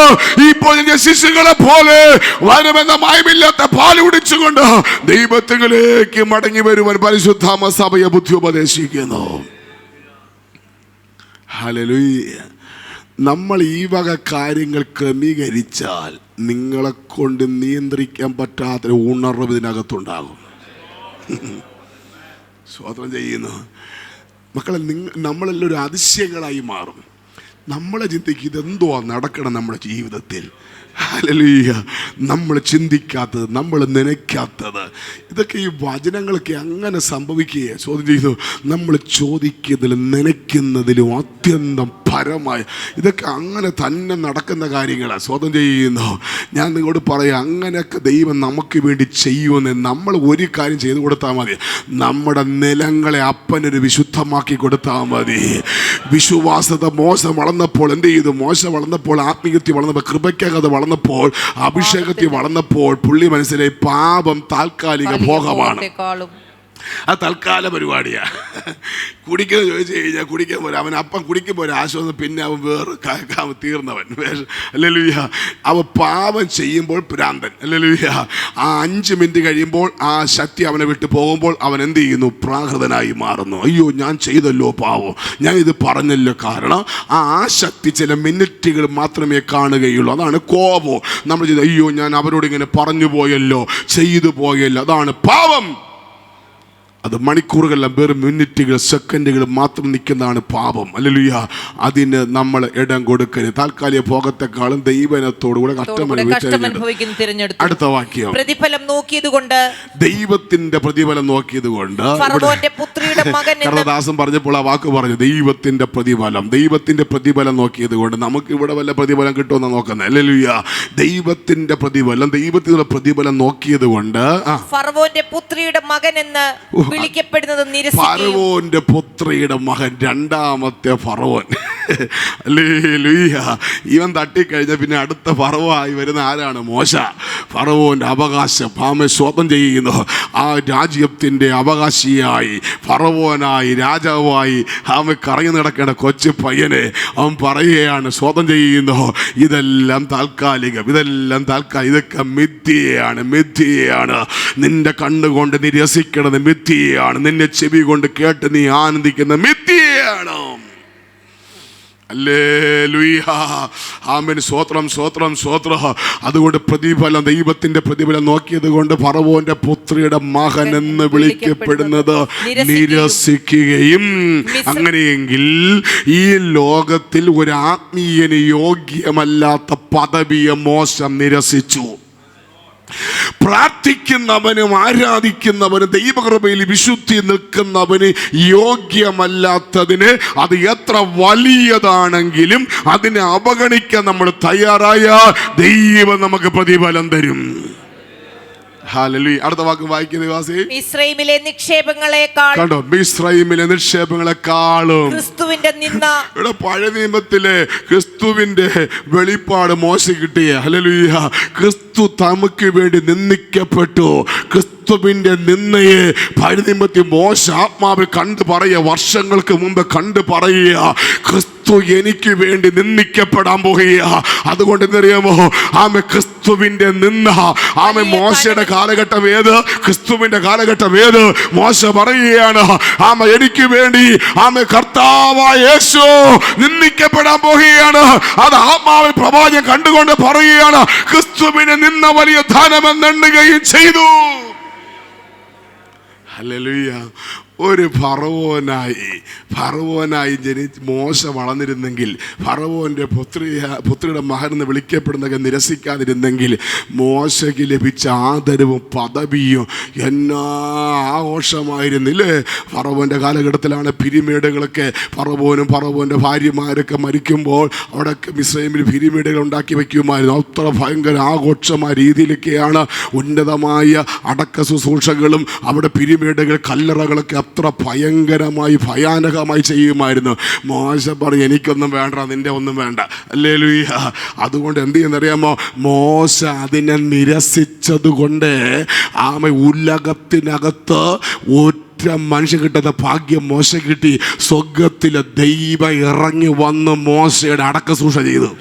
S2: ഇപ്പോൾ ശിശുക്കളെ പോലെ വനമെന്ന മയമില്ലാത്ത പാല് കുടിച്ചുകൊണ്ട് ദൈവത്തിലേക്ക് മടങ്ങി വരുവാൻ പരിശുദ്ധാത്മ സഭയെ ബുദ്ധി ഉപദേശിക്കുന്നു. ഹല്ലേലൂയ. നമ്മൾ ഈ വക കാര്യങ്ങൾ ക്രമീകരിച്ചാൽ നിങ്ങളെ കൊണ്ട് നിയന്ത്രിക്കാൻ പറ്റാത്ത ഉണർവ് ഇതിനകത്തുണ്ടാകും. സ്വതന്ത്രം ചെയ്യുന്നു. മക്കളെ, നമ്മളെല്ലാം ഒരു അതിശയങ്ങളായി മാറും. നമ്മളെ ചിന്തിക്കും, ഇതെന്തോ നടക്കണം നമ്മുടെ ജീവിതത്തിൽ. ഹല്ലേലൂയ. നമ്മൾ ചിന്തിക്കാത്തത്, നമ്മൾ നനയ്ക്കാത്തത്, ഇതൊക്കെ ഈ വചനങ്ങളൊക്കെ അങ്ങനെ സംഭവിക്കുകയെ ചോദ്യം ചെയ്യുന്നു. നമ്മൾ ചോദിക്കുന്നതിലും നനയ്ക്കുന്നതിലും അത്യന്തം പരമായ ഇതൊക്കെ അങ്ങനെ തന്നെ നടക്കുന്ന കാര്യങ്ങളാണ്. സ്വതം ചെയ്യുന്നു. ഞാൻ നിങ്ങളോട് പറയാം, അങ്ങനെയൊക്കെ ദൈവം നമുക്ക് വേണ്ടി ചെയ്യുമെന്ന് നമ്മൾ ഒരു കാര്യം ചെയ്തു കൊടുത്താൽ മതി. നമ്മുടെ നിലങ്ങളെ അപ്പനൊരു വിശുദ്ധമാക്കി കൊടുത്താൽ മതി. വിശ്വാസത മോശം വളർന്നപ്പോൾ എന്ത് ചെയ്തു? മോശം വളർന്നപ്പോൾ, ആത്മീയത്തിൽ വളർന്നപ്പോൾ, കൃപയ്ക്കകത്ത് വളർന്നപ്പോൾ, അഭിഷേകത്തിൽ വളർന്നപ്പോൾ പുള്ളി മനസ്സിലായി പാപം താൽക്കാലിക ഭോഗമാണ്. അത് തൽക്കാല പരിപാടിയാ. കുടിക്കുന്നത് ചോദിച്ചു കഴിഞ്ഞാൽ കുടിക്കാൻ പോരാ, അവൻ അപ്പം കുടിക്കുമ്പോൾ ഒരു ആശ്വാസം, പിന്നെ അവൻ വേറെ തീർന്നവൻ. ഹല്ലേലൂയ. അവൻ പാപം ചെയ്യുമ്പോൾ ഭ്രാന്തൻ. ഹല്ലേലൂയ. ആ 5 മിനിറ്റ് കഴിയുമ്പോൾ ആ ശക്തി അവനെ വിട്ടു പോകുമ്പോൾ അവൻ എന്ത് ചെയ്യുന്നു? പ്രാകൃതനായി മാറുന്നു. അയ്യോ, ഞാൻ ചെയ്തല്ലോ പാവം, ഞാൻ ഇത് പറഞ്ഞല്ലോ. കാരണം ആ ശക്തി ചില മിനിറ്റുകൾ മാത്രമേ കാണുകയുള്ളൂ. അതാണ് കോപം. നമ്മൾ ചെയ്ത്, അയ്യോ ഞാൻ അവരോട് ഇങ്ങനെ പറഞ്ഞു പോയല്ലോ, ചെയ്തു പോയല്ലോ, അതാണ് പാപം. അത് മണിക്കൂറുകളല്ല, വെറും മിനിറ്റുകൾ സെക്കൻഡുകൾ മാത്രം നിൽക്കുന്നതാണ് പാപം. ഹല്ലേലൂയ. അതിന് നമ്മൾ ഇടം കൊടുക്കരുത്. താൽക്കാലിക ഭോഗത്തെക്കാളും ദൈവനത്തോടുകൂടെ കഷ്ടം
S3: തിരഞ്ഞെടുത്തു.
S2: അടുത്ത വാക്യം,
S3: പ്രതിഫലം നോക്കിയതുകൊണ്ട്,
S2: ദൈവത്തിന്റെ പ്രതിഫലം നോക്കിയത് കൊണ്ട്.
S3: ഫറവോന്റെ പുത്രിയുടെ മകൻ
S2: കർണദാസൻ പറഞ്ഞപ്പോൾ ആ വാക്ക് പറഞ്ഞു, ദൈവത്തിന്റെ പ്രതിഫലം നോക്കിയത് കൊണ്ട്. നമുക്ക് ഇവിടെ വല്ല പ്രതിഫലം കിട്ടുമെന്ന് നോക്കുന്നത്? ഹല്ലേലൂയ. ദൈവത്തിന്റെ പ്രതിഫലം നോക്കിയത് കൊണ്ട്
S3: ഫറവോന്റെ പുത്രിയുടെ മകൻ എന്ന് വിളിക്കപ്പെടുന്നത്
S2: ഫറവോന്റെ പുത്രിയുടെ മകൻ, രണ്ടാമത്തെ ഫറവോൻ. ഹല്ലേലൂയ. ഇവൻ തട്ടിക്കഴിഞ്ഞ പിന്നെ അടുത്ത ഫറവോയി വരുന്ന ആരാണ്? മോശ. ഫറവോന്റെ അവകാശം സ്വന്തം ചെയ്യുന്നു. ആ രാജ്യത്തിന്റെ അവകാശിയായി, ഫറവോനായി, രാജാവായി അവൻ കറങ്ങി നടക്കേണ്ട കൊച്ചു പയ്യനെ അവൻ പറയുകയാണ്, സ്വന്തം ചെയ്യുന്നു. ഇതെല്ലാം താൽക്കാലികം, ഇതൊക്കെ മിഥ്യയാണ്. നിന്റെ കണ്ണുകൊണ്ട് നീ രസിക്കണത് മിഥ്യയാണ്. നിന്റെ ചെവി കൊണ്ട് കേട്ട് നീ ആനന്ദിക്കുന്ന മിഥ്യയാണ്. ഹല്ലേലൂയ. ആമേൻ. സ്തോത്രം. അതുകൊണ്ട് പ്രതിഫലം, ദൈവത്തിന്റെ പ്രതിഫലം നോക്കിയത് കൊണ്ട് ഫറവോന്റെ പുത്രിയുടെ മകൻ എന്ന് വിളിക്കപ്പെടുന്നത് നിരസിക്കുകയും, അങ്ങനെയെങ്കിൽ ഈ ലോകത്തിൽ ഒരു ആത്മീയന് യോഗ്യമല്ലാത്ത പദവിയെ മോശം നിരസിച്ചു. പ്രാർത്ഥിക്കുന്നവനും ആരാധിക്കുന്നവനും ദൈവകൃപയിൽ വിശുദ്ധി നിൽക്കുന്നവന് യോഗ്യമല്ലാത്തതിന് അത് എത്ര വലിയതാണെങ്കിലും അതിനെ അവഗണിക്കാൻ നമ്മൾ തയ്യാറായാൽ ദൈവം നമുക്ക് പ്രതിഫലം തരും. ഹല്ലേലൂയ. അടുത്ത വാക്ക് വായിക്കുന്ന വാസി,
S3: മിസ്രൈമിലെ നിക്ഷേപങ്ങളെക്കാൾ,
S2: കണ്ടോ, മിസ്രൈമിലെ നിക്ഷേപങ്ങളെക്കാളും
S3: ക്രിസ്തുവിന്റെ നിന്ന.
S2: ഇവിടെ പഴയ നിയമത്തിലെ ക്രിസ്തുവിന്റെ വെളിപ്പാട് മോശ കിട്ടിയ. ഹല്ലേലൂയ. ക്രിസ്തു തമക്ക് വേണ്ടി നിന്ദിക്കപ്പെട്ടു. ക്രിസ്തുവിന്റെ നിന്നയെ പഴയ നിയമത്തിൽ മോശ ആത്മാവിൽ കണ്ടു പറയുക, വർഷങ്ങൾക്ക് മുമ്പ് കണ്ടു പറയുക, ക്രിസ്തു എനിക്ക് വേണ്ടി നിന്ദിക്കപ്പെടാൻ പോകുക. അതുകൊണ്ട് എന്തറിയാമോ, ആമെ ക്രിസ്തുവിന്റെ നിന്ന, ആമെ മോശയുടെ കാലഘട്ടം ഏത്, ക്രിസ്തുവിന്റെ കാലഘട്ടം ഏത്? മോശ പറയുകയാണ്, ആമ എനിക്ക് വേണ്ടി ആമെ കർത്താവായ യേശു നിന്ദിക്കപ്പെടാൻ പോകുകയാണ്. അത് ആത്മാവിൽ പ്രവാചകൻ കണ്ടുകൊണ്ട് പറയുകയാണ്, ക്രിസ്തുവിനെ നിന്ന വലിയ ധനമെന്നെണ്ണുകയും ചെയ്തു. ഹല്ലേലൂയ. ഒരു ഫറവോനായി ജനിച്ച് മോശ വളർന്നിരുന്നെങ്കിൽ, ഫറവോന്റെ പുത്രിയുടെ മകൻ എന്ന് വിളിക്കപ്പെടുന്നതൊക്കെ നിരസിക്കാതിരുന്നെങ്കിൽ, മോശയ്ക്ക് ലഭിച്ച ആദരവും പദവിയും എന്നാ ആഘോഷമായിരുന്നില്ലേ? ഫറവോന്റെ കാലഘട്ടത്തിലാണ് പിരിമേടുകളൊക്കെ, ഫറവോന്റെ ഭാര്യമാരൊക്കെ മരിക്കുമ്പോൾ അവിടെ മിസ്രൈമിൽ പിരിമേടുകൾ ഉണ്ടാക്കി വയ്ക്കുമായിരുന്നു. അത്ര ഭയങ്കര ആഘോഷമായ രീതിയിലൊക്കെയാണ് ഉന്നതമായ അടക്ക ശുശ്രൂഷകളും അവിടെ പിരിമേടുകൾ, കല്ലറകളൊക്കെ അത്ര ഭയാനകമായി ചെയ്യുമായിരുന്നു. മോശ പറഞ്ഞു, എനിക്കൊന്നും വേണ്ട, നിന്റെ ഒന്നും വേണ്ട. ഹല്ലേലൂയ. അതുകൊണ്ട് എന്ത് ചെയ്യുന്നറിയാമോ, മോശ അതിനെ നിരസിച്ചത് കൊണ്ട് ഉലകത്തിനകത്ത് മനുഷ്യൻ കിട്ടുന്ന ഭാഗ്യം മോശ കിട്ടി. സ്വർഗത്തിലെ ദൈവം ഇറങ്ങി വന്ന് മോശയുടെ അടക്ക ശുശ്രൂഷ ചെയ്തു.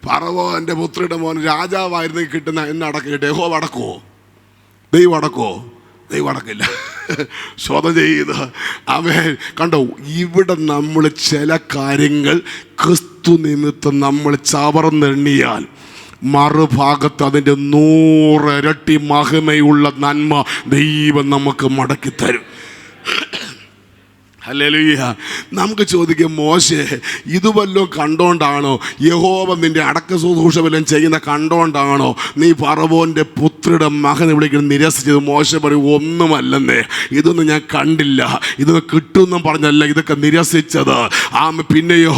S2: ഫറവോന്റെ പുത്രിയുടെ മോൻ രാജാവായിരുന്നു കിട്ടുന്ന എന്നെ അടക്കം കിട്ടും. യഹോവ അടക്കുമോ? ദൈവം അടക്കുമോ? ദൈവം അടക്കില്ല. സ്വതം ചെയ്ത് കണ്ടോ, ഇവിടെ നമ്മൾ ചില കാര്യങ്ങൾ ക്രിസ്തു നിമിത്തം നമ്മൾ ചവർന്നെണ്ണിയാൽ മറുഭാഗത്ത് അതിൻ്റെ 100 ഇരട്ടി മഹിമയുള്ള നന്മ ദൈവം നമുക്ക് മടക്കി തരും. ഹല്ലേലൂയ. നമുക്ക് ചോദിക്കും, മോശേ ഇത് വല്ലതും കണ്ടോണ്ടാണോ, യഹോവ നിന്റെ അടക്ക ശുശ്രൂഷ വല്ലതും ചെയ്യുന്ന കണ്ടോണ്ടാണോ നീ ഫറവോന്റെ പുത്രിയുടെ മകനെ വിളിക്കുന്നത് നിരസിച്ചത്? മോശ പറയും, ഒന്നുമല്ലെന്നേ, ഇതൊന്നും ഞാൻ കണ്ടില്ല, ഇതൊന്നും കിട്ടുമെന്നും പറഞ്ഞല്ല ഇതൊക്കെ നിരസിച്ചത്. പിന്നെയോ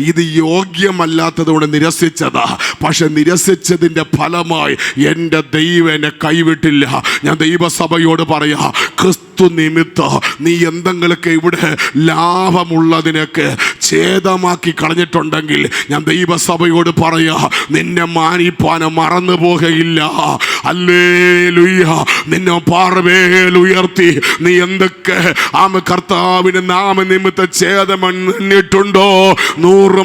S2: ഇത് യോഗ്യമല്ലാത്തത് കൊണ്ട് നിരസിച്ചതാ. പക്ഷെ നിരസിച്ചതിൻ്റെ ഫലമായി എൻ്റെ ദൈവം എന്നെ കൈവിട്ടില്ല. ഞാൻ ദൈവസഭയോട് പറയാ, ക്രിസ്തു നിമിത്തം നീ എന്തെങ്കിലുമൊക്കെ ഇവിടെ ലാഭമുള്ളതിനൊക്കെ ഛേദമാക്കി കളഞ്ഞിട്ടുണ്ടെങ്കിൽ ഞാൻ ദൈവസഭയോട് പറയാ, നിന്നെ മാനിപ്പാന് മറന്നു പോകുകയില്ല. ഹല്ലേലൂയ. നിന്നെ പാർവേലുയർത്തി നീ എന്തൊക്കെ കർത്താവിന് നാമനിമിത്തം ഛേദമെന്നിട്ടുണ്ടോ 100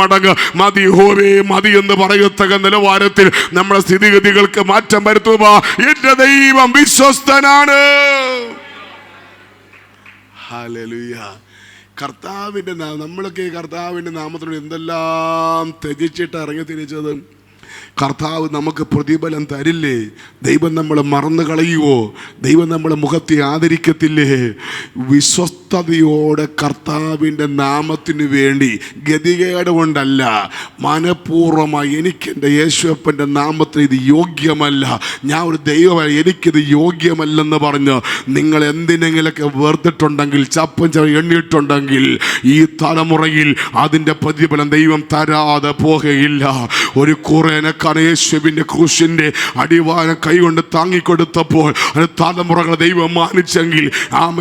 S2: മടങ്ങ് മതി ഹോവേ മതി എന്ന് പറയത്തക്ക നിലവാരത്തിൽ നമ്മുടെ സ്ഥിതിഗതികൾക്ക് മാറ്റം വരുത്തുക. എന്റെ ദൈവം വിശ്വസ്തനാണ്. ഹല്ലേലൂയ. നമ്മളൊക്കെ കർത്താവിൻ്റെ നാമത്തിലൂടെ എന്തെല്ലാം ത്യജിച്ചിട്ട് ഇറങ്ങി തിരിച്ചത്. കർത്താവ് നമുക്ക് പ്രതിഫലം തരില്ലേ? ദൈവം നമ്മളെ മറന്നു കളയുവോ? ദൈവം നമ്മളെ മുഖത്തെ ആദരിക്കത്തില്ലേ? വിശ്വസ്തയോടെ കർത്താവിൻ്റെ നാമത്തിന് വേണ്ടി ഗതികേട് കൊണ്ടല്ല, മനഃപൂർവ്വമായി എനിക്കെൻ്റെ യേശുവപ്പൻ്റെ നാമത്തിന് ഇത് യോഗ്യമല്ല, ഞാൻ ഒരു ദൈവമാണ്, എനിക്കിത് യോഗ്യമല്ലെന്ന് പറഞ്ഞ് നിങ്ങൾ എന്തിനെങ്കിലൊക്കെ വെറുത്തിട്ടുണ്ടെങ്കിൽ, ചപ്പൻ എണ്ണിയിട്ടുണ്ടെങ്കിൽ, ഈ തലമുറയിൽ അതിൻ്റെ പ്രതിഫലം ദൈവം തരാതെ പോകുകയില്ല. ഒരു കുറേനക്കാണ് യേശുവിൻ്റെ ക്രൂശിൻ്റെ അടിവാരം കൈകൊണ്ട് താങ്ങിക്കൊടുത്തപ്പോൾ തലമുറകളെ ദൈവം മാനിച്ചെങ്കിൽ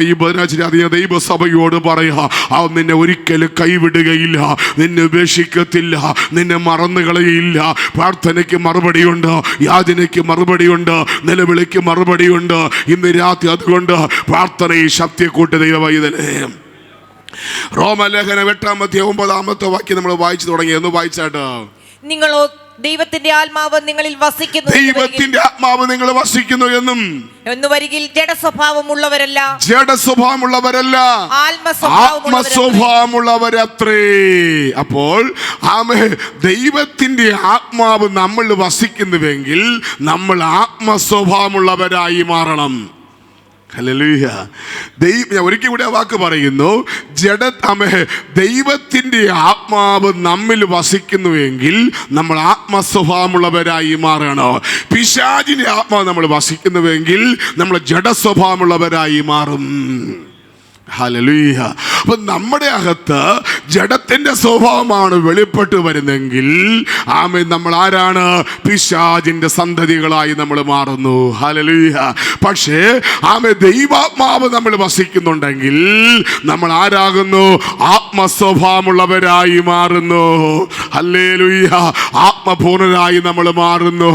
S2: ഈ ബുധനാഴ്ച ദൈവസഭയോട് പറയാ, അവൻ നിന്നെ ഒരിക്കലും കൈവിടുകയില്ല, നിന്നെ ഉപേക്ഷിക്കത്തില്ല, നിന്നെ മറന്നുകളയില്ല. പ്രാർത്ഥനയ്ക്ക് മറുപടിയുണ്ട്, യാചനയ്ക്ക് മറുപടിയുണ്ട്, നിലവിളിക്ക് മറുപടിയുണ്ട് ഇന്ന് രാത്രി. അതുകൊണ്ട് പ്രാർത്ഥനയിൽ ശക്തിയെ കൂട്ടി ദൈവവൈതലേ. റോമലേഖനം 8-9 വാക്യം നമ്മൾ വായിച്ചു തുടങ്ങി. ഒന്ന് വായിച്ചാട്ടോ.
S3: നിങ്ങളോ ദൈവത്തിന്റെ ആത്മാവ് നിങ്ങളിൽ വസിക്കുന്നു,
S2: ദൈവത്തിന്റെ ആത്മാവ് നിങ്ങൾ വസിക്കുന്നു എന്നും
S3: വരികിൽ ജഡസ്വഭാവമുള്ളവരല്ല,
S2: ആത്മസ്വഭാവമുള്ളവരത്രേ. അപ്പോൾ ദൈവത്തിന്റെ ആത്മാവ് നമ്മൾ വസിക്കുന്നുവെങ്കിൽ നമ്മൾ ആത്മസ്വഭാവമുള്ളവരായി മാറണം. ഹല്ലേലൂയ. ഞാൻ ഒരിക്കൽ കൂടി ആ വാക്ക് പറയുന്നു. ദൈവത്തിൻ്റെ ആത്മാവ് നമ്മിൽ വസിക്കുന്നുവെങ്കിൽ നമ്മൾ ആത്മസ്വഭാവമുള്ളവരായി മാറണോ. പിശാചിന്റെ ആത്മാവ് നമ്മൾ വസിക്കുന്നുവെങ്കിൽ നമ്മൾ ജഡസ്വഭാവമുള്ളവരായി മാറും. ഹല്ലേലൂയ. അപ്പൊ നമ്മുടെ അകത്ത് ജഡത്തിന്റെ സ്വഭാവമാണ് വെളിപ്പെട്ട് വരുന്നെങ്കിൽ നമ്മൾ ആരാണ്? പിശാചിന്റെ സന്തതികളായി നമ്മൾ മാറുന്നു. ഹല്ലേലൂയ. പക്ഷേ ദൈവാത്മാവ് നമ്മൾ വസിക്കുന്നുണ്ടെങ്കിൽ നമ്മൾ ആരാകുന്നു? ആത്മസ്വഭാവമുള്ളവരായി മാറുന്നു. ഹല്ലേലൂയ. ആത്മപൂർണരായി നമ്മൾ മാറുന്നു.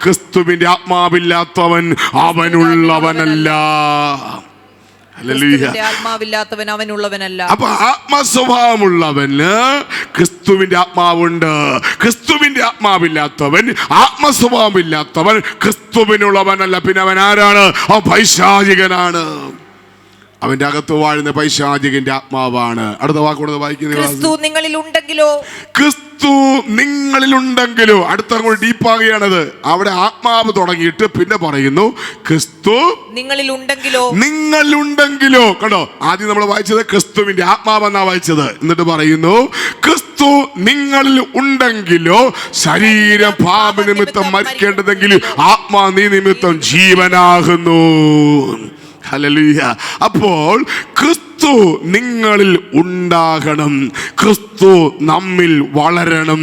S2: ക്രിസ്തുവിന്റെ ആത്മാവില്ലാത്തവൻ അവനുള്ളവനല്ല.
S3: ആത്മാവില്ലാത്തവൻ അവനുള്ളവനല്ല.
S2: അപ്പൊ ആത്മസ്വഭാവമുള്ളവന് ക്രിസ്തുവിന്റെ ആത്മാവുണ്ട്. ക്രിസ്തുവിന്റെ ആത്മാവില്ലാത്തവൻ, ആത്മസ്വഭാവമില്ലാത്തവൻ ക്രിസ്തുവിനുള്ളവനല്ല. പിന്നെ അവൻ ആരാണ്? അവൻ പൈശാചികനാണ്. അവന്റെ അകത്ത് വാഴുന്ന പൈശാചികന്റെ ആത്മാവാണ്. അടുത്ത വാക്കുകൊണ്ട് വായിക്കുന്നത്,
S3: ക്രിസ്തു നിങ്ങളിലുണ്ടെങ്കിലോ.
S2: ക്രിസ്തു നിങ്ങളിലുണ്ടെങ്കിലോ. അടുത്ത ഡീപ്പാകുകയാണത്. അവിടെ ആത്മാവ് തുടങ്ങിയിട്ട് പിന്നെ പറയുന്നു ക്രിസ്തു നിങ്ങളിലുണ്ടെങ്കിലോ. കണ്ടോ, ആദ്യം നമ്മൾ വായിച്ചത് ക്രിസ്തുവിന്റെ ആത്മാവെന്നാ വായിച്ചത്. എന്നിട്ട് പറയുന്നു ക്രിസ്തു നിങ്ങളിൽ ഉണ്ടെങ്കിലോ ശരീരം പാപനിമിത്തം മരിക്കേണ്ടതെങ്കിൽ ആത്മാ നീ നിമിത്തം ജീവനാകുന്നു. ഹല്ലേലൂയ. അപ്പോൾ ക്രിസ്തു നിങ്ങളിൽ ഉണ്ടാകണം, ക്രിസ്തു നമ്മിൽ വളരണം,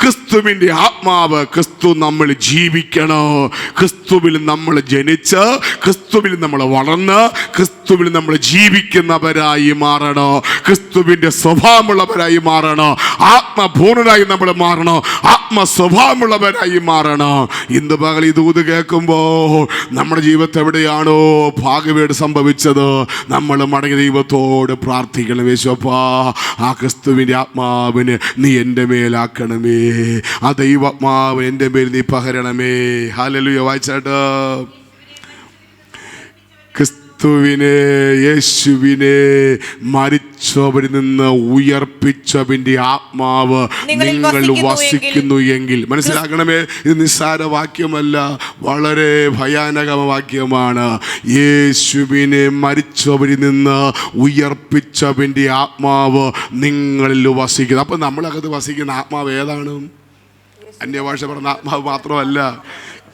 S2: ക്രിസ്തുവിൻ്റെ ആത്മാവ് ക്രിസ്തു നമ്മൾ ജീവിക്കണം. ക്രിസ്തുവിൽ നമ്മൾ ജനിച്ച്, ക്രിസ്തുവിൽ നമ്മൾ വളർന്ന്, ക്രിസ്തുവിൽ നമ്മൾ ജീവിക്കുന്നവരായി മാറണോ. ക്രിസ്തുവിൻ്റെ സ്വഭാവമുള്ളവരായി മാറണോ. ആത്മപൂർണരായി നമ്മൾ മാറണോ. ആത്മസ്വഭാവമുള്ളവരായി മാറണോ. ഇന്ന് പകൽ ഈ ദൂത് കേൾക്കുമ്പോൾ നമ്മുടെ ജീവിതത്തിൽ എവിടെയാണോ ഭാഗ്യവേട് സംഭവിച്ചത്, നമ്മൾ മടങ്ങി ദൈവത്തോട് പ്രാർത്ഥിക്കണം. യേശുവപ്പാ, ആ ക്രിസ്തുവിൻ്റെ ആത്മാവിന് നീ എൻ്റെ മേലാക്കണമേ, ആ ദൈവാത്മാവ് എൻ്റെ മേൽ നീ പകരണമേ. ഹല്ലേലൂയ. വായിച്ചാട്ടോ. ക്രിസ്തുവിനെ, യേശുവിനെ മരിച്ചവരിൽ നിന്ന് ഉയർപ്പിച്ചവന്റെ ആത്മാവ് നിങ്ങൾ വസിക്കുന്നു എങ്കിൽ, മനസ്സിലാക്കണമേ, ഇത് നിസ്സാര വാക്യമല്ല, വളരെ ഭയാനക വാക്യമാണ്. യേശുവിനെ മരിച്ചവരിൽ നിന്ന് ഉയർപ്പിച്ചവന്റെ ആത്മാവ് നിങ്ങളിൽ വസിക്കുന്നു. അപ്പൊ നമ്മളകത്ത് വസിക്കുന്ന ആത്മാവ് ഏതാണ്? അന്യഭാഷ പറഞ്ഞ ആത്മാവ് മാത്രമല്ല,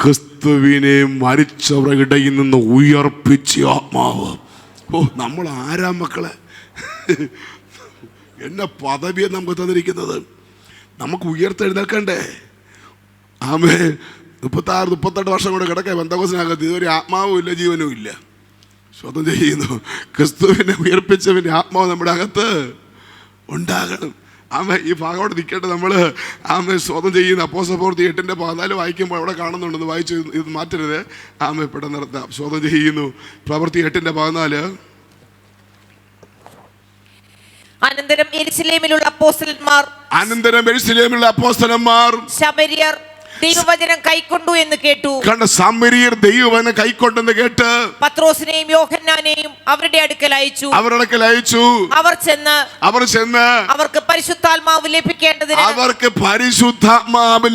S2: ക്രിസ്തുവിനെ മരിച്ചവരുടെ ഇടയിൽ നിന്ന് ഉയർപ്പിച്ച ആത്മാവ്. നമ്മൾ ആരാ മക്കളെ? എന്നെ പദവിയെ നമുക്ക് തന്നിരിക്കുന്നത്. നമുക്ക് ഉയർത്തെഴുന്നേൽക്കണ്ടേ? ആമേ. 36-38 വർഷം കൊണ്ട് കിടക്കുക പെന്തക്കോസ്തിനകത്ത് ഇതുവരെ ആത്മാവും ഇല്ല, ജീവനും ഇല്ല. സ്വതം ചെയ്യുന്നു. ക്രിസ്തുവിനെ ഉയർപ്പിച്ചവൻ്റെ ആത്മാവ് നമ്മുടെ അകത്ത് ഉണ്ടാകണം. ഈ ഭാഗത്തോട് നിൽക്കേണ്ടത് നമ്മൾ സ്വതം ചെയ്യുന്ന അപ്പോസ്തലപ്രവൃത്തി 8-14 വായിക്കുമ്പോൾ അവിടെ കാണുന്നുണ്ടെന്ന് വായിച്ചു. ഇത് മാറ്റരുത്. പെട്ടെന്ന് നടത്താം. സ്വതം ചെയ്യുന്നു. പ്രവൃത്തി 8-14.
S3: അനന്തരം യെരൂശലേമിലുള്ള അപ്പോസ്തലന്മാർ,
S2: ശമര്യർ,
S3: ദൈവവചനം കൈക്കൊണ്ടു എന്ന് കേട്ടു.
S2: കണ്ട, സമരിയർ ദൈവവചനം കൈക്കൊണ്ടെന്ന് കേട്ട്
S3: പത്രോസിനെയും യോഹന്നാനെയും അവരുടെ അടുക്കൽ അയച്ചു. അവർ ചെന്ന് അവർക്ക് പരിശുദ്ധാത്മാവ്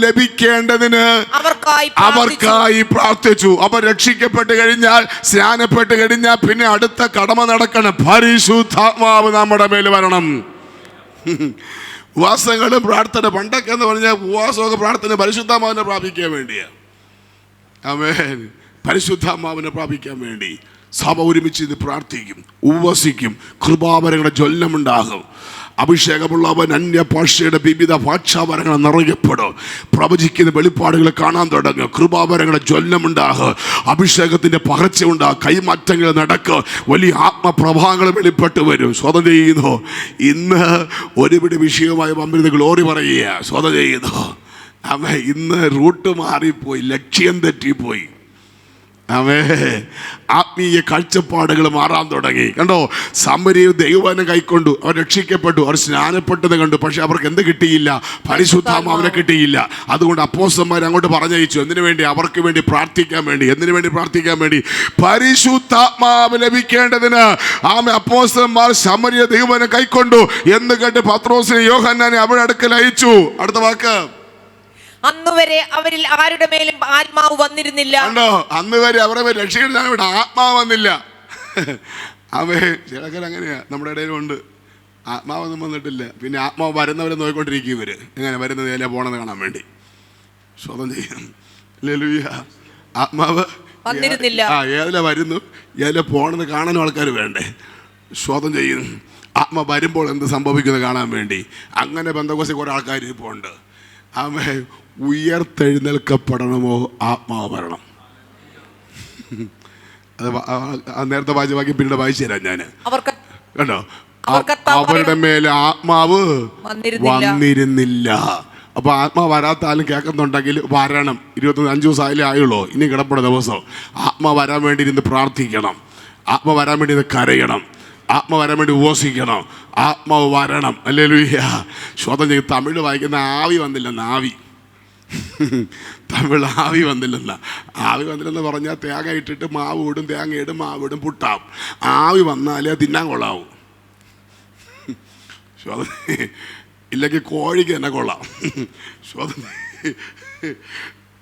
S3: ലഭിക്കേണ്ടതിന് അവർക്കായി പ്രാർത്ഥിച്ചു. അവർ രക്ഷിക്കപ്പെട്ട് കഴിഞ്ഞാൽ, സ്നാനപ്പെട്ട് കഴിഞ്ഞാൽ പിന്നെ അടുത്ത കടമ നടക്കണം. പരിശുദ്ധാത്മാവ് നമ്മുടെ മേൽ വരണം. ഉപവാസങ്ങളും പ്രാർത്ഥന, പണ്ടൊക്കെ എന്ന് പറഞ്ഞാൽ ഉപവാസമൊക്കെ പ്രാർത്ഥന പരിശുദ്ധാത്മാവിനെ പ്രാപിക്കാൻ വേണ്ടിയാണ്. ആമേൻ. പരിശുദ്ധാത്മാവിനെ പ്രാപിക്കാൻ വേണ്ടി സഭ ഒരുമിച്ച് ഇത് പ്രാർത്ഥിക്കും, ഉപവസിക്കും. കൃപാവരങ്ങളുടെ ജ്വലനമുണ്ടാകും. അഭിഷേകമുള്ളവൻ അന്യഭാഷയുടെ വിവിധ ഭാഷാവരങ്ങൾ നിറയപ്പെടും. പ്രവചിക്കുന്ന വെളിപ്പാടുകൾ കാണാൻ തുടങ്ങും. കൃപാവരങ്ങളുടെ ജ്വലനമുണ്ടാകും. അഭിഷേകത്തിന്റെ പകർച്ച ഉണ്ടാകും. കൈമാറ്റങ്ങൾ നടക്കും. വലിയ ആത്മപ്രഭാവങ്ങൾ വെളിപ്പെട്ട് വരും. സ്വതം ചെയ്യുന്നു. ഇന്ന് ഒരുപിടി വിഷയവുമായി വന്നിരുന്ന ഗ്ലോറി പറയുക. സ്വതം ചെയ്യുന്നു. അവൻ ഇന്ന് റൂട്ട് മാറിപ്പോയി, ലക്ഷ്യം തെറ്റിപ്പോയി. അവേ ആത്മീയ കാഴ്ചപ്പാടുകൾ മാറാൻ തുടങ്ങി. കണ്ടോ, സമരിയർ ദൈവവചനം കൈക്കൊണ്ടു, അവർ രക്ഷിക്കപ്പെട്ടു, അവർ സ്നാനപ്പെട്ടത് കണ്ടു. പക്ഷെ അവർക്ക് എന്ത് കിട്ടിയില്ല? പരിശുദ്ധാത്മാവിനെ കിട്ടിയില്ല. അതുകൊണ്ട് അപ്പോസ്തലന്മാർ അങ്ങോട്ട് പറഞ്ഞയച്ചു. എന്തിനു വേണ്ടി? അവർക്ക് വേണ്ടി പ്രാർത്ഥിക്കാൻ വേണ്ടി. എന്തിനു വേണ്ടി പ്രാർത്ഥിക്കാൻ വേണ്ടി? പരിശുദ്ധാത്മാവ് ലഭിക്കേണ്ടതിന്. അപ്പോസ്തലന്മാർ സമരിയർ ദൈവവചനം കൈക്കൊണ്ടു എന്ന് കേട്ട് പത്രോസിനെ യോഹന്നാനെ അവരുടെ അടുക്കൽ അയച്ചു. അടുത്ത വാക്ക്, അന്നുവരെ അവരിൽ ആരുടെ മേലും ആത്മാവ് വന്നിരുന്നില്ല.
S2: അന്നുവരെ അവരെ രക്ഷിക്കാൻ ഇവിടെ ആത്മാവ് വന്നില്ല. അവേ ചിലക്കൽ അങ്ങനെയാ, നമ്മുടെ ഇടയിലുണ്ട്. ആത്മാവൊന്നും വന്നിട്ടില്ല. പിന്നെ ആത്മാവ് വരുന്നവരെ നോക്കിക്കൊണ്ടിരിക്കും. ഇവര് എങ്ങനെ വരുന്നത്, ഏല പോണെന്ന് കാണാൻ വേണ്ടി. സ്വതം ചെയ്യണം. ആത്മാവ്
S3: വന്നിരുന്നില്ല.
S2: ഏതില വരുന്നു, ഏതില പോണെന്ന് കാണാനും ആൾക്കാർ വേണ്ടേ? സ്വതം ചെയ്യുന്നു. ആത്മ വരുമ്പോൾ എന്ത് സംഭവിക്കുന്നത് കാണാൻ വേണ്ടി. അങ്ങനെ ബന്ധകോസിൽ കുറെ ആൾക്കാർ ഇരിപ്പുണ്ട്. ആമേ, ഉയർത്തെഴുന്നേൽക്കപ്പെടണമോ ആത്മാവ് വരണം. അത് നേരത്തെ വാക്യം പിന്നീട് വായിച്ചു തരാം ഞാൻ. കണ്ടോ, അവരുടെ മേലെ ആത്മാവ് വന്നിരുന്നില്ല. അപ്പൊ ആത്മാവ് വരാത്ത ആരും കേൾക്കുന്നുണ്ടെങ്കിൽ വരണം. 25 ദിവസം ആയാലേ ആയുള്ളൂ. ഇനി കിടപ്പുള്ള ദിവസം ആത്മാവ് വരാൻ വേണ്ടി ഇരുന്ന് പ്രാർത്ഥിക്കണം. ആത്മാവ് വരാൻ വേണ്ടി ഇത് കരയണം. ആത്മാവ് വരാൻ വേണ്ടി ഉപവസിക്കണം. ആത്മാവ് വരണം. ഹല്ലേലൂയ. സ്വതം ചെയ്ത് തമിഴ് വായിക്കുന്ന ആവി വന്നില്ലെന്ന്. ആവി തമിഴ് ആവി വന്നില്ലെന്ന. ആവി വന്നില്ലെന്ന് പറഞ്ഞാൽ തേങ്ങ ഇട്ടിട്ട് മാവ് ഇടും, തേങ്ങ ഇടും, മാവ് ഇടും, പുട്ടാവും. ആവി വന്നാലേ തിന്നാൻ കൊള്ളാവും. ഇല്ലെങ്കിൽ കോഴിക്ക് തന്നെ കൊള്ളാം.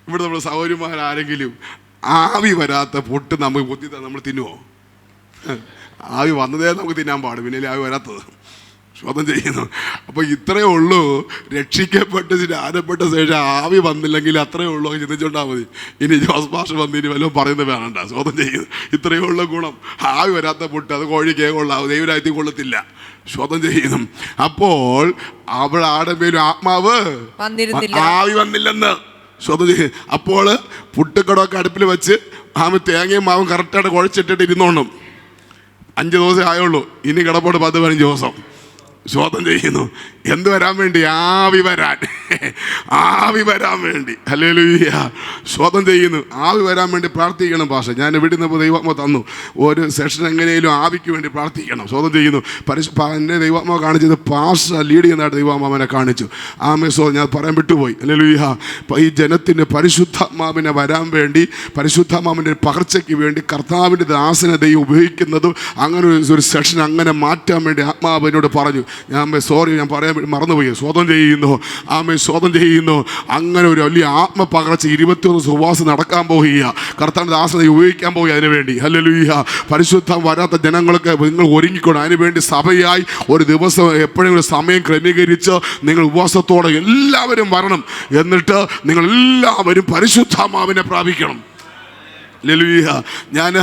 S2: ഇവിടെ നമ്മൾ സൗകര്യമാരാരെങ്കിലും ആവി വരാത്ത പുട്ട് നമുക്ക് കുത്തി നമ്മൾ തിന്നുവോ? ആവി വന്നതേ നമുക്ക് തിന്നാൻ പാടും, പിന്നെ ആവി വരാത്തത്. സ്വതം ചെയ്യുന്നു. അപ്പോൾ ഇത്രയേ ഉള്ളൂ. രക്ഷിക്കപ്പെട്ട് സ്നാനപ്പെട്ട ശേഷം ആവി വന്നില്ലെങ്കിൽ അത്രയേ ഉള്ളൂ. ചിന്തിച്ചോണ്ടാൽ മതി. ഇനി ജോസ് ഭാഷ വന്ന് ഇനി വല്ലതും പറയുന്നത് വേണ്ട. സ്വതം ചെയ്യുന്നു. ഇത്രയേ ഉള്ള ഗുണം. ആവി വരാത്ത പുട്ട് അത് കോഴിക്കേ കൊള്ളാവും, ദൈവരാജ്യത്തിൽ കൊള്ളത്തില്ല. സ്വതം ചെയ്യുന്നു. അപ്പോൾ അവിടെ ആടെ പേരും ആത്മാവ് ആവി വന്നില്ലെന്ന് സ്വതം ചെയ്യും. അപ്പോൾ പുട്ടുക്കടമൊക്കെ അടുപ്പിൽ വെച്ച് തേങ്ങയും മാവും കറക്റ്റായിട്ട് കുഴച്ചിട്ടിട്ട് ഇരുന്നോണം. 5 ദിവസം ആയുള്ളൂ. ഇനി കിടപ്പോട്ട് 10-15 ദിവസം. സ്വതം ചെയ്യുന്നു. എന്ത് വരാൻ വേണ്ടി? ആവി വരാൻ. ആവി വരാൻ വേണ്ടി. ഹല്ലേലൂയ. സ്വതം ചെയ്യുന്നു. ആവി വരാൻ വേണ്ടി പ്രാർത്ഥിക്കണം. ഭാഷ ഞാൻ ഇവിടെ നിന്ന് ദൈവാത്മാവ് തന്നു ഒരു സെഷൻ. എങ്ങനെയും ആവിക്ക് വേണ്ടി പ്രാർത്ഥിക്കണം. സ്വതം ചെയ്യുന്നു. എന്നെ ദൈവാത്മാവ് കാണിച്ചത് പാഷ ലീഡ് ചെയ്യുന്നതായിട്ട് ദൈവാത്മാവിനെ കാണിച്ചു. ഞാൻ പറയാൻ വിട്ടുപോയി. ഹല്ലേലൂയ. ഈ ജനത്തിന് പരിശുദ്ധാത്മാവിനെ വരാൻ വേണ്ടി, പരിശുദ്ധാത്മാവിൻ്റെ പകർച്ചയ്ക്ക് വേണ്ടി കർത്താവിൻ്റെ ദാസനെ ദൈവം ഉപയോഗിക്കുന്നതും അങ്ങനെ ഒരു സെഷൻ അങ്ങനെ മാറ്റാൻ വേണ്ടി ആത്മാവിനോട് പറഞ്ഞു. ഞാൻ പറയാൻ മറന്നുപോയി. സ്വതം ചെയ്യുന്നു. സ്വതം ചെയ്യുന്നു. അങ്ങനെ ഒരു വലിയ ആത്മപകർച്ച 21 സുവാസം നടക്കാൻ പോവുക. കർത്താവിന്റെ ദാസനെ ഉപയോഗിക്കാൻ പോവുക അതിനു വേണ്ടി. ഹല്ലേലൂയ. പരിശുദ്ധം വരാത്ത ജനങ്ങൾക്ക് നിങ്ങൾ ഒരുങ്ങിക്കൊണ്ട് അതിനുവേണ്ടി സഭയായി ഒരു ദിവസം എപ്പോഴെങ്കിലും സമയം ക്രമീകരിച്ച് നിങ്ങൾ ഉപവാസത്തോടെ എല്ലാവരും വരണം. എന്നിട്ട് നിങ്ങൾ എല്ലാവരും പരിശുദ്ധാത്മാവിനെ പ്രാപിക്കണം. ഹല്ലേലൂയ. ഞാൻ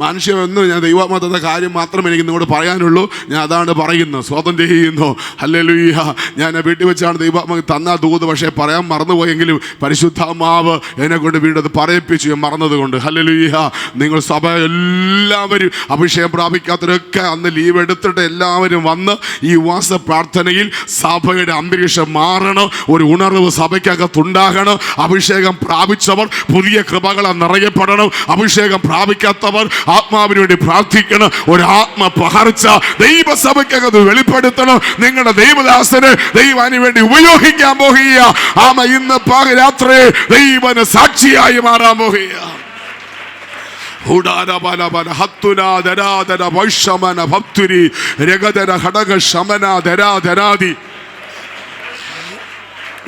S2: മനുഷ്യമെന്നും ഞാൻ ദൈവാത്മാ തന്ന കാര്യം മാത്രമേ എനിക്ക് നിങ്ങളോട് പറയാനുള്ളൂ. ഞാൻ അതാണ് പറയുന്നത്. സ്വതം ചെയ്യുന്നു. ഹല്ലേലൂയ. ഞാൻ വീട്ടിൽ വെച്ചാണ് ദൈവാത്മാ തന്ന ദൂത്. പക്ഷേ പറയാൻ മറന്നുപോയെങ്കിലും പരിശുദ്ധാത്മാവ് എന്നെ കൊണ്ട് വീണ്ടും അത് പറയിപ്പിച്ചു, ഞാൻ മറന്നതുകൊണ്ട്. ഹല്ലേലൂയ. നിങ്ങൾ സഭ എല്ലാവരും അഭിഷേകം പ്രാപിക്കാത്തവരൊക്കെ അന്ന് ലീവ് എടുത്തിട്ട് എല്ലാവരും വന്ന് ഈ ഉപവാസ പ്രാർത്ഥനയിൽ സഭയുടെ അന്തരീക്ഷം മാറണം. ഒരു ഉണർവ് സഭയ്ക്കകത്തുണ്ടാകണം. അഭിഷേകം പ്രാപിച്ചവർ പുതിയ കൃപകളെ നിറയപ്പെടണം.
S3: അഭിഷേകം പ്രാപിക്കാത്തവർ ആത്മാവിന് വേണ്ടി പ്രാർത്ഥിക്കണം. ഒരു ആത്മ പകർച്ച ദൈവസഭയ്ക്കകത്ത് വെളിപ്പെടുത്തണം. നിങ്ങളുടെ ദൈവദാസന് ദൈവം അതിനു വേണ്ടി ഉപയോഗിക്കാൻ പോകുക. ആമ ഇന്ന് രാത്രി ദൈവന് സാക്ഷിയായി മാറാൻ പോകുക.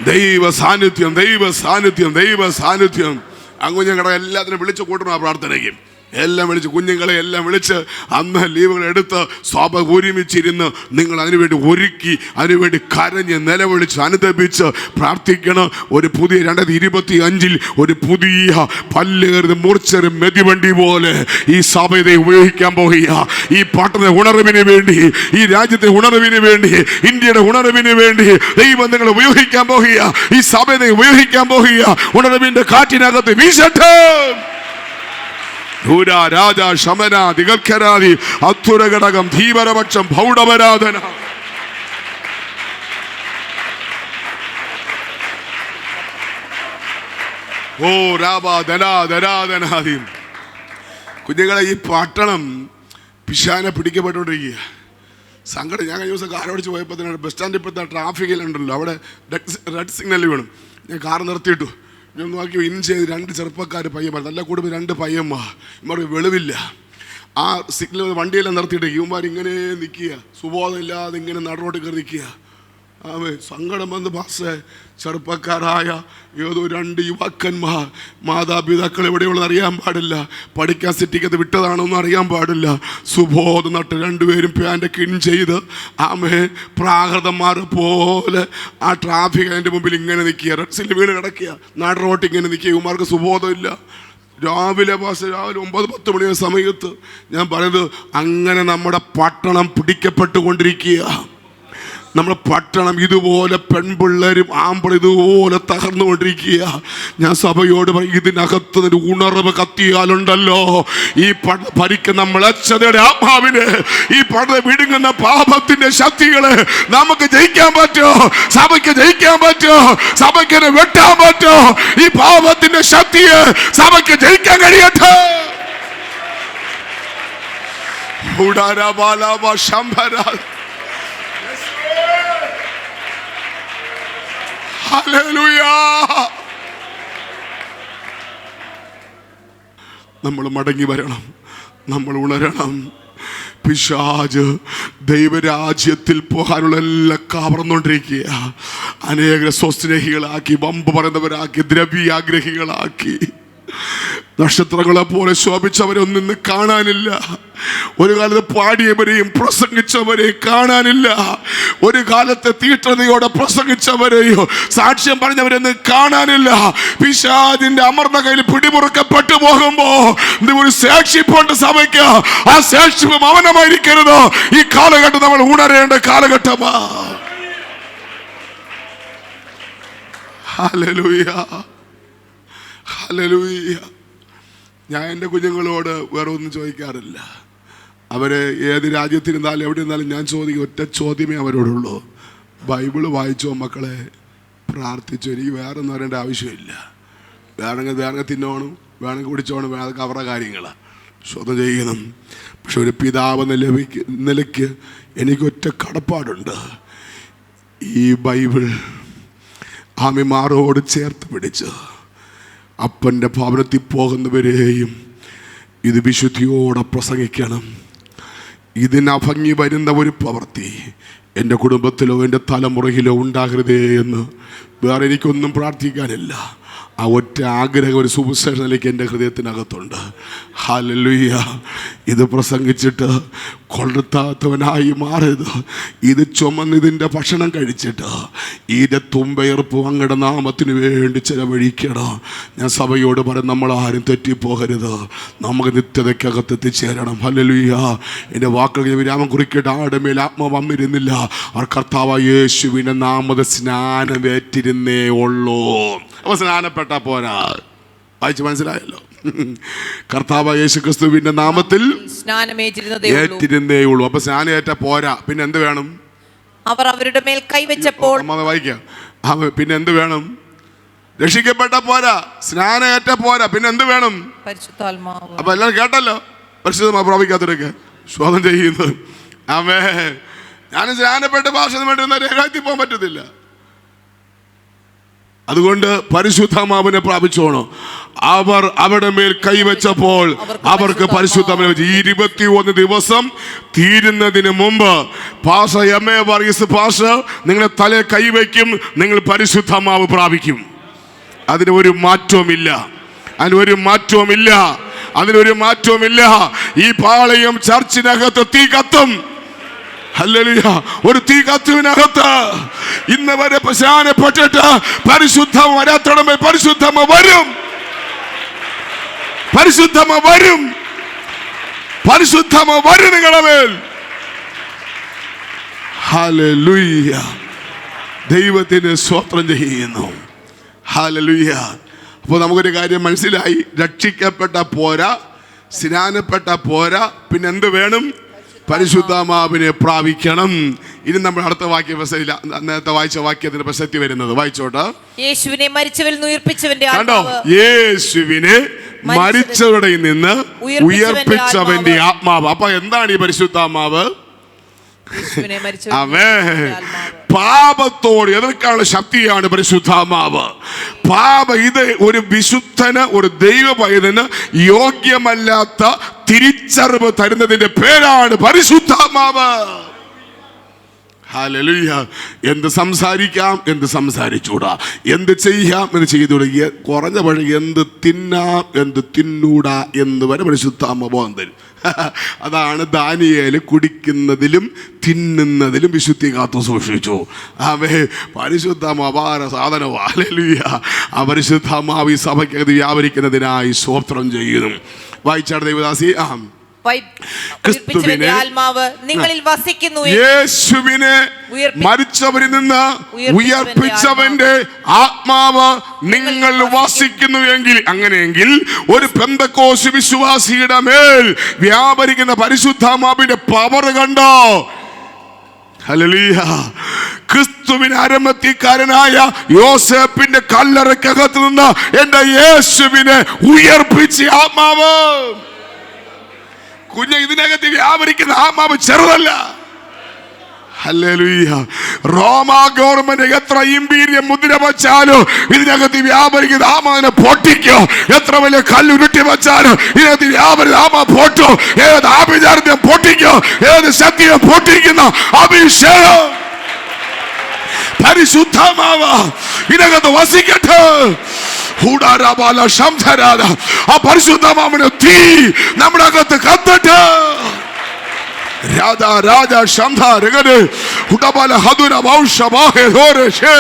S3: ദൈവ സാന്നിധ്യം, ദൈവ സാന്നിധ്യം, ദൈവ സാന്നിധ്യം. അങ്ങ് ഞങ്ങളുടെ എല്ലാത്തിനും വിളിച്ചു കൂട്ടണം. ആ പ്രാർത്ഥനയ്ക്ക് എല്ലാം വിളിച്ച്, കുഞ്ഞുങ്ങളെ എല്ലാം വിളിച്ച് അന്ന് ലീവുകൾ എടുത്ത് സഭ ഒരുമിച്ചിരുന്ന് നിങ്ങൾ അതിനുവേണ്ടി ഒരുക്കി, അതിനുവേണ്ടി കരഞ്ഞ് നിലവിളിച്ച് അനുദപിച്ച് പ്രാർത്ഥിക്കണം. ഒരു പുതിയ 2025 ഒരു പുതിയ പല്ലേറും മൂർച്ചരും മെതിവണ്ടി പോലെ ഈ സഭയെ ഉപയോഗിക്കാൻ പോകുക. ഈ പട്ടണ ഉണർവിന് വേണ്ടി, ഈ രാജ്യത്തെ ഉണർവിന് വേണ്ടി, ഇന്ത്യയുടെ ഉണർവിന് വേണ്ടി ദൈവം നിങ്ങൾ ഉപയോഗിക്കാൻ പോകുക. ഈ സഭയെ ഉപയോഗിക്കാൻ പോകുക. ഉണർവിന്റെ കാറ്റിനകത്ത് വീശട്ടെ. രാജ ശമന ദിഗൽഖരാദി അത്തുരഘടകം ധീവരപക്ഷം ഭൗഡപരാധന. ഓ രാബാധനാധനാധനാദി. കുഞ്ഞുങ്ങളെ, ഈ പട്ടണം പിശാനെ പിടിക്കപ്പെട്ടുകൊണ്ടിരിക്കുക. സങ്കടം. ഞാൻ കഴിഞ്ഞ ദിവസം കാറോടിച്ച് പോയപ്പോൾ തന്നെ ബസ് സ്റ്റാൻഡിൽ ഇപ്പോഴത്തെ ട്രാഫിക്കിലുണ്ടല്ലോ, അവിടെ റെഡ് സിഗ്നൽ വീണു. ഞാൻ കാർ നിർത്തിയിട്ടു. ഞാൻ നോക്കി, ഇൻ ചെയ്ത് 2 ചെറുപ്പക്കാർ പയ്യന്മാർ, നല്ല കുടുംബം 2 പയ്യന്മാർ. ഇവർക്ക് വെളിവില്ല. ആ സിഗ്നൽ വണ്ടിയെല്ലാം നിർത്തിയിട്ട് ഇവന്മാർ ഇങ്ങനെ നിൽക്കുക, സുബോധമില്ലാതെ ഇങ്ങനെ നടുറോട്ട് കയറി നിൽക്കുക. സങ്കടം വന്ന് ബസ് ചെറുപ്പക്കാരായ ഏതോ 2 യുവാക്കന്മാർ, മാതാപിതാക്കൾ എവിടെയുള്ളത് അറിയാൻ പാടില്ല, പഠിക്കാൻ സിറ്റിക്കത്ത് വിട്ടതാണോന്നും അറിയാൻ പാടില്ല. സുബോധം നട്ട് 2 പേരും പാൻ്റെ കിൺ ചെയ്ത് പ്രാകൃതന്മാർ പോലെ ആ ട്രാഫിക് അതിൻ്റെ മുമ്പിൽ ഇങ്ങനെ നിൽക്കുക, റെഡ് സിഗ്നൽ വീണ് കിടക്കുക, നാട് റോട്ട് ഇങ്ങനെ നിൽക്കുക. ഇവന്മാർക്ക് സുബോധമില്ല. രാവിലെ 9-10 മണി സമയത്ത് ഞാൻ പറയുന്നത്, അങ്ങനെ നമ്മുടെ പട്ടണം പിടിക്കപ്പെട്ടുകൊണ്ടിരിക്കുക. നമ്മുടെ പട്ടണം ഇതുപോലെ പെൺപിള്ളേരും ആമ്പിൾ ഇതുപോലെ തകർന്നുകൊണ്ടിരിക്കുക. ഞാൻ സഭയോട് പറയും, ഇതിനകത്ത് ഒരു ഉണർവ് കത്തിയാലുണ്ടല്ലോ, ഈ ഭരിക്കുന്ന മ്ലേച്ഛതയുടെ ആത്മാവിന്, ഈ പടം വിടുങ്ങുന്ന പാപത്തിന്റെ ശക്തികളെ നമുക്ക് ജയിക്കാൻ പറ്റുമോ? സഭയ്ക്ക് ജയിക്കാൻ പറ്റുമോ? സഭയ്ക്ക് വെട്ടാൻ പറ്റുമോ? ഈ പാപത്തിന്റെ ശക്തിയെ സഭയ്ക്ക് ജയിക്കാൻ കഴിയട്ടെ. നമ്മൾ മടങ്ങി വരണം, നമ്മൾ ഉണരണം. പിശാച് ദൈവരാജ്യത്തിൽ പോകാനുള്ള എല്ലാം കവർന്നുകൊണ്ടിരിക്കുക. അനേക സ്വസ്നേഹികളാക്കി, വമ്പ് പറയുന്നവരാക്കി, ദ്രവ്യാഗ്രഹികളാക്കി, നക്ഷത്രങ്ങളെ പോലെ ശോഭിച്ചവരെ ഒന്നും കാണാനില്ല. ഒരു കാലത്ത് പാടിയവരെയും പ്രസംഗിച്ചവരെയും കാണാനില്ല. ഒരു കാലത്തെ തീഷ്ണതയോടെ പ്രസംഗിച്ചവരെയോ സാക്ഷ്യം പറഞ്ഞവരെയൊന്നും കാണാനില്ല. പിശാചിന്റെ അമർന്ന കയ്യിൽ പിടിമുറുക്കപ്പെട്ടു പോകുമ്പോ ഒരു ശേഷിപ്പുണ്ട് സഭയ്ക്ക്. ആ ശേഷിപ്പ് മൗനമായിരിക്കരുത്. ഈ കാലഘട്ടം നമ്മൾ ഉണരേണ്ട കാലഘട്ടമാ. Hallelujah, hallelujah. ഞാൻ എൻ്റെ കുഞ്ഞുങ്ങളോട് വേറെ ഒന്നും ചോദിക്കാറില്ല. അവരെ ഏത് രാജ്യത്തിരുന്നാലും എവിടെ ഇരുന്നാലും ഞാൻ ചോദിക്കും, ഒറ്റ ചോദ്യമേ അവരോടുള്ളൂ, ബൈബിള് വായിച്ചോ മക്കളെ, പ്രാർത്ഥിച്ചോ. എനിക്ക് വേറെ ഒന്നും പറയേണ്ട ആവശ്യമില്ല. വേണമെങ്കിൽ തിന്നോണം, വേണമെങ്കിൽ കുടിച്ചോണം, അതൊക്കെ അവരുടെ കാര്യങ്ങളാണ്, ശോധന ചെയ്യണം. പക്ഷെ ഒരു പിതാവ് നിലയ്ക്ക് എനിക്കൊറ്റ കടപ്പാടുണ്ട്. ഈ ബൈബിൾ ആമിമാരോട് ചേർത്ത് പിടിച്ച് അപ്പൻ്റെ ഭവനത്തിൽ പോകുന്നവരെയും ഇത് വിശുദ്ധിയോടെ പ്രസംഗിക്കണം. ഇതിനഭംഗി വരുന്ന ഒരു പ്രവൃത്തി എൻ്റെ കുടുംബത്തിലോ എൻ്റെ തലമുറയിലോ ഉണ്ടാകരുതേ എന്ന് വേറെ എനിക്കൊന്നും പ്രാർത്ഥിക്കാനില്ല. ആ ഒറ്റ ആഗ്രഹം ഒരു സുവിശേഷനിലേക്ക് എൻ്റെ ഹൃദയത്തിനകത്തുണ്ട്. ഹല്ലേലൂയ. ഇത് പ്രസംഗിച്ചിട്ട് കൊള്ളത്താത്തവനായി മാറരുത്. ഇത് ചുമന്നിതിൻ്റെ ഭക്ഷണം കഴിച്ചിട്ട് ഇതിൻ്റെ തുമ്പയർപ്പ് അങ്ങയുടെ നാമത്തിന് വേണ്ടി ചിലവഴിക്കണം. ഞാൻ സഭയോട് പറയും, നമ്മളാരും തെറ്റിപ്പോകരുത്. നമുക്ക് നിത്യതയ്ക്കകത്ത് എത്തിച്ചേരണം. ഹല്ലേലൂയ. എൻ്റെ വാക്കുകൾ വിരാമം കുറിക്കട്ടെ. ആടുമേൽ ആത്മാവ് വന്നിരുന്നില്ല, അവർ കർത്താവായ യേശുവിൻ്റെ നാമത സ്നാനമേറ്റിരുന്നേ ഉള്ളൂ. അപ്പോൾ സ്നാനപ്പെട്ട പോരാ. വായിച്ച് മനസ്സിലായല്ലോ. കർത്താവ് യേശു ക്രിസ്തുവിന്റെ നാമത്തിൽ ഏറ്റിരുന്നേ ഉള്ളൂ. അപ്പൊ സ്നാനമേറ്റ പോരാ, പിന്നെ എന്ത് വേണം?
S4: അവർ അവരുടെ മേൽ കൈവച്ചപ്പോൾ
S3: വായിക്കാം. പിന്നെ എന്ത് വേണം?
S2: രക്ഷിക്കപ്പെട്ട പോരാ, സ്നാനമേറ്റ പോരാ, പിന്നെ എന്ത് വേണം?
S4: പരിശുദ്ധാത്മാവ്.
S2: അപ്പൊ എല്ലാവരും കേട്ടല്ലോ, പരിശുദ്ധമായി പ്രാപിക്കാത്തവരൊക്കെ സ്വാഗതം ചെയ്യുന്നത്. ആമേൻ. ഞാൻ സ്നാനപ്പെട്ട ഭാഷ വേണ്ടി രേഖാത്തി പോകാൻ പറ്റത്തില്ല. അതുകൊണ്ട് പരിശുദ്ധാത്മാവിനെ പ്രാപിച്ചോണം. അവർ അവിടെ മേൽ കൈവച്ചപ്പോൾ അവർക്ക് പരിശുദ്ധാത്മാവിനെ 21 ദിവസം തീരുന്നതിന് മുമ്പ് പാഷ MA വർഗീസ് പാഷ നിങ്ങളെ തലേ കൈവയ്ക്കും, നിങ്ങൾ പരിശുദ്ധാത്മാവ് പ്രാപിക്കും. അതിന് ഒരു മാറ്റവുമില്ല, അതിനൊരു മാറ്റവുമില്ല, അതിനൊരു മാറ്റവുമില്ല. ഈ പാളയം ചർച്ചിനകത്ത് തീ കത്തും. ഹല്ലേലൂയ. ഒരു തീ കത്തുവിനകത്ത് ഇന്ന് വരെ പ്രശാനപ്പെട്ടിട്ട് പരിശുദ്ധം വരാത്തടമേ പരിശുദ്ധമ വരും, പരിശുദ്ധമ വരും, പരിശുദ്ധമ വരും നിങ്ങളുടെ മേൽ. ഹല്ലേലൂയ. ദൈവത്തിന് സ്തോത്രം ചെയ്യുന്നു. ഹല്ലേലൂയ. അപ്പോൾ നമുക്കൊരു കാര്യം മനസ്സിലായി, രക്ഷിക്കപ്പെട്ട പോരാ, സ്നാനപ്പെട്ട പോരാ, പിന്നെ എന്ത് വേണം? പരിശുദ്ധാത്മാവിനെ പ്രാപിക്കണം. ഇനി നമ്മൾ അടുത്ത വാക്യ നേരത്തെ വായിച്ച വാക്യത്തിന്റെ പ്രസക്തി വരുന്നത് വായിച്ചോട്ടെ.
S4: യേശുവിനെ മരിച്ചവരിൽ നിന്ന് ഉയർപ്പിച്ചവന്റെ
S2: കണ്ടോ? യേശുവിനെ മരിച്ചവരുടെ നിന്ന് ഉയർപ്പിച്ചവന്റെ ആത്മാവ്. അപ്പൊ എന്താണ് ഈ പരിശുദ്ധാത്മാവ്? പാപത്തോട് എതിർക്കാനുള്ള ശക്തിയാണ് പരിശുദ്ധാത്മാവ്. ഇത് ഒരു വിശുദ്ധന്, ഒരു ദൈവ പൈതന് യോഗ്യമല്ലാത്ത തിരിച്ചറിവ് തരുന്നതിന്റെ പേരാണ് പരിശുദ്ധാത്മാവ്. ഹല്ലേലൂയ. എന്ത് സംസാരിക്കാം, എന്ത് സംസാരിച്ചൂടാ, എന്ത് ചെയ്യാം, എന്ന് ചെയ്തുകൂടാ, കുറഞ്ഞ പഴി എന്ത് തിന്നാം, എന്ത് തിന്നൂടാ എന്ന് വരെ പരിശുദ്ധാത്മാവ് ബോധം തരും. അതാണ് ദാനിയേൽ കുടിക്കുന്നതിലും തിന്നുന്നതിലും വിശുദ്ധി കാത്തു സൂക്ഷിച്ചു. അവേ പരിശുദ്ധാത്മാവ് അപാര സാധനമാണ്. ഹല്ലേലൂയ. ആ പരിശുദ്ധാത്മാവ് ഈ സഭയ്ക്കകത്ത് വ്യാപരിക്കുന്നതിനായി സ്തോത്രം ചെയ്യുന്നു. വായിച്ചാട് ദൈവദാസി. ക്രിസ്തുവിനെ, യേശുവിനെ മരിച്ചവരിൽ നിന്ന് ഉയർപ്പിച്ചവന്റെ ആത്മാവ് നിങ്ങൾ വസിക്കുന്നു എങ്കിൽ, അങ്ങനെയെങ്കിൽ ഒരു പെന്തക്കോസ്ത് വിശ്വാസിയുടെ മേൽ വ്യാപരിക്കുന്ന പരിശുദ്ധാത്മാവിന്റെ പവർ കണ്ടോ? ഹല്ലേലൂയ. ക്രിസ്തുവിന് അരമത്തിക്കാരനായ യോസേപ്പിന്റെ കല്ലറക്കകത്ത് നിന്ന് എന്റെ യേശുവിനെ ഉയർപ്പിച്ച ആത്മാവ്. കുഞ്ഞ്, ഇതിനകത്ത് വ്യാപരിക്കുന്ന ആത്മാവ് ചെറുതല്ല. ഹല്ലേലൂയ. റോമ ഗവൺമെന്റ് എത്ര ഇമ്പീരിയം മുദ്ര വച്ചാലോ ഇതിനകത്ത് വ്യാപരിക്കുന്ന ആത്മാവിനെ പൊട്ടിക്കോ. എത്ര വലിയ കല്ലുരുട്ടി വച്ചാലോ ഇതിനകത്ത് വ്യാപരിക്കുന്ന ആത്മാ പൊട്ടോ. ഏത് ആഭിചാരത്തെ പൊട്ടിക്കോ, ഏത് ശക്തിയെ പൊട്ടിക്കുന്ന അഭിഷേകം പരിശുദ്ധമാവ് ഇതിനകത്ത് വസിക്കട്ടെ. ആ പരിശുദ്ധമാവിന്റെ തീ നമ്മുടെ അകത്ത് കത്തട്ടെ. രാജാ രാജ ശംധാരകന് ഉടബല ഹദുര വൗഷമാഹേധോരശേ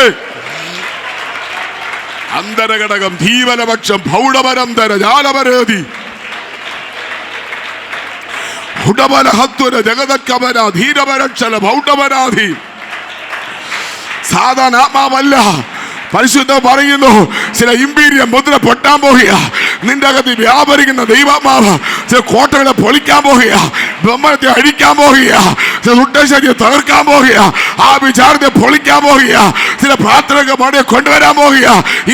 S2: അന്തരഘടകം ധീവലപക്ഷം ഭൗഡപരന്തര ജാലപരേതി ഉടബല ഹദ്വര ജഗതക്കമര ധീരപരക്ഷല ഭൗഡപരാധി. സാധാരണ ആത്മാവല്ല. പരിശുദ്ധ പറയുന്നു, ചില ഇമ്പീരിയം മുദ്ര പൊട്ടാൻ പോകുക, നിന്റെ അകത്ത് വ്യാപരിക്കുന്ന ദൈവാത്മാവ് ചില കോട്ടകളെ പൊളിക്കാൻ പോകുക, ബ്രഹ്മത്തെ അഴിക്കാൻ പോകുക, ചില ഉദ്ദേശത്തെ തകർക്കാൻ പോകുക, ആ വിചാരത്തെ പൊളിക്കാൻ പോകുക, ചില പ്രാർത്ഥനകൾ മടിയെ കൊണ്ടുവരാൻ പോകുക.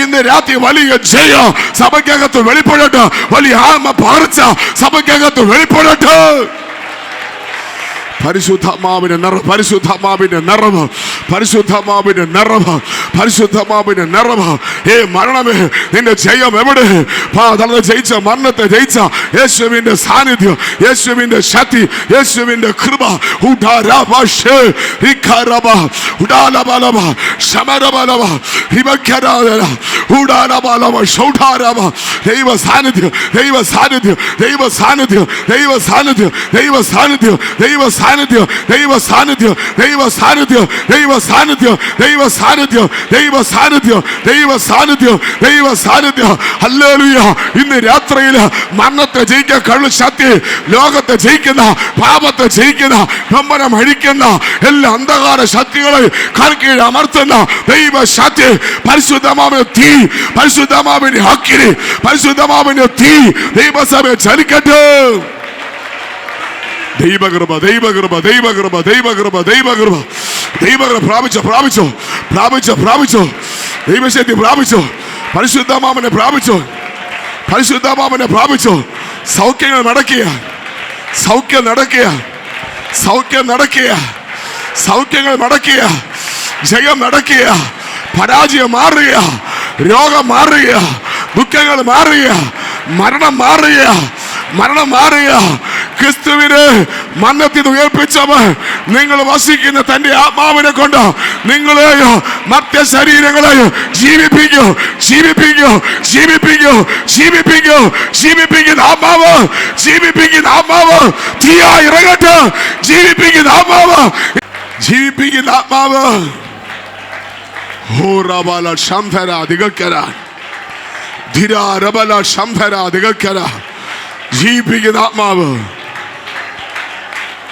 S2: ഇന്ന് രാത്രി വലിയ ജയം സഭയ്ക്കകത്ത് വെളിപ്പെടട്ടെ. വലിയ ആത്മ പകർച്ച സഭയ്ക്കകത്ത് വെളിപ്പെടട്ടെ. പരിശുദ്ധാത്മാവിന്റെ നിറവ്, പരിശുദ്ധാത്മാവിന്റെ നിറവ്, പരിശുദ്ധാത്മാവിന്റെ നിറവ്, പരിശുദ്ധാത്മാവിന്റെ നിറവ്. മരണമേ, നിന്റെ ജയം എവിടെ? ജയിച്ച മരണത്തെ ജയിച്ച യേശുവിന്റെ സാന്നിധ്യം, യേശുവിന്റെ ശക്തി, യേശുവിന്റെ കൃപ. ദൈവ സാന്നിധ്യം, ദൈവ സാന്നിധ്യം, ദൈവ സാന്നിധ്യം, ദൈവ സാന്നിധ്യം, ദൈവ സാന്നിധ്യം, ദൈവ സാന്നിധ്യം, ദൈവ സാന്നിധ്യം, ദൈവ സാന്നിധ്യം, ദൈവ സാന്നിധ്യം, ദൈവ സാന്നിധ്യം, ദൈവ സാന്നിധ്യം, ദൈവ സാന്നിധ്യം, ദൈവ സാന്നിധ്യം. ഹല്ലേലൂയ. ഇന്ന് രാത്രിയിൽ മരണത്തെ ജയിക്കാൻ കഴിവുള്ള ശക്തി, ലോകത്തെ ജയിക്കുന്ന, പാപത്തെ ജയിക്കുന്ന, ബ്രഹ്മനം അഴിക്കുന്ന എല്ലാ അന്ധകാര ശക്തികളെ കർക്കീഴ് അമർത്തുന്ന ദൈവ ശക്തി, പരിശുദ്ധമാവിന്റെ തീ, പരിശുദ്ധമാവിന്റെ അഗ്നി, പരിശുദ്ധമാവിന്റെ തീ ദൈവസഭയെ ചലിക്കട്ടെ. ദൈവകൃപ, ദൈവകൃപ, ദൈവകൃപ, ദൈവകൃപ, ദൈവകൃപ, ദൈവകൃപ പ്രാപിച്ചോ, പ്രാപിച്ചോ, പ്രാപിച്ചോ, പ്രാപിച്ചോ, ദൈവശക്തി പ്രാപിച്ചോ.
S3: പരിശുദ്ധാത്മാവിനെ പ്രാപിച്ചോ, പരിശുദ്ധാത്മാവിനെ പ്രാപിച്ചോ. സൗഖ്യങ്ങൾ നടക്കുക, സൗഖ്യം നടക്കുക, സൗഖ്യം നടക്കുക, സൗഖ്യങ്ങൾ നടക്കുക, ജയം നടക്കുക, പരാജയം മാറുക, രോഗം മാറുക, ദുഃഖങ്ങൾ മാറുക, മരണം മാറുക, മരണം മാറുക. ക്രിസ്തുവിനെ മരണത്തിൽ ഉയർപ്പിച്ചവൻ നിങ്ങൾ വസിക്കുന്ന തന്റെ ആത്മാവിനെ കൊണ്ട് നിങ്ങളെയോ മറ്റ് ശരീരങ്ങളെയോ ജീവിപ്പിക്കൂ, ജീവിപ്പിക്കൂ, ജീവിപ്പിക്കൂ, ജീവിപ്പിക്കൂ. ജീവിപ്പിക്കുന്ന ആത്മാവ്, ജീവിപ്പിക്കുന്ന ആത്മാവ് തീയായി ഇറങ്ങട്ടെ. ജീവിപ്പിക്കുന്ന ആത്മാവ്, ജീവിപ്പിക്കുന്ന ആത്മാവ്. ഓ റബല ശംഭര ദിഗക്കര ധിര റബല ശംഭര ദിഗക്കര. ജീവിപ്പിക്കുന്ന ആത്മാവ്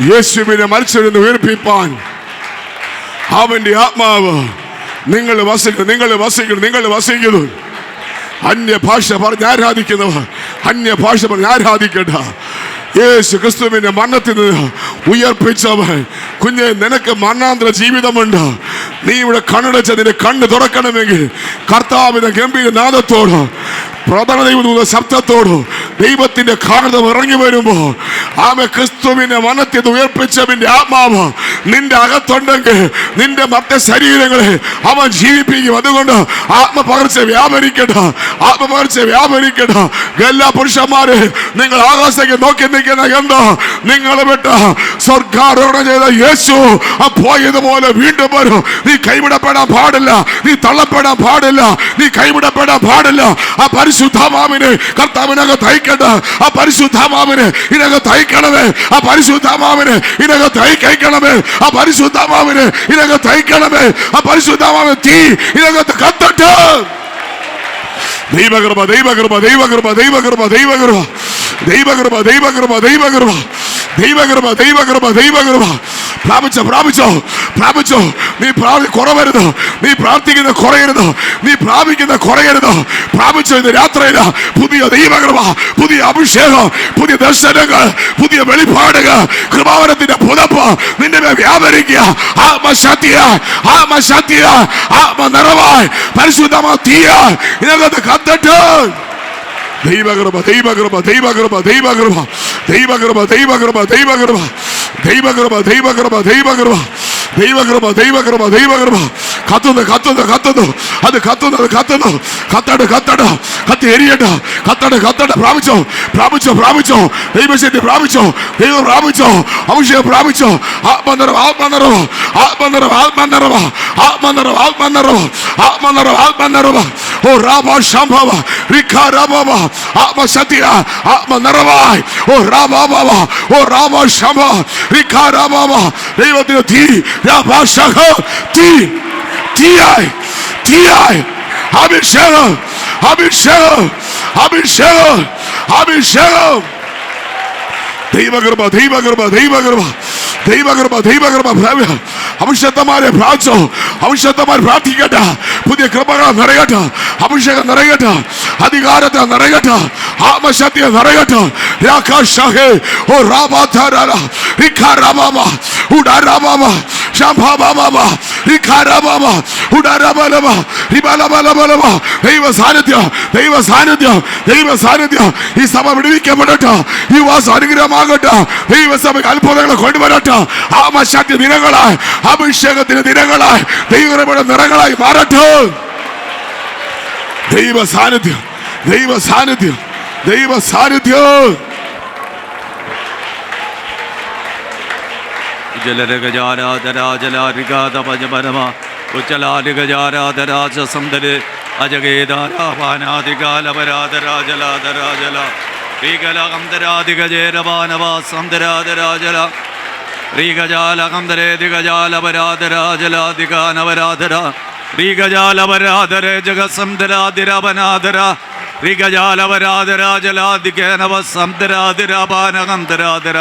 S3: യേശുവിനെ മരിച്ചവരെന്ന് ഉയർപ്പിപ്പാൻ അവന്റെ ആത്മാവ് നിങ്ങൾ വസിക്കുന്നു, നിങ്ങൾ വസിക്കുന്നു, നിങ്ങൾ വസിക്കുന്നു. അന്യഭാഷ പറഞ്ഞ് ആരാധിക്കുന്നവർ അന്യഭാഷ പറഞ്ഞ് ആരാധിക്കട്ടെ. യേശു ക്രിസ്തുവിനെ മരണത്തിൽ നിന്ന് ഉയർപ്പിച്ചവൻ. കുഞ്ഞെ, നിനക്ക് മരണാന്തര ജീവിതമുണ്ട്. നീ ഇവിടെ കണ്ണടച്ച് നിന്റെ കണ്ണ് തുറക്കണമെങ്കിൽ കർത്താവിന്റെ ഗംഭീര നാദത്തോട് പ്രധാന ദൈവ ശബ്ദത്തോട് ദൈവത്തിന്റെ കാന്തം ഇറങ്ങി വരുമ്പോ ആമേ ക്രിസ്തുവിനെ മരണത്തിൽ ഉയർപ്പിച്ചവന്റെ ആത്മാവ് നിന്റെ അകത്തുണ്ടെങ്കിൽ നിന്റെ മറ്റ് ശരീരങ്ങളെ അവൻ ജീവിപ്പിക്കും. അതുകൊണ്ട് ആത്മപകർച്ച വ്യാപരിക്കട്ടെ, ആത്മപകർച്ച വ്യാപരിക്കട്ടെ. എല്ലാ പുരുഷന്മാരെ നിങ്ങൾ ആകാശത്തേക്ക് നോക്കി നിൽക്കുന്ന എന്താ? നിങ്ങളെ വിട്ട് സ്വർഗാരോഹണം ചെയ്ത യേശു പോയതുപോലെ വീണ്ടും വരും. നീ കൈവിടപ്പെടാൻ പാടില്ല, നീ തള്ളപ്പെടാൻ പാടില്ല, നീ കൈവിടപ്പെടാൻ പാടില്ല. ആ പരിശുദ്ധാത്മാവിനെ കർത്താവിനകത്ത് അയക്കട്ടെ. ആ പരിശുദ്ധാത്മാവിനെ ഇതിനകത്ത് അയക്കണമേ, ആ പരിശുദ്ധാത്മാവിനെ ഇതിനകത്ത് അയക്കണമേ, ആ പരിശുദ്ധാത്മാവിനെ ഇതിനകത്ത് അയക്കണമേ. ആ പരിശുദ്ധാത്മാവിനെ തീ ഇതിനകത്ത് കത്തട്ടെ. ദൈവകൃപ, ദൈവകൃപ, ദൈവകൃപ, ദൈവകൃപ, ദൈവകൃപ, ദൈവകൃപ, ദൈവകൃപ, ദൈവകൃപ, ദൈവകൃപ, ദൈവകൃപ, ദൈവകൃപ. പ്രാപിച്ചോ, പ്രാപിച്ചോ, പ്രാപിച്ചോ. നീ കുറവരുത്, നീ പ്രാർത്ഥിക്കുന്ന കുറയരുത്, നീ പ്രാപിക്കുന്ന കുറയരുത്. പ്രാപിച്ചോ ഇന്ന് രാത്രിയില് പുതിയ ദൈവകൃപ, പുതിയ അഭിഷേകം, പുതിയ ദർശനങ്ങൾ, പുതിയ വെളിപ്പാടുകൾ, കൃപാവരത്തിന്റെ പുതപ്പ് നിന്റെ മേൽ വ്യാപരിക്കുക. ആത്മശക്തിയ, ആത്മശക്തിയ, ആത്മനിറവായി പരിശുദ്ധമായ തീയ ഇതിനകത്ത് കത്തട്ടെ. ദൈവകൃപ, ദൈവകൃപ, ദൈവകൃപ, ദൈവകൃപ, ദൈവകൃപ, ദൈവകൃപ, ദൈവകൃപ, ദൈവകൃപ, ദൈവകൃപ, ദൈവകൃപ, ദൈവകൃപ, ദൈവകൃപ, ദൈവകൃപ. കത്തുന്നു, കത്തുന്നു, കത്തുന്നു. അത് കത്തുന്നു, അത് കത്തുന്നു. കത്തട്, കത്തട്, കത്തി എരിയട്ടെ. കത്തട്, കത്തട്. പ്രാപിച്ചോ, പ്രാപിച്ചോ, പ്രാപിച്ചോ. ദൈവശക്തി പ്രാപിച്ചോ, ദൈവം പ്രാപിച്ചോ, അഭിഷേകം പ്രാപിച്ചോ. ആത്മനിറവ്, ആത്മനിറവ്, ആത്മനിറവ്, ആത്മനിറവ്, ആത്മനിറവ്, ആത്മനിറവ്, ആത്മനിറവ്, ആത്മനിറവ്. ഓ രാമ ശംഭവ റിഖാരാമ ആത്മശക്തി, ആത്മനിറവായി. ഓ രാമ, ഓ രാമ ശംഭ റിഖാരാമ. ദൈവത്തിന് തീ, രാമശഖ തീ, തീയായി, തീയായി. അഭിഷേകം, അഭിഷേകം, അഭിഷേകം, അഭിഷേകം. ദൈവകൃപ, ദൈവകൃപ, ദൈവകൃപ, ദൈവകൃപ, ദൈവകൃപ. അഭിഷേകന്മാരെ പ്രാർത്ഥിച്ചോ, അഭിഷേകന്മാർ പ്രാർത്ഥിക്കട്ടെ. പുതിയ കൃപകൾ നിറയട്ടെ, അഭിഷേകം നിറയട്ടെ, അധികാരത്തെ നിറയട്ടെ, ആത്മശക്തിയെ നിറയട്ടെ. രാഖാഷഹേ ഓ രാമാധാര റിഖാരാമ ഉഡാരാമ ശംഭാമ റിഖാരാമ ഉഡാരാമ റിബലബലബലബ. ദൈവ സാന്നിധ്യം, ദൈവ സാന്നിധ്യം, ദൈവ സാന്നിധ്യം. ഈ സഭ വിടുവിക്കപ്പെടട്ടെ, ഈ വാസം അനുഗ്രഹമാകട്ടെ. ദൈവസഭയ്ക്ക് അത്ഭുതങ്ങൾ കൊണ്ടുവരട്ടെ. ആത്മശക്തി ദിനങ്ങളായി, അഭിഷേകത്തിന് ദിനങ്ങളായി, ദൈവകൃപയുടെ നിറങ്ങളായി മാറട്ടെ. ദൈവ സാന്നിധ്യം, ദൈവ സാന്നിധ്യം, ദൈവ സാന്നിധ്യം.
S5: ജലരഗജാരാധരാജലാരികാതപജപരമ ഉച്ചലാരിഗജാരാധരാജ സന്ദര് അജഗേധാരാപാനാദികാലപരാധരാജലാധരാജല ശ്രീകലകന്ധരാധികജേരവാനവ സന്ദരാധരാജല ശ്രീഗജാലകന്ധരേ ദിഗജാലപരാധരാജലാധികാനവരാധര ശ്രീഗജാലപരാധരേ ജഗസന്ധരാധിരവനാധര ശ്രീഗജാലപരാധരാജലാധികേനവ സന്ധരാധിരപാനകന്ധരാധര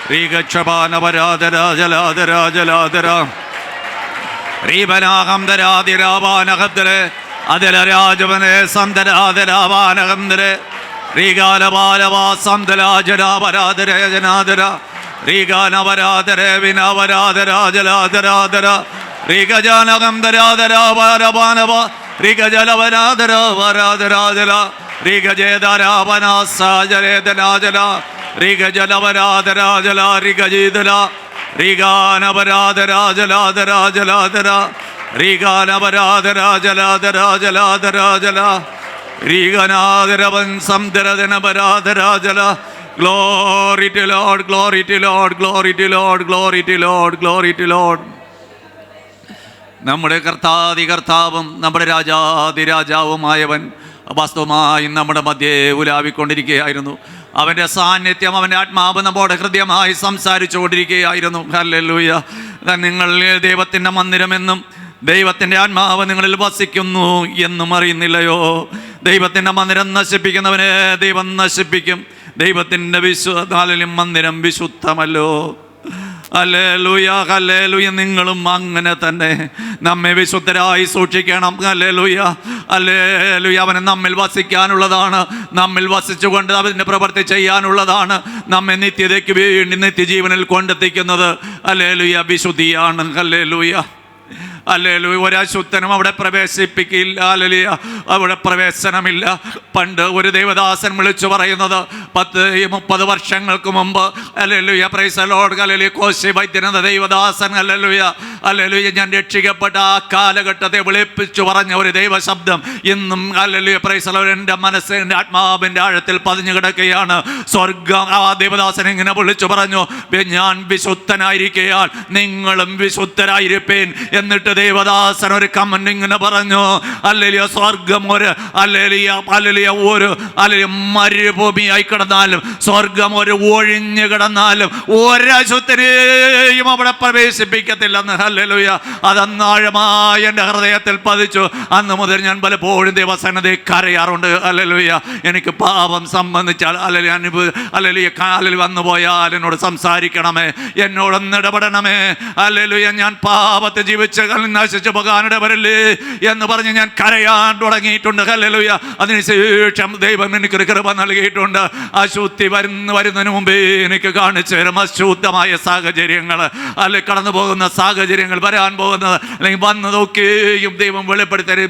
S5: ശ്രീഗക്ഷപാനപരാധരാജലാധരാജലാധര ശ്രീപനാകന്ധരാധിരാപാനകന്ധരേ അതിലരാജവനെ സന്ധരാധരാപാനകന്ധരേ ശ്രീകാലപാലവാ സന്ധരാജരാപരാധരേ ജനാധര ശ്രീകാനപരാധരേ വിനവരാധരാജലാധരാധര ശ്രീഗജാനകന്ധരാധരാപാനവ റിഗജലവനാദര വരാദരാജല റിഗജേതരാവനാസാജലേതനാജല റിഗജലവരാദരാജല റിഗജീതല റിഗാനവരാദരാജലാദരാജലാദരാജല റിഗാനവരാദരാജലാദരാജലാദരാജല റിഗനാദരവൻ സംദരദനപരാദരാജല. Glory to Lord, glory to Lord, glory to Lord, glory to Lord, glory to Lord. നമ്മുടെ കർത്താവും നമ്മുടെ രാജാതിരാജാവുമായവൻ വാസ്തവമായി നമ്മുടെ മധ്യേ ഉലാവിക്കൊണ്ടിരിക്കുകയായിരുന്നു. അവൻ്റെ സാന്നിധ്യം, അവൻ്റെ ആത്മാവ് നമ്മുടെ ഹൃദയമായി സംസാരിച്ചു കൊണ്ടിരിക്കുകയായിരുന്നു. ഹല്ലേലൂയ. നിങ്ങൾ ദൈവത്തിൻ്റെ മന്ദിരമെന്നും ദൈവത്തിൻ്റെ ആത്മാവ് നിങ്ങളിൽ വസിക്കുന്നു എന്നും അറിയുന്നില്ലയോ? ദൈവത്തിൻ്റെ മന്ദിരം നശിപ്പിക്കുന്നവനെ ദൈവം നശിപ്പിക്കും. ദൈവത്തിൻ്റെ മന്ദിരം വിശുദ്ധമല്ലോ. Hallelujah, hallelujah. നിങ്ങളും അങ്ങനെ തന്നെ നമ്മെ വിശുദ്ധരായി സൂക്ഷിക്കണം. Hallelujah, hallelujah. അവന് നമ്മിൽ വസിക്കാനുള്ളതാണ്, നമ്മിൽ വസിച്ചുകൊണ്ട് അവൻ്റെ പ്രവൃത്തി ചെയ്യാനുള്ളതാണ്. നമ്മെ നിത്യതയ്ക്ക് വേണ്ടി നിത്യജീവനിൽ കൊണ്ടെത്തിക്കുന്നത് ഹല്ലേലൂയ വിശുദ്ധിയാണ്. ഹല്ലേലൂയ, ഹല്ലേലൂയ. ഒരശുദ്ധനും അവിടെ പ്രവേശിപ്പിക്കില്ല. ഹല്ലേലൂയ, അവിടെ പ്രവേശനമില്ല. പണ്ട് ഒരു ദേവദാസൻ വിളിച്ചു പറയുന്നത് 30 വർഷങ്ങൾക്ക് മുമ്പ്, hallelujah, praise the Lord, hallelujah, Koshy വൈദ്യൻ എന്ന ദേവദാസൻ, ഹല്ലേലൂയ, ഹല്ലേലൂയ, ഞാൻ രക്ഷിക്കപ്പെട്ട ആ കാലഘട്ടത്തെ വിളിപ്പിച്ചു പറഞ്ഞ ഒരു ദൈവശബ്ദം ഇന്നും, ഹല്ലേലൂയ, പ്രൈസ് ദി ലോർഡ്, എൻ്റെ മനസ്സിൻ്റെ ആത്മാവിൻ്റെ ആഴത്തിൽ പതിഞ്ഞു കിടക്കുകയാണ്. സ്വർഗം ആ ദേവദാസൻ ഇങ്ങനെ വിളിച്ചു പറഞ്ഞു, ഞാൻ വിശുദ്ധനായിരിക്കയാൽ നിങ്ങളും വിശുദ്ധരായിരിപ്പേൻ. എന്നിട്ട് ദേവദാസൻ ഒരു കമന്റ് ഇങ്ങനെ പറഞ്ഞു, ഹല്ലേലൂയ, സ്വർഗം ഒരു ഹല്ലേലൂയ ഹല്ലേലൂയ ഒരു ഹല്ലേലൂയ മരുഭൂമിയായി കിടന്നാലും, സ്വർഗം ഒരു ഒഴിഞ്ഞു കിടന്നാലും ഒരശുദ്ധനെയും അവിടെ പ്രവേശിപ്പിക്കത്തില്ലെന്ന്. ഹല്ലേലൂയ. അതന്നാഴമായി എൻ്റെ ഹൃദയത്തിൽ പതിച്ചു. അന്ന് മുതൽ ഞാൻ പലപ്പോഴും ദൈവസന്നിധി കരയാറുണ്ട്. ഹല്ലേലൂയ, എനിക്ക് പാപം സംബന്ധിച്ചാൽ ഹല്ലേലൂയ ഹല്ലേലൂയ കാലിൽ വന്നു പോയാൽ എന്നോട് സംസാരിക്കണമേ, എന്നോടൊന്ന് ഇടപെടണമേ. ഹല്ലേലൂയ, ഞാൻ പാപത്തെ ജീവിച്ച് നശിച്ചു പോകാനിടവരല്ലേ എന്ന് പറഞ്ഞ് ഞാൻ കരയാൻ തുടങ്ങിയിട്ടുണ്ട്. ഹല്ലേലൂയ. അതിനുശേഷം ദൈവം എനിക്കൊരു കൃപ നൽകിയിട്ടുണ്ട്. അശുദ്ധി വരുന്നതിന് മുമ്പേ എനിക്ക് കാണിച്ചു തരും അശുദ്ധമായ സാഹചര്യങ്ങൾ, അല്ലെങ്കിൽ കടന്നു പോകുന്ന സാഹചര്യങ്ങൾ, വരാൻ പോകുന്നത് അല്ലെങ്കിൽ വന്നതൊക്കെയും ദൈവം വെളിപ്പെടുത്തി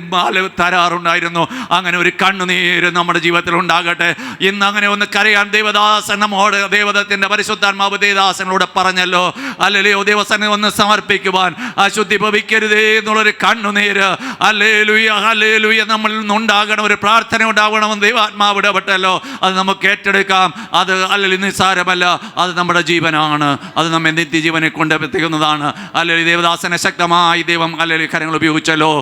S5: തരാറുണ്ടായിരുന്നു. അങ്ങനെ ഒരു കണ്ണുനീര് നമ്മുടെ ജീവിതത്തിൽ ഉണ്ടാകട്ടെ. ഇന്ന് അങ്ങനെ ഒന്ന് കരയാൻ ദൈവദാസൻ നമ്മോട്, ദൈവത്തിൻ്റെ പരിശുദ്ധാത്മാവ് ദേവദാസനോട് പറഞ്ഞല്ലോ, ഹല്ലേലൂയ, ദേവസനെ ഒന്ന് സമർപ്പിക്കുവാൻ, അശുദ്ധി ഭവിക്കരുതേ എന്നുള്ളൊരു കണ്ണുനീര്, ഹല്ലേലൂയ, ഹല്ലേലൂയ, നമ്മളിൽ നിന്നുണ്ടാകണം, ഒരു പ്രാർത്ഥന ഉണ്ടാകണമെന്ന് ദൈവാത്മാവ് ഇടപെട്ടല്ലോ. അത് നമുക്ക് ഏറ്റെടുക്കാം. അത് അല്ലെങ്കിൽ നിസ്സാരമല്ല, അത് നമ്മുടെ ജീവനാണ്. അത് നമ്മെ നിത്യജീവനെ കൊണ്ടെത്തിക്കുന്നതാണ്. അല്ലെങ്കിൽ ദേവദാസനെ ശക്തമായി ദൈവം അല്ലെങ്കിൽ കരങ്ങൾ ഉപയോഗിച്ചല്ലോ.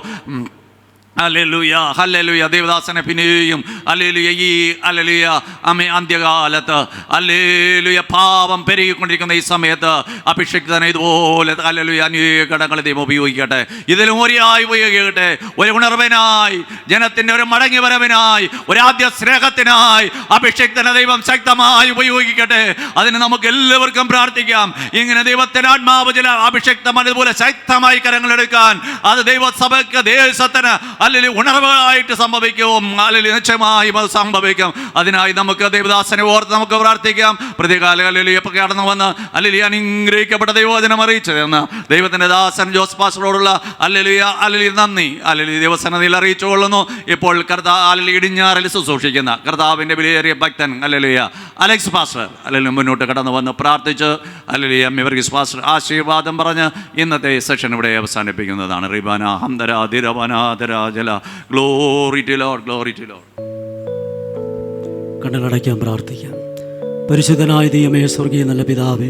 S5: Hallelujah, hallelujah. ദേവദാസനെ പിന്നെയും ഹല്ലേലൂയ ഈ ഹല്ലേലൂയ അന്ത്യകാലത്ത് ഹല്ലേലൂയ പാപം പെരുകിക്കൊണ്ടിരിക്കുന്ന ഈ സമയത്ത് അഭിഷിക്തനെ ഇതുപോലെ ഹല്ലേലൂയ അനേക ഘടകങ്ങളെ ദൈവം ഉപയോഗിക്കട്ടെ. ഇതിലും ഒരായി ഉപയോഗിക്കട്ടെ. ഒരു ഉണർവിനായി, ജനത്തിൻ്റെ ഒരു മടങ്ങി വരവിനായി, ഒരാദ്യ സ്നേഹത്തിനായി അഭിഷിക്തനെ ദൈവം ശക്തമായി ഉപയോഗിക്കട്ടെ. അതിന് നമുക്ക് എല്ലാവർക്കും പ്രാർത്ഥിക്കാം. ഇങ്ങനെ ദൈവത്തിൻ്റെ ആത്മാവ് ചില അഭിഷിക്തം അതുപോലെ ശക്തമായി കരങ്ങളെടുക്കാൻ അത് ദൈവസഭയ്ക്ക്, ദേശത്തിന് അല്ലെങ്കിൽ ഉണർവുകളായിട്ട് സംഭവിക്കും. അല്ലെങ്കിൽ നിശ്ചയമായും അത് സംഭവിക്കും. അതിനായി നമുക്ക് ദേവദാസനെ ഓർത്ത് നമുക്ക് പ്രാർത്ഥിക്കാം. പ്രതികാല അല്ലെങ്കിൽ കടന്നു വന്ന് അല്ലെങ്കിൽ അനുഗ്രഹിക്കപ്പെട്ട ദൈവവചനം അറിയിച്ചതെന്ന് ദൈവത്തിൻ്റെ ദാസൻ ജോസ് പാസ്റ്ററോടുള്ള അല്ലെങ്കിൽ നന്ദി അല്ലെങ്കിൽ ദൈവസന്നിധിയിൽ അറിയിച്ചു കൊള്ളുന്നു. ഇപ്പോൾ അല്ലെങ്കിൽ ഇടിഞ്ഞാറിൽ ശുശ്രൂഷിക്കുന്ന കർത്താവിൻ്റെ വിലയേറിയ ഭക്തൻ അല്ലെങ്കിൽ അലക്സ് പാസ്റ്റർ അല്ലെങ്കിൽ മുന്നോട്ട് കടന്നു വന്ന് പ്രാർത്ഥിച്ച് അല്ലെങ്കിൽ വർഗീസ് പാസ്റ്റർ ആശീർവാദം പറഞ്ഞ് ഇന്നത്തെ സെഷൻ ഇവിടെ അവസാനിപ്പിക്കുന്നതാണ്. റിബാന ഹംദര ദിരവനാദരാജല. Glory to Lord, glory to Lord.
S6: കണ്ണുകളടയ്ക്കാൻ പ്രാർത്ഥിക്കാം. പരിശുദ്ധനായ ദൈവമേ, സ്വർഗീയ നല്ല പിതാവേ,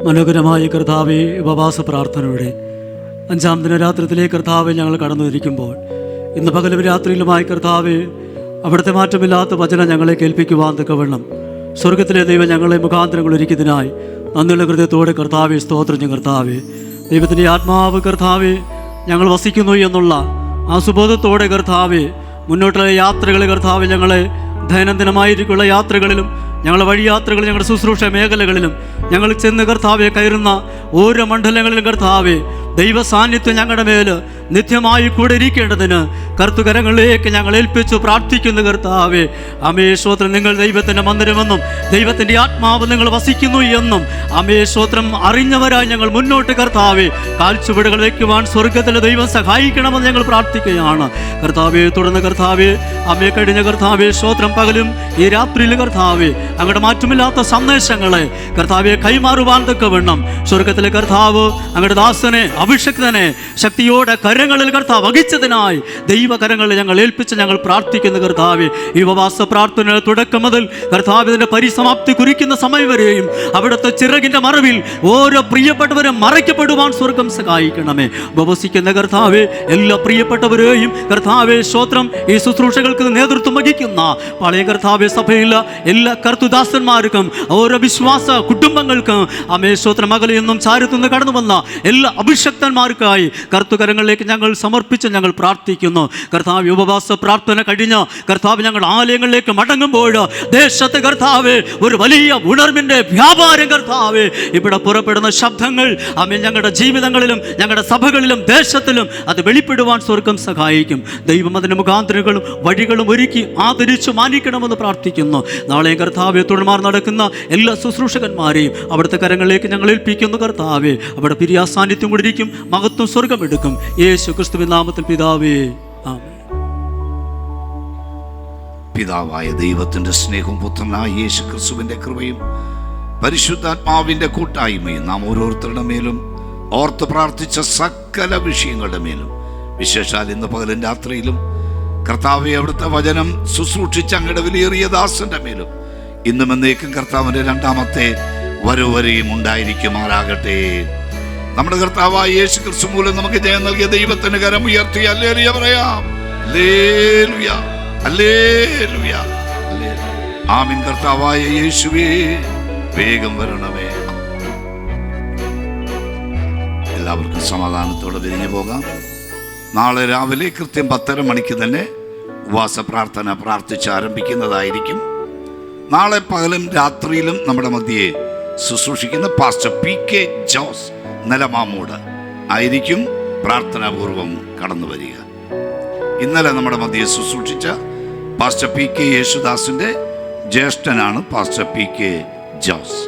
S6: മനോഹരമായ കർത്താവേ, ഉപവാസ പ്രാർത്ഥനയുടെ 5-ാം ദിനരാത്രത്തിലെ കർത്താവെ ഞങ്ങൾ കടന്നുവരിക്കുമ്പോൾ ഇന്ന് പകലും രാത്രിയിലുമായി കർത്താവെ അവിടുത്തെ മാറ്റമില്ലാത്ത വചനം ഞങ്ങളെ കേൾപ്പിക്കുവാൻ തക്കവണ്ണം സ്വർഗത്തിലെ ദൈവം ഞങ്ങളെ മുഖാന്തരങ്ങൾ ഒരുക്കിയതിനായി നന്ദിയുള്ള ഹൃദയത്തോടെ കർത്താവെ സ്തോത്രം. കർത്താവെ, ദൈവത്തിൻ്റെ ആത്മാവ് കർത്താവെ ഞങ്ങൾ വസിക്കുന്നു എന്നുള്ള ആ സുബോധത്തോടെ കർത്താവെ മുന്നോട്ടുള്ള യാത്രകളിൽ കർത്താവ് ഞങ്ങളെ ദൈനംദിനമായിരിക്കുള്ള യാത്രകളിലും ഞങ്ങളുടെ വഴിയാത്രകളിലും ഞങ്ങളുടെ ശുശ്രൂഷ മേഖലകളിലും ഞങ്ങൾ ചെന്ന് കർത്താവെ കയറുന്ന ഓരോ മണ്ഡലങ്ങളിലും കർത്താവെ ദൈവ സാന്നിധ്യം ഞങ്ങളുടെ മേൽ നിത്യമായി കൂടെ ഇരിക്കേണ്ടതിന് കർത്തുകരങ്ങളിലേക്ക് ഞങ്ങൾ ഏൽപ്പിച്ചു പ്രാർത്ഥിക്കുന്നു കർത്താവേ. അമേ സ്തോത്രം. നിങ്ങൾ ദൈവത്തിൻ്റെ മന്ദിരമെന്നും ദൈവത്തിൻ്റെ ആത്മാവ് നിങ്ങൾ വസിക്കുന്നു എന്നും അമേ സ്തോത്രം അറിഞ്ഞവരായി ഞങ്ങൾ മുന്നോട്ട് കർത്താവേ കാൽച്ചുവടുകൾ വയ്ക്കുവാൻ സ്വർഗത്തിലെ ദൈവം സഹായിക്കണമെന്ന് ഞങ്ങൾ പ്രാർത്ഥിക്കുകയാണ് കർത്താവേ. തുടർന്ന് കർത്താവേ അമ്മയെ കഴിഞ്ഞ കർത്താവേ സ്തോത്രം പകലും ഈ രാത്രിയിൽ കർത്താവേ അങ്ങയുടെ മാറ്റമില്ലാത്ത സന്ദേശങ്ങളെ കർത്താവെ കൈമാറുവാൻ തക്കവണ്ണം സ്വർഗത്തിലെ കർത്താവ് അങ്ങയുടെ ദാസനെ അഭിഷക്തനെ ശക്തിയോടെ കരങ്ങളിൽ കർത്താവ് വഹിച്ചതിനായി ദൈവകരങ്ങളിൽ ഞങ്ങൾ ഏൽപ്പിച്ച് ഞങ്ങൾ പ്രാർത്ഥിക്കുന്ന കർത്താവെ. ഈ ഉപവാസ പ്രാർത്ഥന തുടക്കം മുതൽ കർത്താവിന്റെ പരിസമാപ്തി കുറിക്കുന്ന സമയം വരെയും അവിടുത്തെ ചിറകിന്റെ മറവിൽ ഓരോ പ്രിയപ്പെട്ടവരും മറയ്ക്കപ്പെടുവാൻ സ്വർഗം സഹായിക്കണമേ. ഉപവസിക്കുന്ന കർത്താവെ എല്ലാ പ്രിയപ്പെട്ടവരെയും കർത്താവെ സ്തോത്രം ഈ ശുശ്രൂഷകൾക്ക് നേതൃത്വം വഹിക്കുന്ന പഴയ കർത്താവെ സഭയിലെ എല്ലാ കർത്തുദാസന്മാർക്കും ഓരോ വിശ്വാസ കുടുംബങ്ങൾക്കും അമേ സ്തോത്രം മകളിൽ നിന്നും ചാരത്തുനിന്ന് കടന്നു വന്ന എല്ലാ അഭിഷക്തന്മാർക്കായി കർത്തുകരങ്ങളിലേക്ക് ഞങ്ങൾ സമർപ്പിച്ച് ഞങ്ങൾ പ്രാർത്ഥിക്കുന്നു കർത്താവ്. ഉപവാസ പ്രാർത്ഥന കഴിഞ്ഞ് കർത്താവ് ഞങ്ങൾ ആലയങ്ങളിലേക്ക് മടങ്ങുമ്പോൾ ദേശത്തെ കർത്താവ് ഒരു വലിയ ഉണർവിൻ്റെ വ്യാപാരം കർത്താവ് ഇവിടെ പുറപ്പെടുന്ന ശബ്ദങ്ങൾ അമേ ഞങ്ങളുടെ ജീവിതങ്ങളിലും ഞങ്ങളുടെ സഭകളിലും ദേശത്തിലും അത് വെളിപ്പെടുവാൻ സ്വർഗം സഹായിക്കും. ദൈവം അതിൻ്റെ മുഖാന്തരങ്ങളും വഴികളും ഒരുക്കി ആദരിച്ചു മാനിക്കണമെന്ന് പ്രാർത്ഥിക്കുന്നു. നാളെ കർത്താവെ തുടർമാർ നടക്കുന്ന എല്ലാ ശുശ്രൂഷകന്മാരെയും അവിടുത്തെ കരങ്ങളിലേക്ക് ഞങ്ങൾ ഏൽപ്പിക്കുന്നു കർത്താവെ. അവിടെ പിരിയാ സാന്നിധ്യം കൊണ്ടിരിക്കും, മഹത്വം സ്വർഗം എടുക്കും. യേശു ക്രിസ്തുവിൻ നാമത്തിൽ പിതാവേ ആമേൻ.
S3: പിതാവായ ദൈവത്തിൻ്റെ സ്നേഹവും പുത്രനായ യേശു ക്രിസ്തുവിൻ്റെ കൃപയും പരിശുദ്ധാത്മാവിൻ്റെ കൂട്ടായ്മയും നാം ഓരോരുത്തരുടെ മേലും ഓർത്ത് പ്രാർത്ഥിച്ച സകല വിഷയങ്ങളുടെ മേലും വിശേഷാൽ ഇന്ന് പകലും രാത്രിയിലും കർത്താവെ അവിടുത്തെ വചനം ശുശ്രൂഷിച്ച അങ്ങയുടെ വിലയേറിയ ദാസന്റെ മേലും ഇന്നും എന്നേക്കും കർത്താവിൻ്റെ രണ്ടാമത്തെ വരവരെയും ഉണ്ടായിരിക്കുമാറാകട്ടെ. നമ്മുടെ കർത്താവായ യേശു ക്രിസ്തു മൂലം നമുക്ക് ജയം നൽകിയ ദൈവത്തിന് കരം ഉയർത്തി ഹല്ലേലൂയ പറയാം. ഹല്ലേലൂയ, ഹല്ലേലൂയ, ഹല്ലേലൂയ. ആമീൻ. കർത്താവായ യേശുവേ വേഗം വരണമേ. എല്ലാവർക്കും സമാധാനത്തോടെ പിരിഞ്ഞു പോകാം. നാളെ രാവിലെ കൃത്യം 10:30 മണിക്ക് തന്നെ ഉപവാസ പ്രാർത്ഥന പ്രാർത്ഥിച്ച് ആരംഭിക്കുന്നതായിരിക്കും. നാളെ പകലും രാത്രിയിലും നമ്മുടെ മധ്യയെ ശുശ്രൂഷിക്കുന്ന പാസ്റ്റർ PK ജോസ് നിലമാമൂട് ആയിരിക്കും പ്രാർത്ഥനാപൂർവം കടന്നു വരിക. ഇന്നലെ നമ്മുടെ മധ്യയെ ശുശ്രൂഷിച്ച പാസ്റ്റർ PK യേശുദാസിൻ്റെ ജ്യേഷ്ഠനാണ് പാസ്റ്റർ PK ജോസ്.